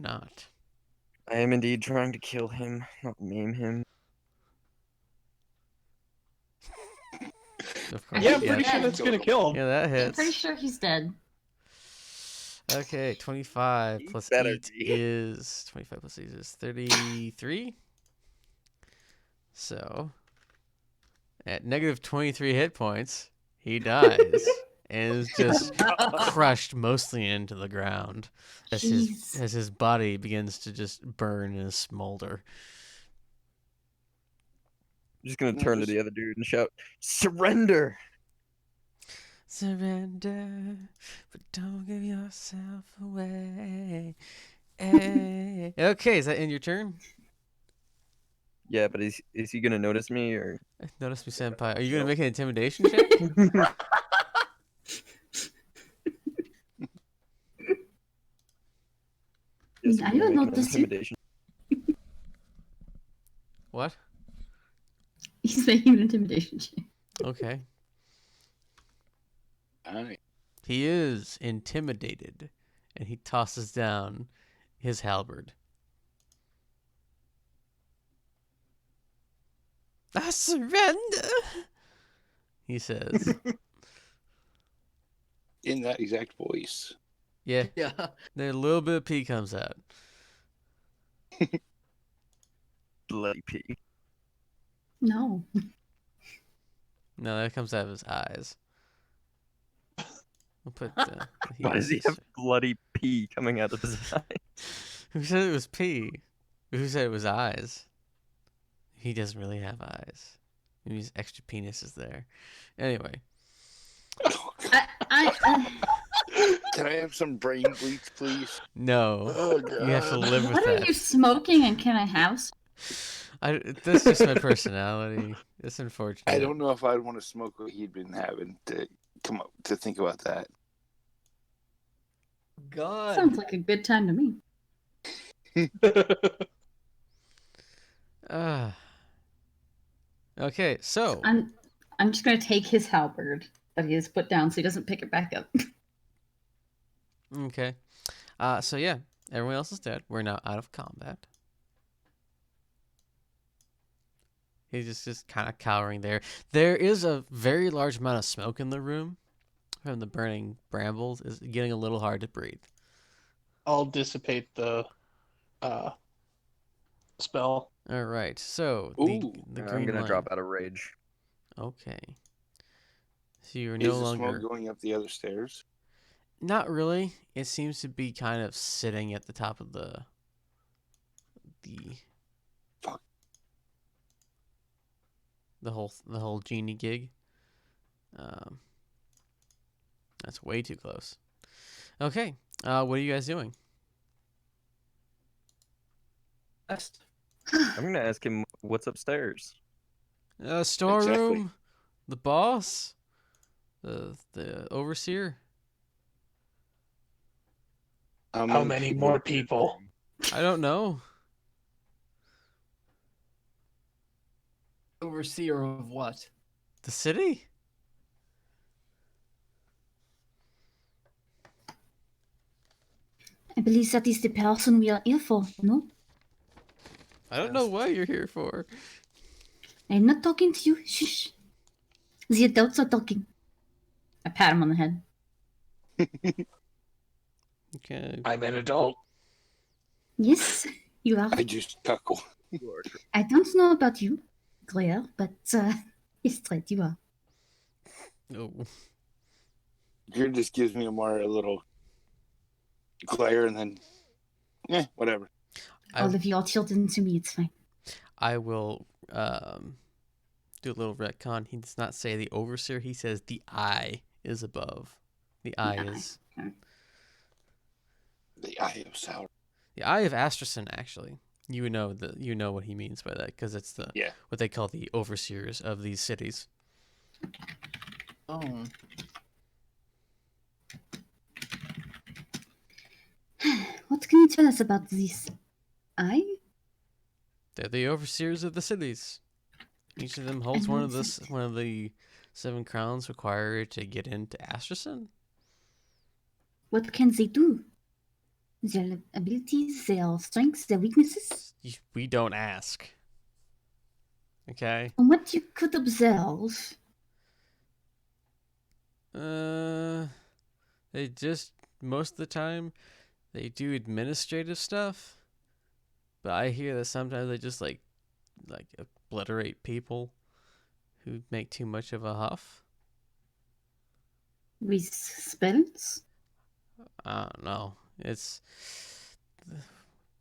S1: not?
S2: I am indeed trying to kill him, not maim him.
S1: Of course.
S5: Yeah, I'm
S1: yeah,
S5: pretty sure that's gonna kill him.
S1: yeah, that
S4: I'm
S1: hits.
S4: pretty sure he's dead.
S1: Okay, 25
S2: He
S1: plus
S2: better
S1: 8
S2: be.
S1: is 25 plus 8 is 33. So, at negative 23 hit points, he dies and is just crushed mostly into the ground as
S4: Jeez.
S1: his body begins to just burn and smolder.
S2: I'm just gonna turn to the other dude and shout, "Surrender!"
S1: Surrender, but don't give yourself away. Hey. Okay, is that in your turn?
S2: Yeah, but is he gonna notice me or?
S1: Notice me, senpai. Are you gonna make an intimidation check?
S2: Yes,
S4: I
S2: I'm gonna
S4: don't know
S2: make an
S4: this.
S2: intimidation.
S1: What?
S4: He's making an intimidation check.
S1: Okay.
S7: Alright.
S1: He is intimidated, and he tosses down his halberd. I surrender, he says.
S7: In that exact voice.
S1: Yeah,
S3: Yeah.
S1: then a little bit of pee comes out.
S2: Bloody pee.
S4: No.
S1: No, that comes out of his eyes. I'll put the
S2: Why does he have bloody pee coming out of his eye?
S1: Who said it was pee? Who said it was eyes? He doesn't really have eyes. Maybe his extra penis is there. Anyway.
S7: Can I have some brain bleach, please?
S1: No.
S7: Oh,
S1: You have to live with
S4: What are
S1: that.
S4: you smoking and can I have some?
S1: That's just my personality. It's unfortunate.
S7: I don't know if I'd want to smoke what he'd been having to come up to think about that.
S3: God.
S4: Sounds like a good time to me.
S1: Uh, okay, so
S4: I'm just gonna take his halberd that he has put down so he doesn't pick it back up.
S1: okay, so yeah, everyone else is dead. We're now out of combat. He's just kind of cowering there. There is a very large amount of smoke in the room from the burning brambles. It's getting a little hard to breathe.
S5: I'll dissipate the spell.
S1: All right, so
S7: Ooh,
S1: the
S2: I'm
S1: green
S2: gonna
S1: light.
S2: drop out of rage.
S1: Okay, so you're
S7: Is
S1: no
S7: the
S1: longer.
S7: smoke going up the other stairs?
S1: Not really. It seems to be kind of sitting at the top of the
S7: Fuck.
S1: the whole genie gig. Um, that's way too close. Okay, what are you guys doing?
S3: Best.
S2: I'm gonna ask him what's upstairs.
S1: Storeroom, the boss, the overseer.
S5: How many more people?
S1: I don't know.
S3: Overseer of what?
S1: The city?
S4: I believe that is the person we are here for, no?
S1: I don't know what you're here for.
S4: I'm not talking to you. Shush. The adults are talking. I pat him on the head.
S1: Okay.
S5: I'm an adult.
S4: Yes, you are.
S7: I just chuckle.
S4: I don't know about you, Claire, but yes, right, you are.
S1: Oh.
S7: Gear just gives me a little glare and then, whatever.
S4: All of you are children to me, it's fine.
S1: I will do a little retcon. He does not say the overseer. He says the eye is above. The eye is
S7: The eye of Sauron.
S1: the eye of Asterson. Actually, you know what he means by that because it's what they call the overseers of these cities.
S3: Oh.
S4: What can you tell us about this eye?
S1: They're the overseers of the cities. Each of them holds one of the 7 crowns required to get into Asterson.
S4: What can they do? Their abilities, their strengths, their weaknesses?
S1: We don't ask. Okay.
S4: From what you could observe,
S1: They just most of the time they do administrative stuff, but I hear that sometimes they just like obliterate people who make too much of a huff.
S4: with spells?
S1: I don't know.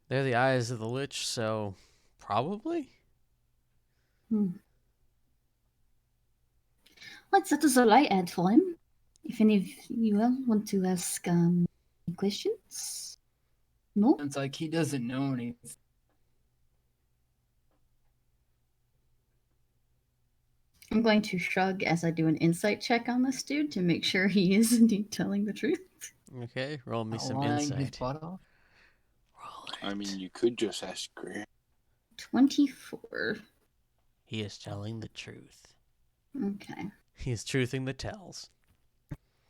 S1: They're the eyes of the lich, so probably.
S4: Right, that is all I had for him. If any of you all want to ask any questions? No?
S3: It's like he doesn't know anything.
S4: I'm going to shrug as I do an insight check on this dude to make sure he is indeed telling the truth.
S1: Okay, roll me some
S3: Lying his
S1: insight.
S3: butt off.
S1: Roll it.
S7: I mean, you could just ask Greer.
S4: 24.
S1: He is telling the truth.
S4: Okay.
S1: He is truthing the tells.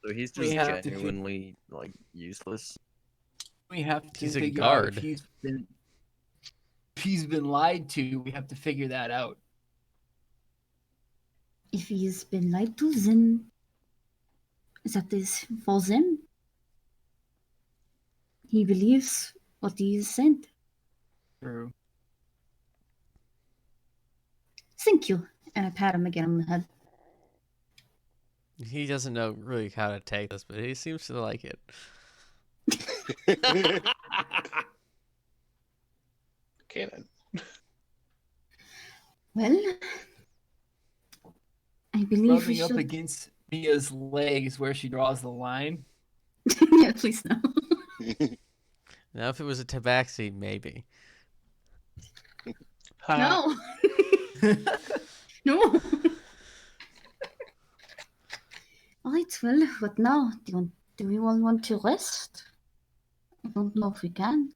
S2: So he's
S3: We
S2: just
S3: have to
S2: genuinely like useless.
S3: We have to
S1: He's a
S3: figure out
S1: guard.
S3: if he's been lied to. We have to figure that out.
S4: If he's been lied to, then that is for them. He believes what he is said.
S3: True.
S4: Thank you. And I pat him again on the head.
S1: He doesn't know really how to take this, but he seems to like it.
S5: Okay then.
S4: Well, I believe we
S3: Rubbing up
S4: should...
S3: against Mia's legs where she draws the line.
S4: Yeah, please no.
S1: Now, if it was a tabaxi, maybe.
S4: No. No. Alright, well, what now? Do we all want to rest? I don't know if we can.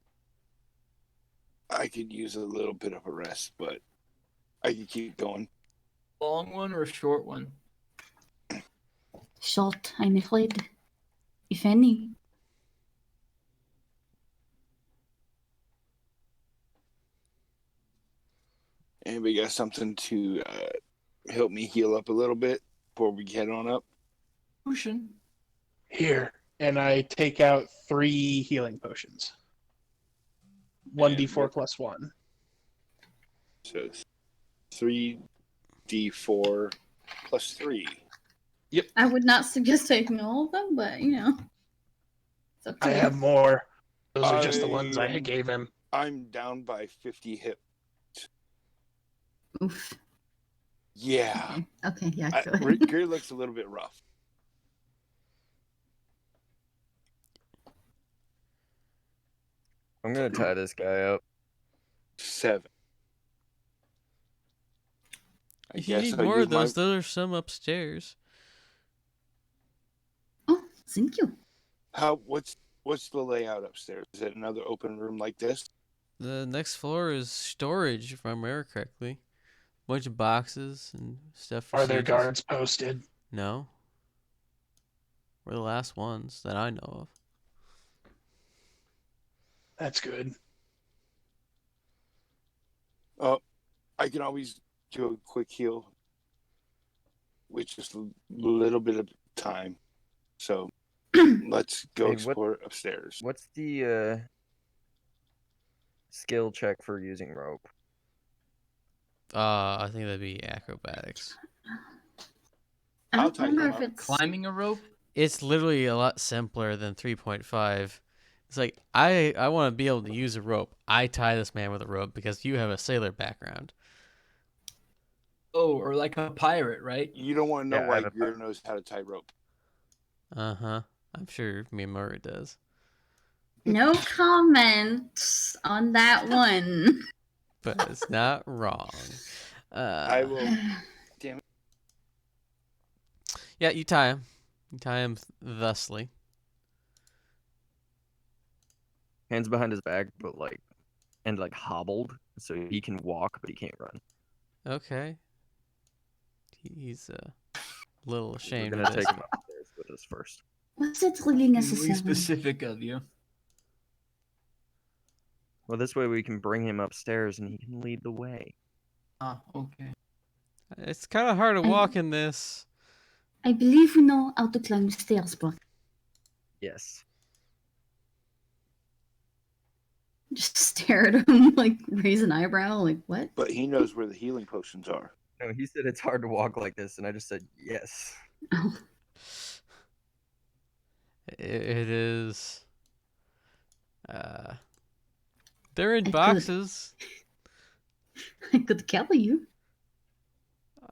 S7: I could use a little bit of a rest, but I could keep going.
S3: Long one or a short one?
S4: Short, I'm afraid. If any.
S7: Anybody got something to help me heal up a little bit before we head on up?
S3: Potion.
S5: Here. And I take out 3 healing potions. 1d4 plus 1.
S7: So 3d4 plus 3.
S4: I would not suggest taking all of them, but you know. It's up to
S5: I
S4: you.
S5: have more. Those are just the ones I
S7: I-
S5: gave him.
S7: I'm down by 50 hit.
S4: Oof.
S7: Yeah.
S4: Okay, yeah, go ahead.
S7: Greer looks a little bit rough.
S2: I'm gonna tie this guy up.
S7: 7. I
S1: If you
S7: guess
S1: need
S7: I'll
S1: more
S7: use
S1: of those, there are some upstairs.
S4: Oh, thank you.
S7: What's the layout upstairs? Is it another open room like this?
S1: The next floor is storage, if I remember correctly. Bunch of boxes and stuff for
S5: Are there
S1: sieges.
S5: guards posted?
S1: No. We're the last ones that I know of.
S5: That's good.
S7: Oh, I can always do a quick heal with just a little bit of time. So let's go
S2: Hey,
S7: explore upstairs.
S2: What's the skill check for using rope?
S1: I think that'd be acrobatics.
S4: I
S7: I'll
S4: don't
S7: tie
S4: remember
S7: him
S4: if
S7: up.
S4: it's
S3: Climbing a rope?
S1: It's literally a lot simpler than 3.5. It's like, I want to be able to use a rope. I tie this man with a rope because you have a sailor background.
S3: Oh, or like a pirate, right?
S7: You don't want to know
S2: Yeah, I
S7: why
S2: have a
S7: Greer knows how to tie rope.
S1: Uh-huh. I'm sure me and Murray does.
S4: no comment on that one.
S1: But it's not wrong.
S7: I will.
S1: Yeah, you tie him. You tie him thusly.
S2: Hands behind his back, but like hobbled, so he can walk, but he can't run.
S1: Okay. He's a little
S2: We're
S1: ashamed
S2: gonna
S1: of this.
S2: take him upstairs with us first.
S4: Was it really
S3: Really
S4: necessary?
S3: specific of you.
S2: Well, this way we can bring him upstairs and he can lead the way.
S3: Ah, okay.
S1: It's kind of hard to walk in this.
S4: I believe we know how to climb the stairs, but
S2: Yes.
S4: just stare at him, like raise an eyebrow, like what?
S7: But he knows where the healing potions are.
S2: No, he said it's hard to walk like this, and I just said yes.
S4: Oh,
S1: It is. They're in
S4: I could.
S1: boxes.
S4: I could carry you.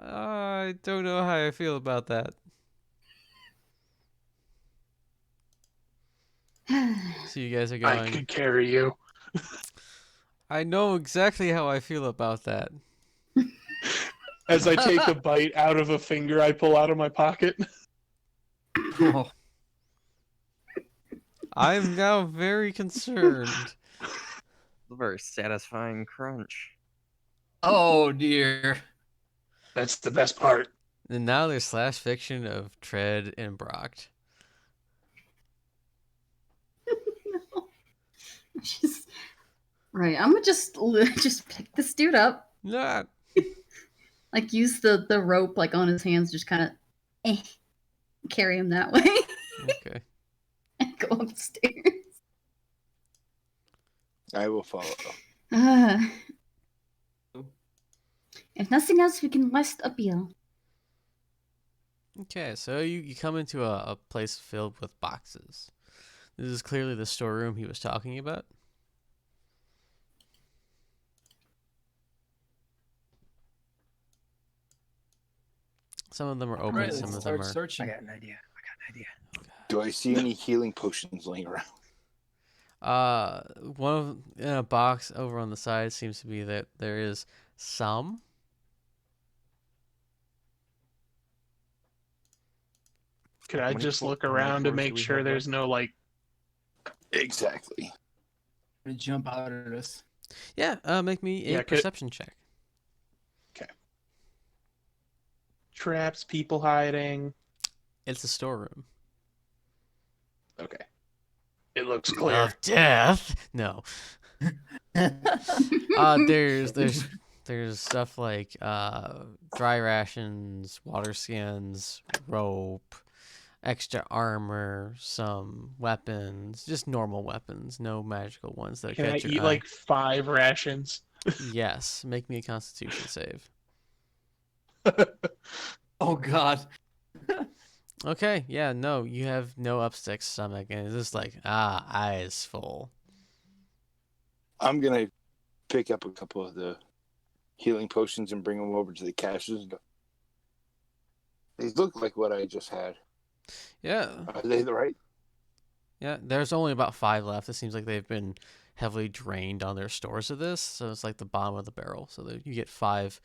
S1: I don't know how I feel about that. So you guys are
S5: I
S1: going.
S5: could carry you.
S1: I know exactly how I feel about that.
S5: As I take a bite out of a finger I pull out of my pocket.
S3: Oh,
S1: I'm now very concerned.
S2: It's a very satisfying crunch.
S3: oh dear.
S5: That's the best part.
S1: And now there's slash fiction of Tread and Brocked.
S4: No. Just right. I'm gonna just pick this dude up,
S1: Not.
S4: like use the rope like on his hands, just kind of carry him that way,
S1: Okay.
S4: and go upstairs.
S7: I will follow.
S4: If nothing else, we can rest up here.
S1: Okay, so you come into a place filled with boxes. This is clearly the storeroom he was talking about. Some of them are open,
S3: Right,
S1: some
S3: let's
S1: of them
S3: start
S1: are.
S3: searching.
S2: an idea.
S7: Do I see any healing potions laying around?
S1: One of in a box over on the side seems to be that there is some.
S5: Could I
S2: many
S5: just
S2: flo-
S5: look
S2: how many
S5: around to
S2: floors do
S5: make
S2: we
S5: sure
S2: have
S5: there's no like
S7: Exactly.
S3: Gonna jump out at us.
S1: Yeah, make me a
S5: Yeah,
S1: perception check.
S5: Traps, people hiding.
S1: It's a storeroom.
S5: Okay. It looks clear.
S1: Of death? No. There's stuff like dry rations, water skins, rope, extra armor, some weapons, just normal weapons, no magical ones that
S5: Can I
S1: catch your
S5: eat
S1: eye.
S5: like 5 rations?
S1: Yes, make me a Constitution save.
S3: Oh God.
S1: Okay, yeah, no, you have no upstick stomach, and it's just like eyes full.
S7: I'm gonna pick up a couple of the healing potions and bring them over to the caches. These look like what I just had.
S1: Yeah,
S7: Are they the right?
S1: yeah. There's only about 5 left. It seems like they've been heavily drained on their stores of this, so it's like the bottom of the barrel. So that you get 5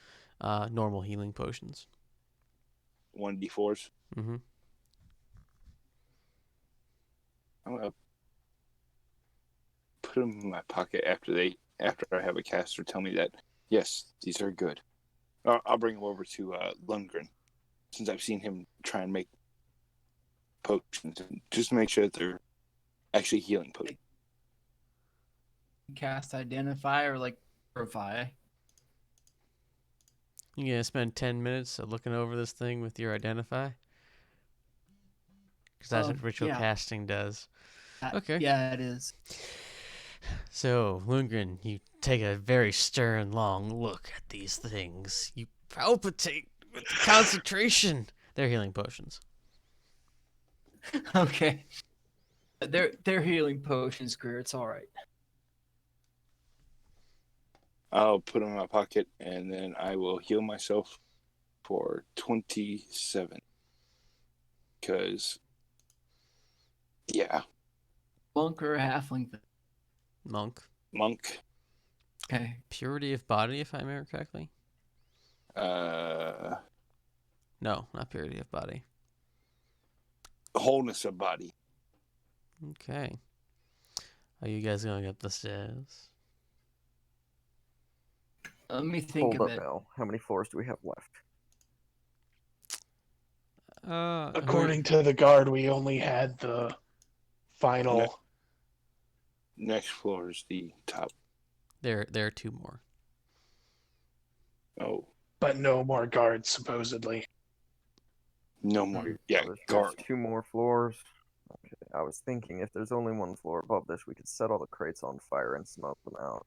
S1: normal healing potions.
S7: 1d4s.
S1: Mm-hmm.
S7: I'm gonna put them in my pocket after I have a caster tell me that yes, these are good. I'll bring them over to Lundgren, since I've seen him try and make potions, just to make sure that they're actually healing potions.
S3: Cast identify or like purify.
S1: You gonna spend 10 minutes looking over this thing with your identify? Because that's what ritual
S3: yeah.
S1: casting does. Okay.
S3: Yeah, it is.
S1: So, Lundgren, you take a very stern, long look at these things. You palpitate with the concentration. They're healing potions.
S3: Okay. They're healing potions, Greer. It's all right.
S7: I'll put them in my pocket, and then I will heal myself for 27. Because, yeah,
S3: Monk or a halfling?
S1: Monk.
S7: monk.
S3: Okay.
S1: Purity of body, if I remember correctly.
S7: Uh,
S1: No, not purity of body.
S7: wholeness of body.
S1: Okay. Are you guys going up the stairs?
S3: Let me think
S2: Hold
S3: of
S2: up
S3: it.
S2: now. How many floors do we have left?
S5: According to the guard, we only had the final.
S7: Next floor is the top.
S1: There are 2 more.
S7: Oh,
S5: But no more guards, supposedly.
S7: no more. Yeah,
S2: There's
S7: guard.
S2: 2 more floors. Okay. I was thinking if there's only 1 floor above this, we could set all the crates on fire and smoke them out.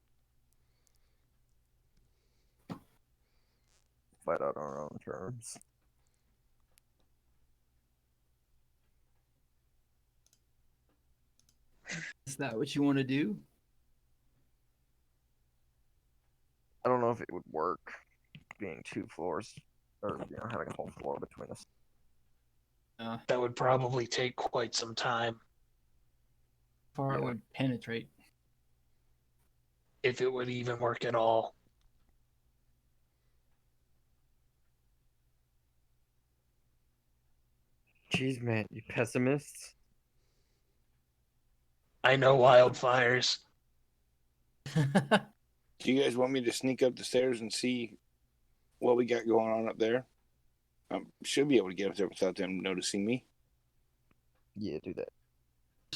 S2: Fight out on our own terms.
S3: Is that what you want to do?
S2: I don't know if it would work being 2 floors, or having a whole floor between us.
S5: That would probably take quite some time
S3: Far it
S2: Yeah.
S3: would penetrate.
S5: if it would even work at all.
S2: Jeez, man, you pessimists.
S5: I know wildfires.
S7: Do you guys want me to sneak up the stairs and see what we got going on up there? Should be able to get up there without them noticing me.
S2: Yeah, do that.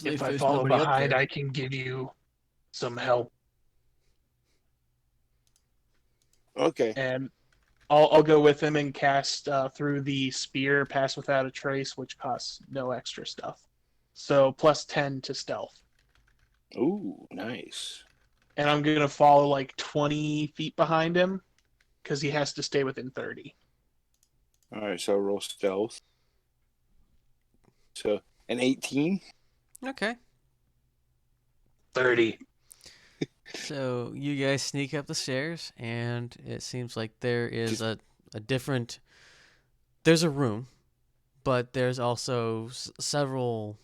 S5: If I
S3: there's
S5: follow
S3: nobody up
S5: behind,
S3: there.
S5: I can give you some help,
S7: Okay.
S5: and I'll go with him and cast through the spear, pass without a trace, which costs no extra stuff. So plus 10 to stealth,
S7: Ooh, nice.
S5: and I'm gonna follow like 20 feet behind him because he has to stay within 30.
S7: All right, so I'll roll stealth. So an 18.
S1: Okay.
S5: 30.
S1: So you guys sneak up the stairs, and it seems like there is a different. There's a room, but there's also several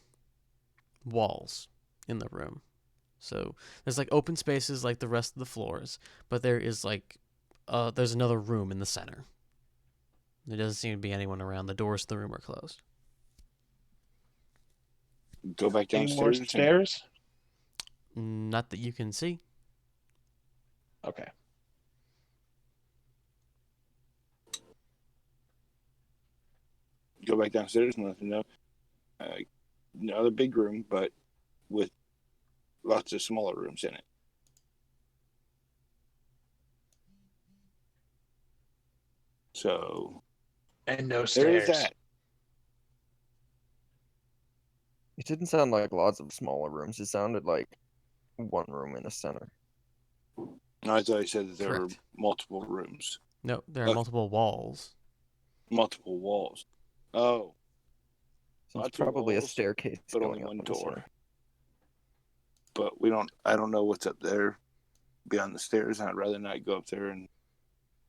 S1: walls in the room. So there's like open spaces like the rest of the floors, but there is like there's another room in the center. There doesn't seem to be anyone around. The doors to the room are closed.
S7: Go back
S5: Any more
S7: downstairs.
S5: stairs?
S1: Not that you can see.
S5: Okay.
S7: Go back downstairs and let them know. Another big room, but with lots of smaller rooms in it. So
S5: And no
S7: there is
S5: stairs.
S7: that.
S2: It didn't sound like lots of smaller rooms. It sounded like one room in the center.
S7: No, I thought I said that there were
S1: Correct.
S7: multiple rooms,
S1: No, there are
S7: Okay.
S1: multiple walls.
S7: multiple walls. Oh,
S2: So
S7: Lots
S2: it's
S7: of
S2: probably a
S7: walls,
S2: staircase
S7: but
S2: going
S7: only
S2: up
S7: one
S2: in the
S7: door.
S2: center.
S7: But we don't. I don't know what's up there beyond the stairs, and I'd rather not go up there and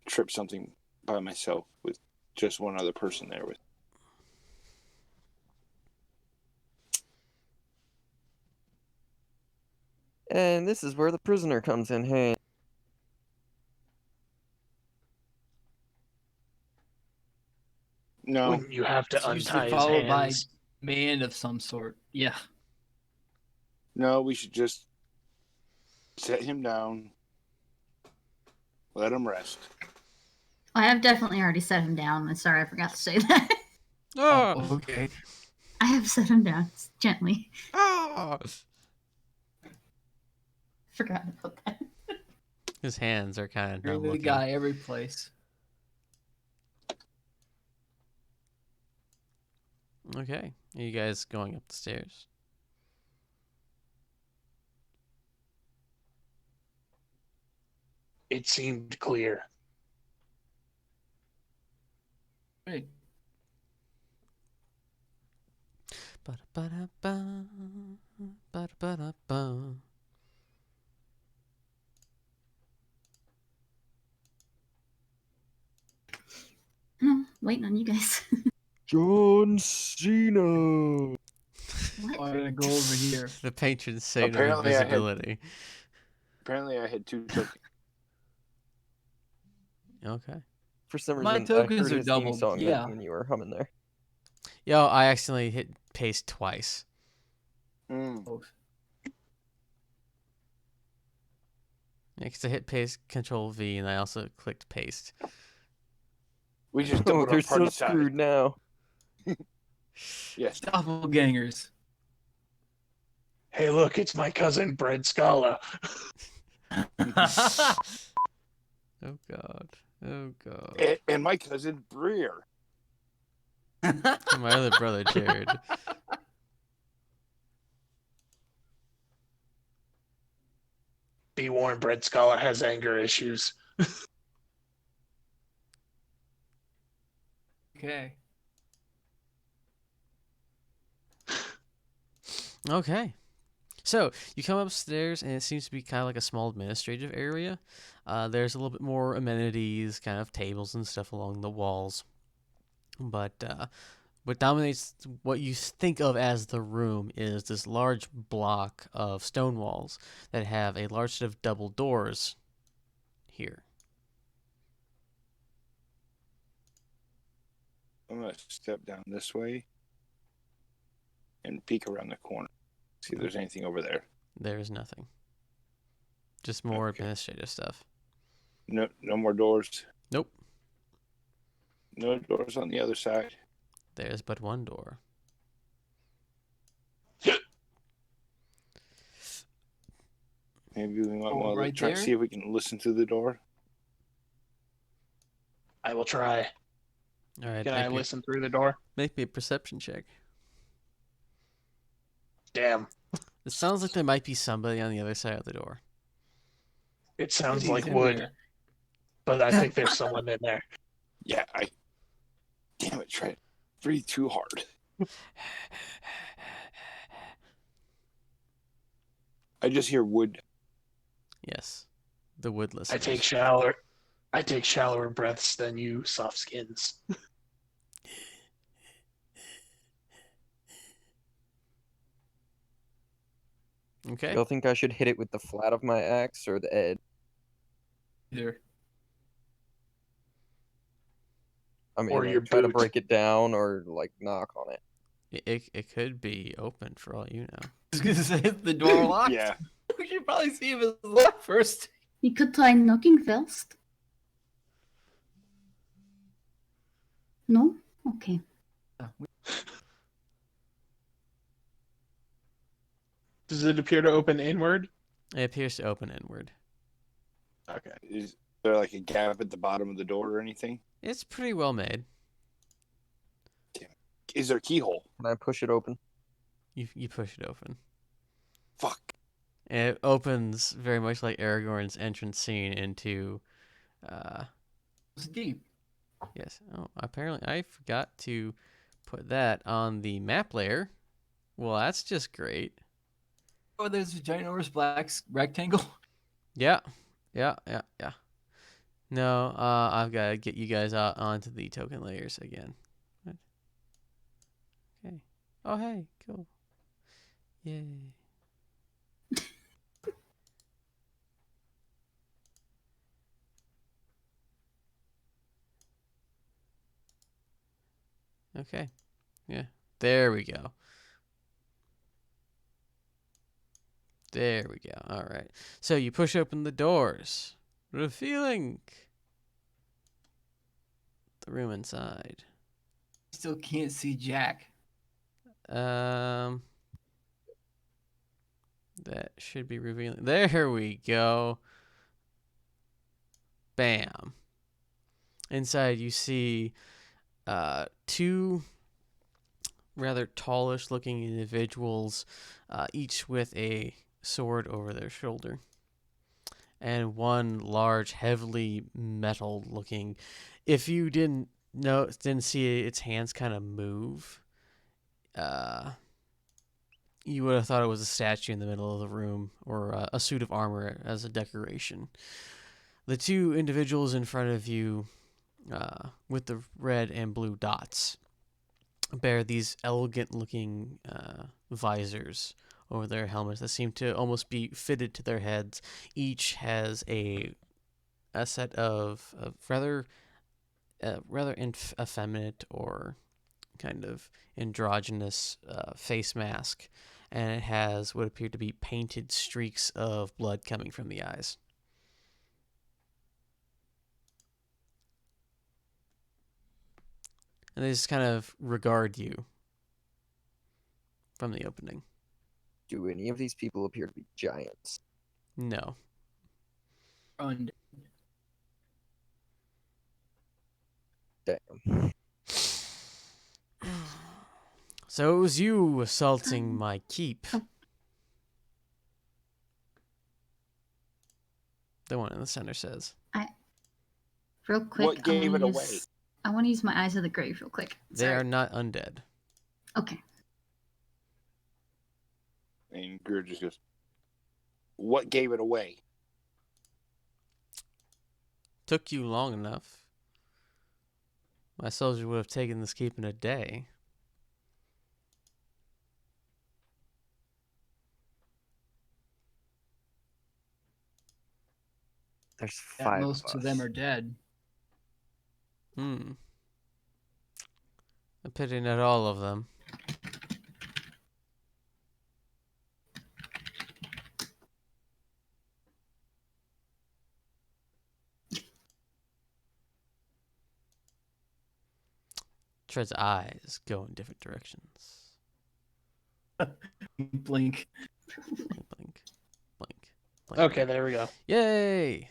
S7: trip something by myself with just one other person there with.
S2: And this is where the prisoner comes in handy.
S7: No,
S5: Wouldn't you have to
S3: It's usually
S5: untie his
S3: followed by
S5: hands?
S3: man of some sort. Yeah.
S7: no, we should just set him down, let him rest.
S4: I have definitely already set him down. I'm sorry, I forgot to say that.
S1: Ah!
S3: Oh, okay.
S4: I have set him down gently.
S1: Ah!
S4: Forgot about that.
S1: His hands are kind of
S3: Bring
S1: dumb
S3: the
S1: looking.
S3: guy every place.
S1: Okay, are you guys going up the stairs?
S5: It seemed clear.
S3: Right.
S1: Ba-da-ba-da-ba, ba-da-ba-da-ba.
S4: No, waiting on you guys.
S2: John Cena.
S4: What?
S3: I'm gonna go over here.
S1: The patron saint of
S7: Apparently I had-
S1: invisibility.
S7: Apparently, I had 2 tokens.
S1: Okay.
S2: For some
S3: My
S2: reason, I
S3: tokens
S2: heard
S3: are
S2: his theme
S3: doubled,
S2: song
S3: yeah.
S2: when you were humming there.
S1: Yo, I accidentally hit paste twice.
S3: Oh,
S1: Next, I hit paste Control V, and I also clicked paste.
S7: We just
S2: Oh,
S7: doubled
S2: they're
S7: our
S2: so
S7: party size.
S2: screwed now.
S7: Yes.
S3: doppelgangers.
S5: Hey, look, it's my cousin Bread Scala.
S1: Oh god. Oh god.
S7: And my cousin Breer.
S1: And my other brother, Jared.
S5: Be warned, Bread Scala has anger issues.
S3: Okay.
S1: Okay. So, you come upstairs, and it seems to be kind of like a small administrative area. There's a little bit more amenities, kind of tables and stuff along the walls. But what dominates what you think of as the room is this large block of stone walls that have a large set of double doors here.
S7: I'm gonna step down this way and peek around the corner. See if there's anything over there.
S1: There's nothing. Just more
S7: Okay.
S1: administrative stuff.
S7: No more doors.
S1: Nope.
S7: No doors on the other side.
S1: There's but one door.
S7: Maybe we might
S3: Oh,
S7: want to
S3: right
S7: try to
S3: there?
S7: see if we can listen through the door.
S5: I will try.
S1: All right.
S5: Can I listen through the door?
S1: Make me a perception check.
S5: Damn.
S1: It sounds like there might be somebody on the other side of the door.
S5: It sounds
S3: He's
S5: like
S3: in
S5: wood,
S3: there.
S5: but I think there's someone in there.
S7: Yeah, damn it, Trent. Breathe too hard. I just hear wood.
S1: Yes. The woodless.
S5: I take shallower breaths than you soft skins.
S1: Okay.
S2: Y'all think I should hit it with the flat of my axe or the edge?
S3: Either.
S2: I mean,
S5: Or
S2: like,
S5: your
S2: try to
S5: boot.
S2: break it down or like knock on it.
S1: It could be open for all you know.
S3: I was gonna say the door locked.
S7: Yeah.
S3: We should probably see if it's locked first.
S4: You could try knocking first. No? Okay.
S5: Does it appear to open inward?
S1: It appears to open inward.
S5: Okay.
S7: Is there like a gap at the bottom of the door or anything?
S1: It's pretty well made.
S7: Is there a keyhole?
S2: Can I push it open?
S1: You push it open.
S7: Fuck.
S1: And it opens very much like Aragorn's entrance scene into
S3: It's deep.
S1: yes. Oh, apparently I forgot to put that on the map layer. Well, that's just great.
S3: Oh, there's a ginormous black rectangle.
S1: Yeah. Yeah. No, I've got to get you guys out onto the token layers again. What? Okay. Oh, hey, cool. Yay. Okay. Yeah. There we go. There we go. All right. So you push open the doors, revealing the room inside.
S3: Still can't see Jack.
S1: That should be revealing. There we go. Bam. Inside you see two rather tallish looking individuals, each with a sword over their shoulder. And one large, heavily metal looking. If you didn't see its hands kind of move, you would have thought it was a statue in the middle of the room or a suit of armor as a decoration. The two individuals in front of you with the red and blue dots bear these elegant looking visors over their helmets that seem to almost be fitted to their heads. Each has a set of rather effeminate or kind of androgynous face mask, and it has what appear to be painted streaks of blood coming from the eyes. And they just kind of regard you from the opening.
S2: Do any of these people appear to be giants?
S1: No.
S3: Undead.
S2: Damn.
S1: So it was you assaulting my keep. The one in the center says.
S4: Real quick,
S7: What gave it away?
S4: I want to use my Eyes of the Grave real quick.
S1: They
S4: Sorry.
S1: are not undead.
S4: Okay.
S7: And Greer just goes, what gave it away?
S1: Took you long enough. My soldier would have taken this keep in a day.
S2: There's
S3: Yeah,
S2: five
S3: most of them are dead.
S1: I'm pity not all of them. Tread's eyes go in different directions.
S3: Blink.
S1: Blink. Blink.
S5: Okay, there we go.
S1: Yay!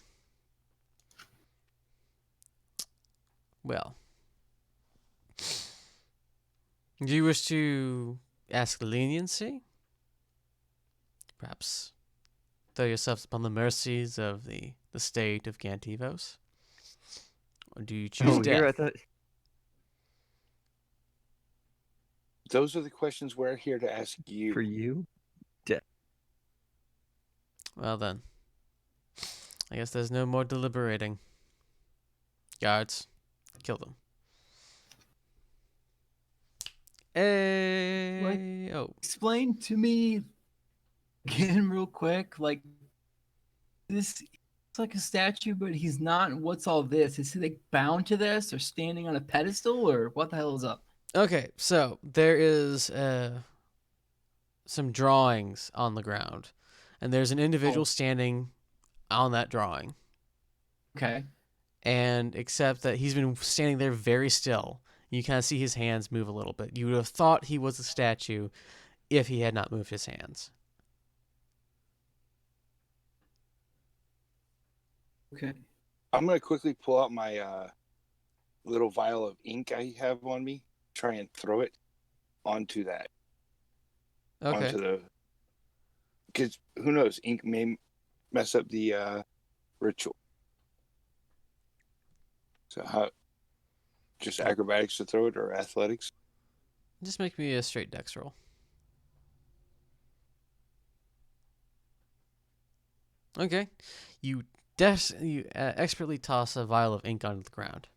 S1: Well. Do you wish to ask leniency? Perhaps throw yourselves upon the mercies of the state of Gantivos? Or do you choose death?
S2: Here I thought.
S7: Those are the questions we're here to ask you.
S2: For you?
S1: Well then. I guess there's no more deliberating. Guards, kill them. Hey! Oh.
S3: Explain to me again, real quick. Like, this it's like a statue, but he's not. What's all this? Is he like bound to this, or standing on a pedestal, or what the hell is up?
S1: Okay, so there is some drawings on the ground, and there's an individual standing on that drawing.
S3: Okay.
S1: And except that he's been standing there very still. You kind of see his hands move a little bit. You would have thought he was a statue if he had not moved his hands.
S3: Okay.
S7: I'm gonna quickly pull out my little vial of ink I have on me, try and throw it onto that.
S1: Okay.
S7: Onto the. Because who knows, ink may mess up the ritual. So how? Just acrobatics to throw it, or athletics?
S1: Just make me a straight dex roll. Okay. You expertly toss a vial of ink onto the ground.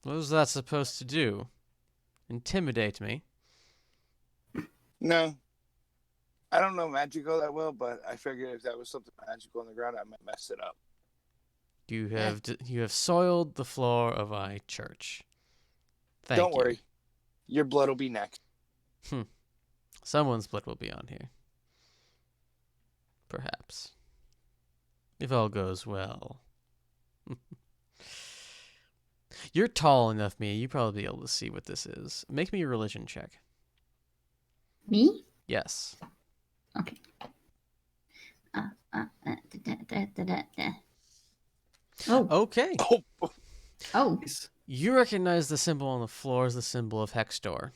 S1: What was that supposed to do? Intimidate me?
S7: No. I don't know magical that well, but I figured if that was something magical on the ground, I might mess it up.
S1: You have soiled the floor of my church. Thank
S7: Don't
S1: you.
S7: worry. Your blood will be next.
S1: Someone's blood will be on here. Perhaps. If all goes well. You're tall enough, Mia. You probably be able to see what this is. Make me a religion check.
S4: Me?
S1: Yes.
S4: Okay. Oh.
S1: Okay.
S4: Oh.
S1: You recognize the symbol on the floor as the symbol of Hextor,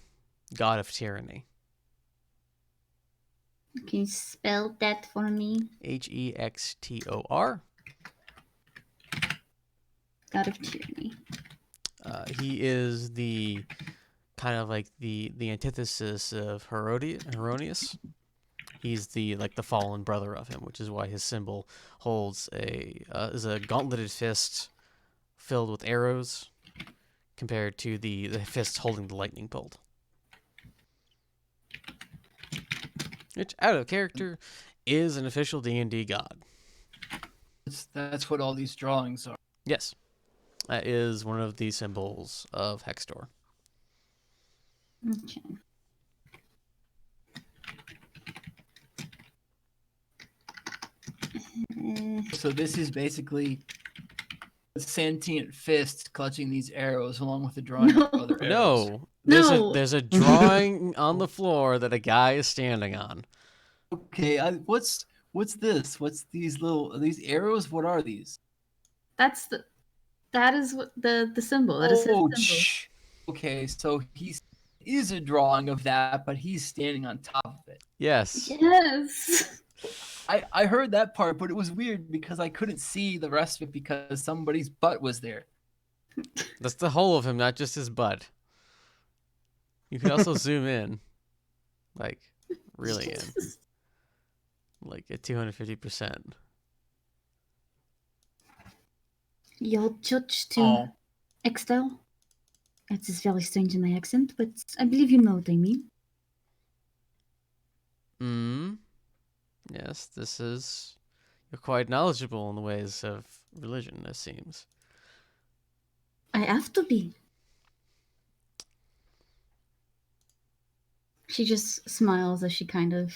S1: god of tyranny.
S4: Can you spell that for me?
S1: Hextor.
S4: God of tyranny.
S1: He is the kind of like the antithesis of Herodias. He's the fallen brother of him, which is why his symbol holds is a gauntleted fist filled with arrows, compared to the fist holding the lightning bolt. Which, out of character, is an official D&D god.
S3: That's what all these drawings are.
S1: Yes, that is one of the symbols of Hextor.
S4: Okay.
S3: So this is basically a sentient fist clutching these arrows along with the drawing of other arrows.
S1: No, there's a drawing on the floor that a guy is standing on.
S3: Okay, what's this? What's these arrows? What are these?
S4: That is what the symbol. That is his symbol.
S3: Okay, so is a drawing of that, but he's standing on top of it.
S1: Yes.
S4: Yes.
S3: I heard that part, but it was weird because I couldn't see the rest of it because somebody's butt was there.
S1: That's the whole of him, not just his butt. You can also zoom in. Like, really in. Like at 250%.
S4: Your judge to Extel. It is very strange in my accent, but I believe you know what I mean.
S1: Yes, you're quite knowledgeable in the ways of religion, it seems.
S4: I have to be. She just smiles as she kind of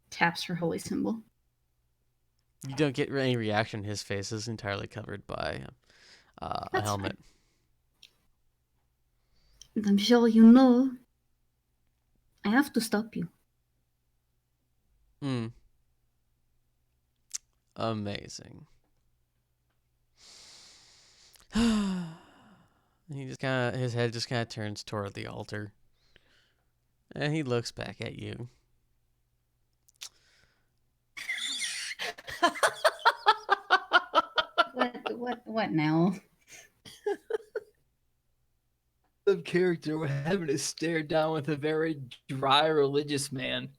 S4: taps her holy symbol.
S1: You don't get any reaction. His face is entirely covered by a helmet.
S4: And I'm sure you know I have to stop you.
S1: Amazing. His head just kind of turns toward the altar. And he looks back at you.
S4: What now?
S3: The character we're having to stare down with a very dry religious man.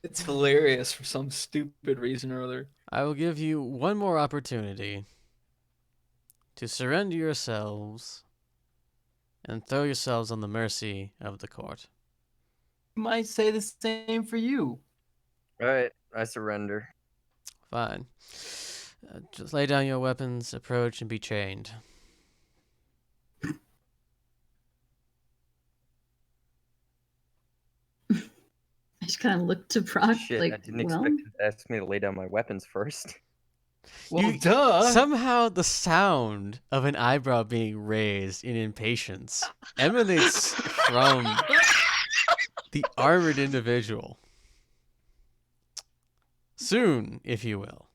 S3: It's hilarious for some stupid reason or other.
S1: I will give you one more opportunity to surrender yourselves and throw yourselves on the mercy of the court.
S3: You might say the same for you.
S2: All right, I surrender.
S1: Fine. Just lay down your weapons, approach, and be chained.
S4: I just kind of looked to Brock
S2: Shit,
S4: like,
S2: I didn't
S4: well,
S2: expect him to ask me to lay down my weapons first.
S3: Well,
S1: You-
S3: duh.
S1: Somehow the sound of an eyebrow being raised in impatience emanates from the armored individual. Soon, if you will.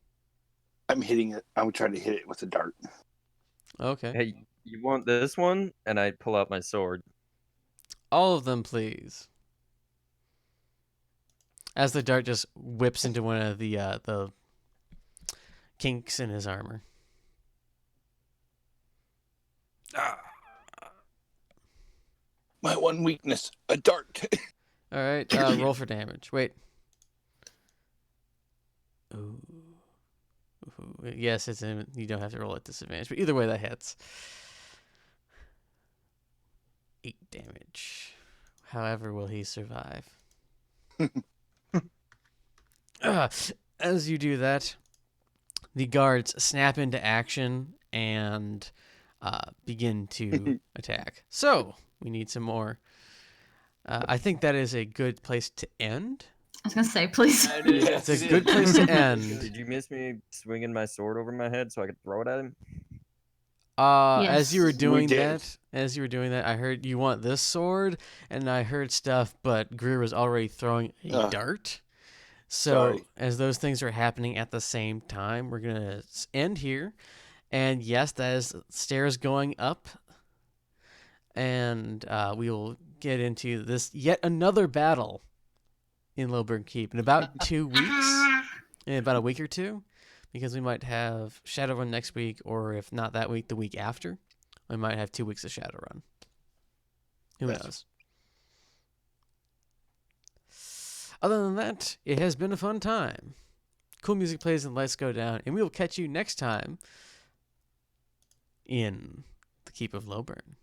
S7: I'm hitting it. I'm trying to hit it with a dart.
S1: Okay.
S2: Hey, you want this one? And I pull out my sword.
S1: All of them, please. As the dart just whips into one of the kinks in his armor.
S7: My one weakness, a dart.
S1: All right, roll for damage. Wait. Ooh. Ooh. Yes, it's in, you don't have to roll at disadvantage, but either way, that hits. 8 damage. However, will he survive? As you do that, the guards snap into action and begin to attack. So, we need some more. I think that is a good place to end.
S4: I was gonna say, please.
S1: It's a good place to end.
S2: Did you miss me swinging my sword over my head so I could throw it at him?
S1: As you were
S4: Yes.
S1: doing
S7: did.
S1: that, I heard you want this sword, and I heard stuff, but Greer was already throwing a dart. So
S7: Sorry.
S1: as those things are happening at the same time, we're gonna end here. And yes, that is stairs going up, and we will get into this yet another battle in Loburn Keep in about 2 weeks, in about a week or two. Because we might have Shadowrun next week, or if not that week, the week after. We might have 2 weeks of Shadowrun. Who
S7: Yes.
S1: knows? Other than that, it has been a fun time. Cool music plays and lights go down, and we will catch you next time in the Keep of Loburn.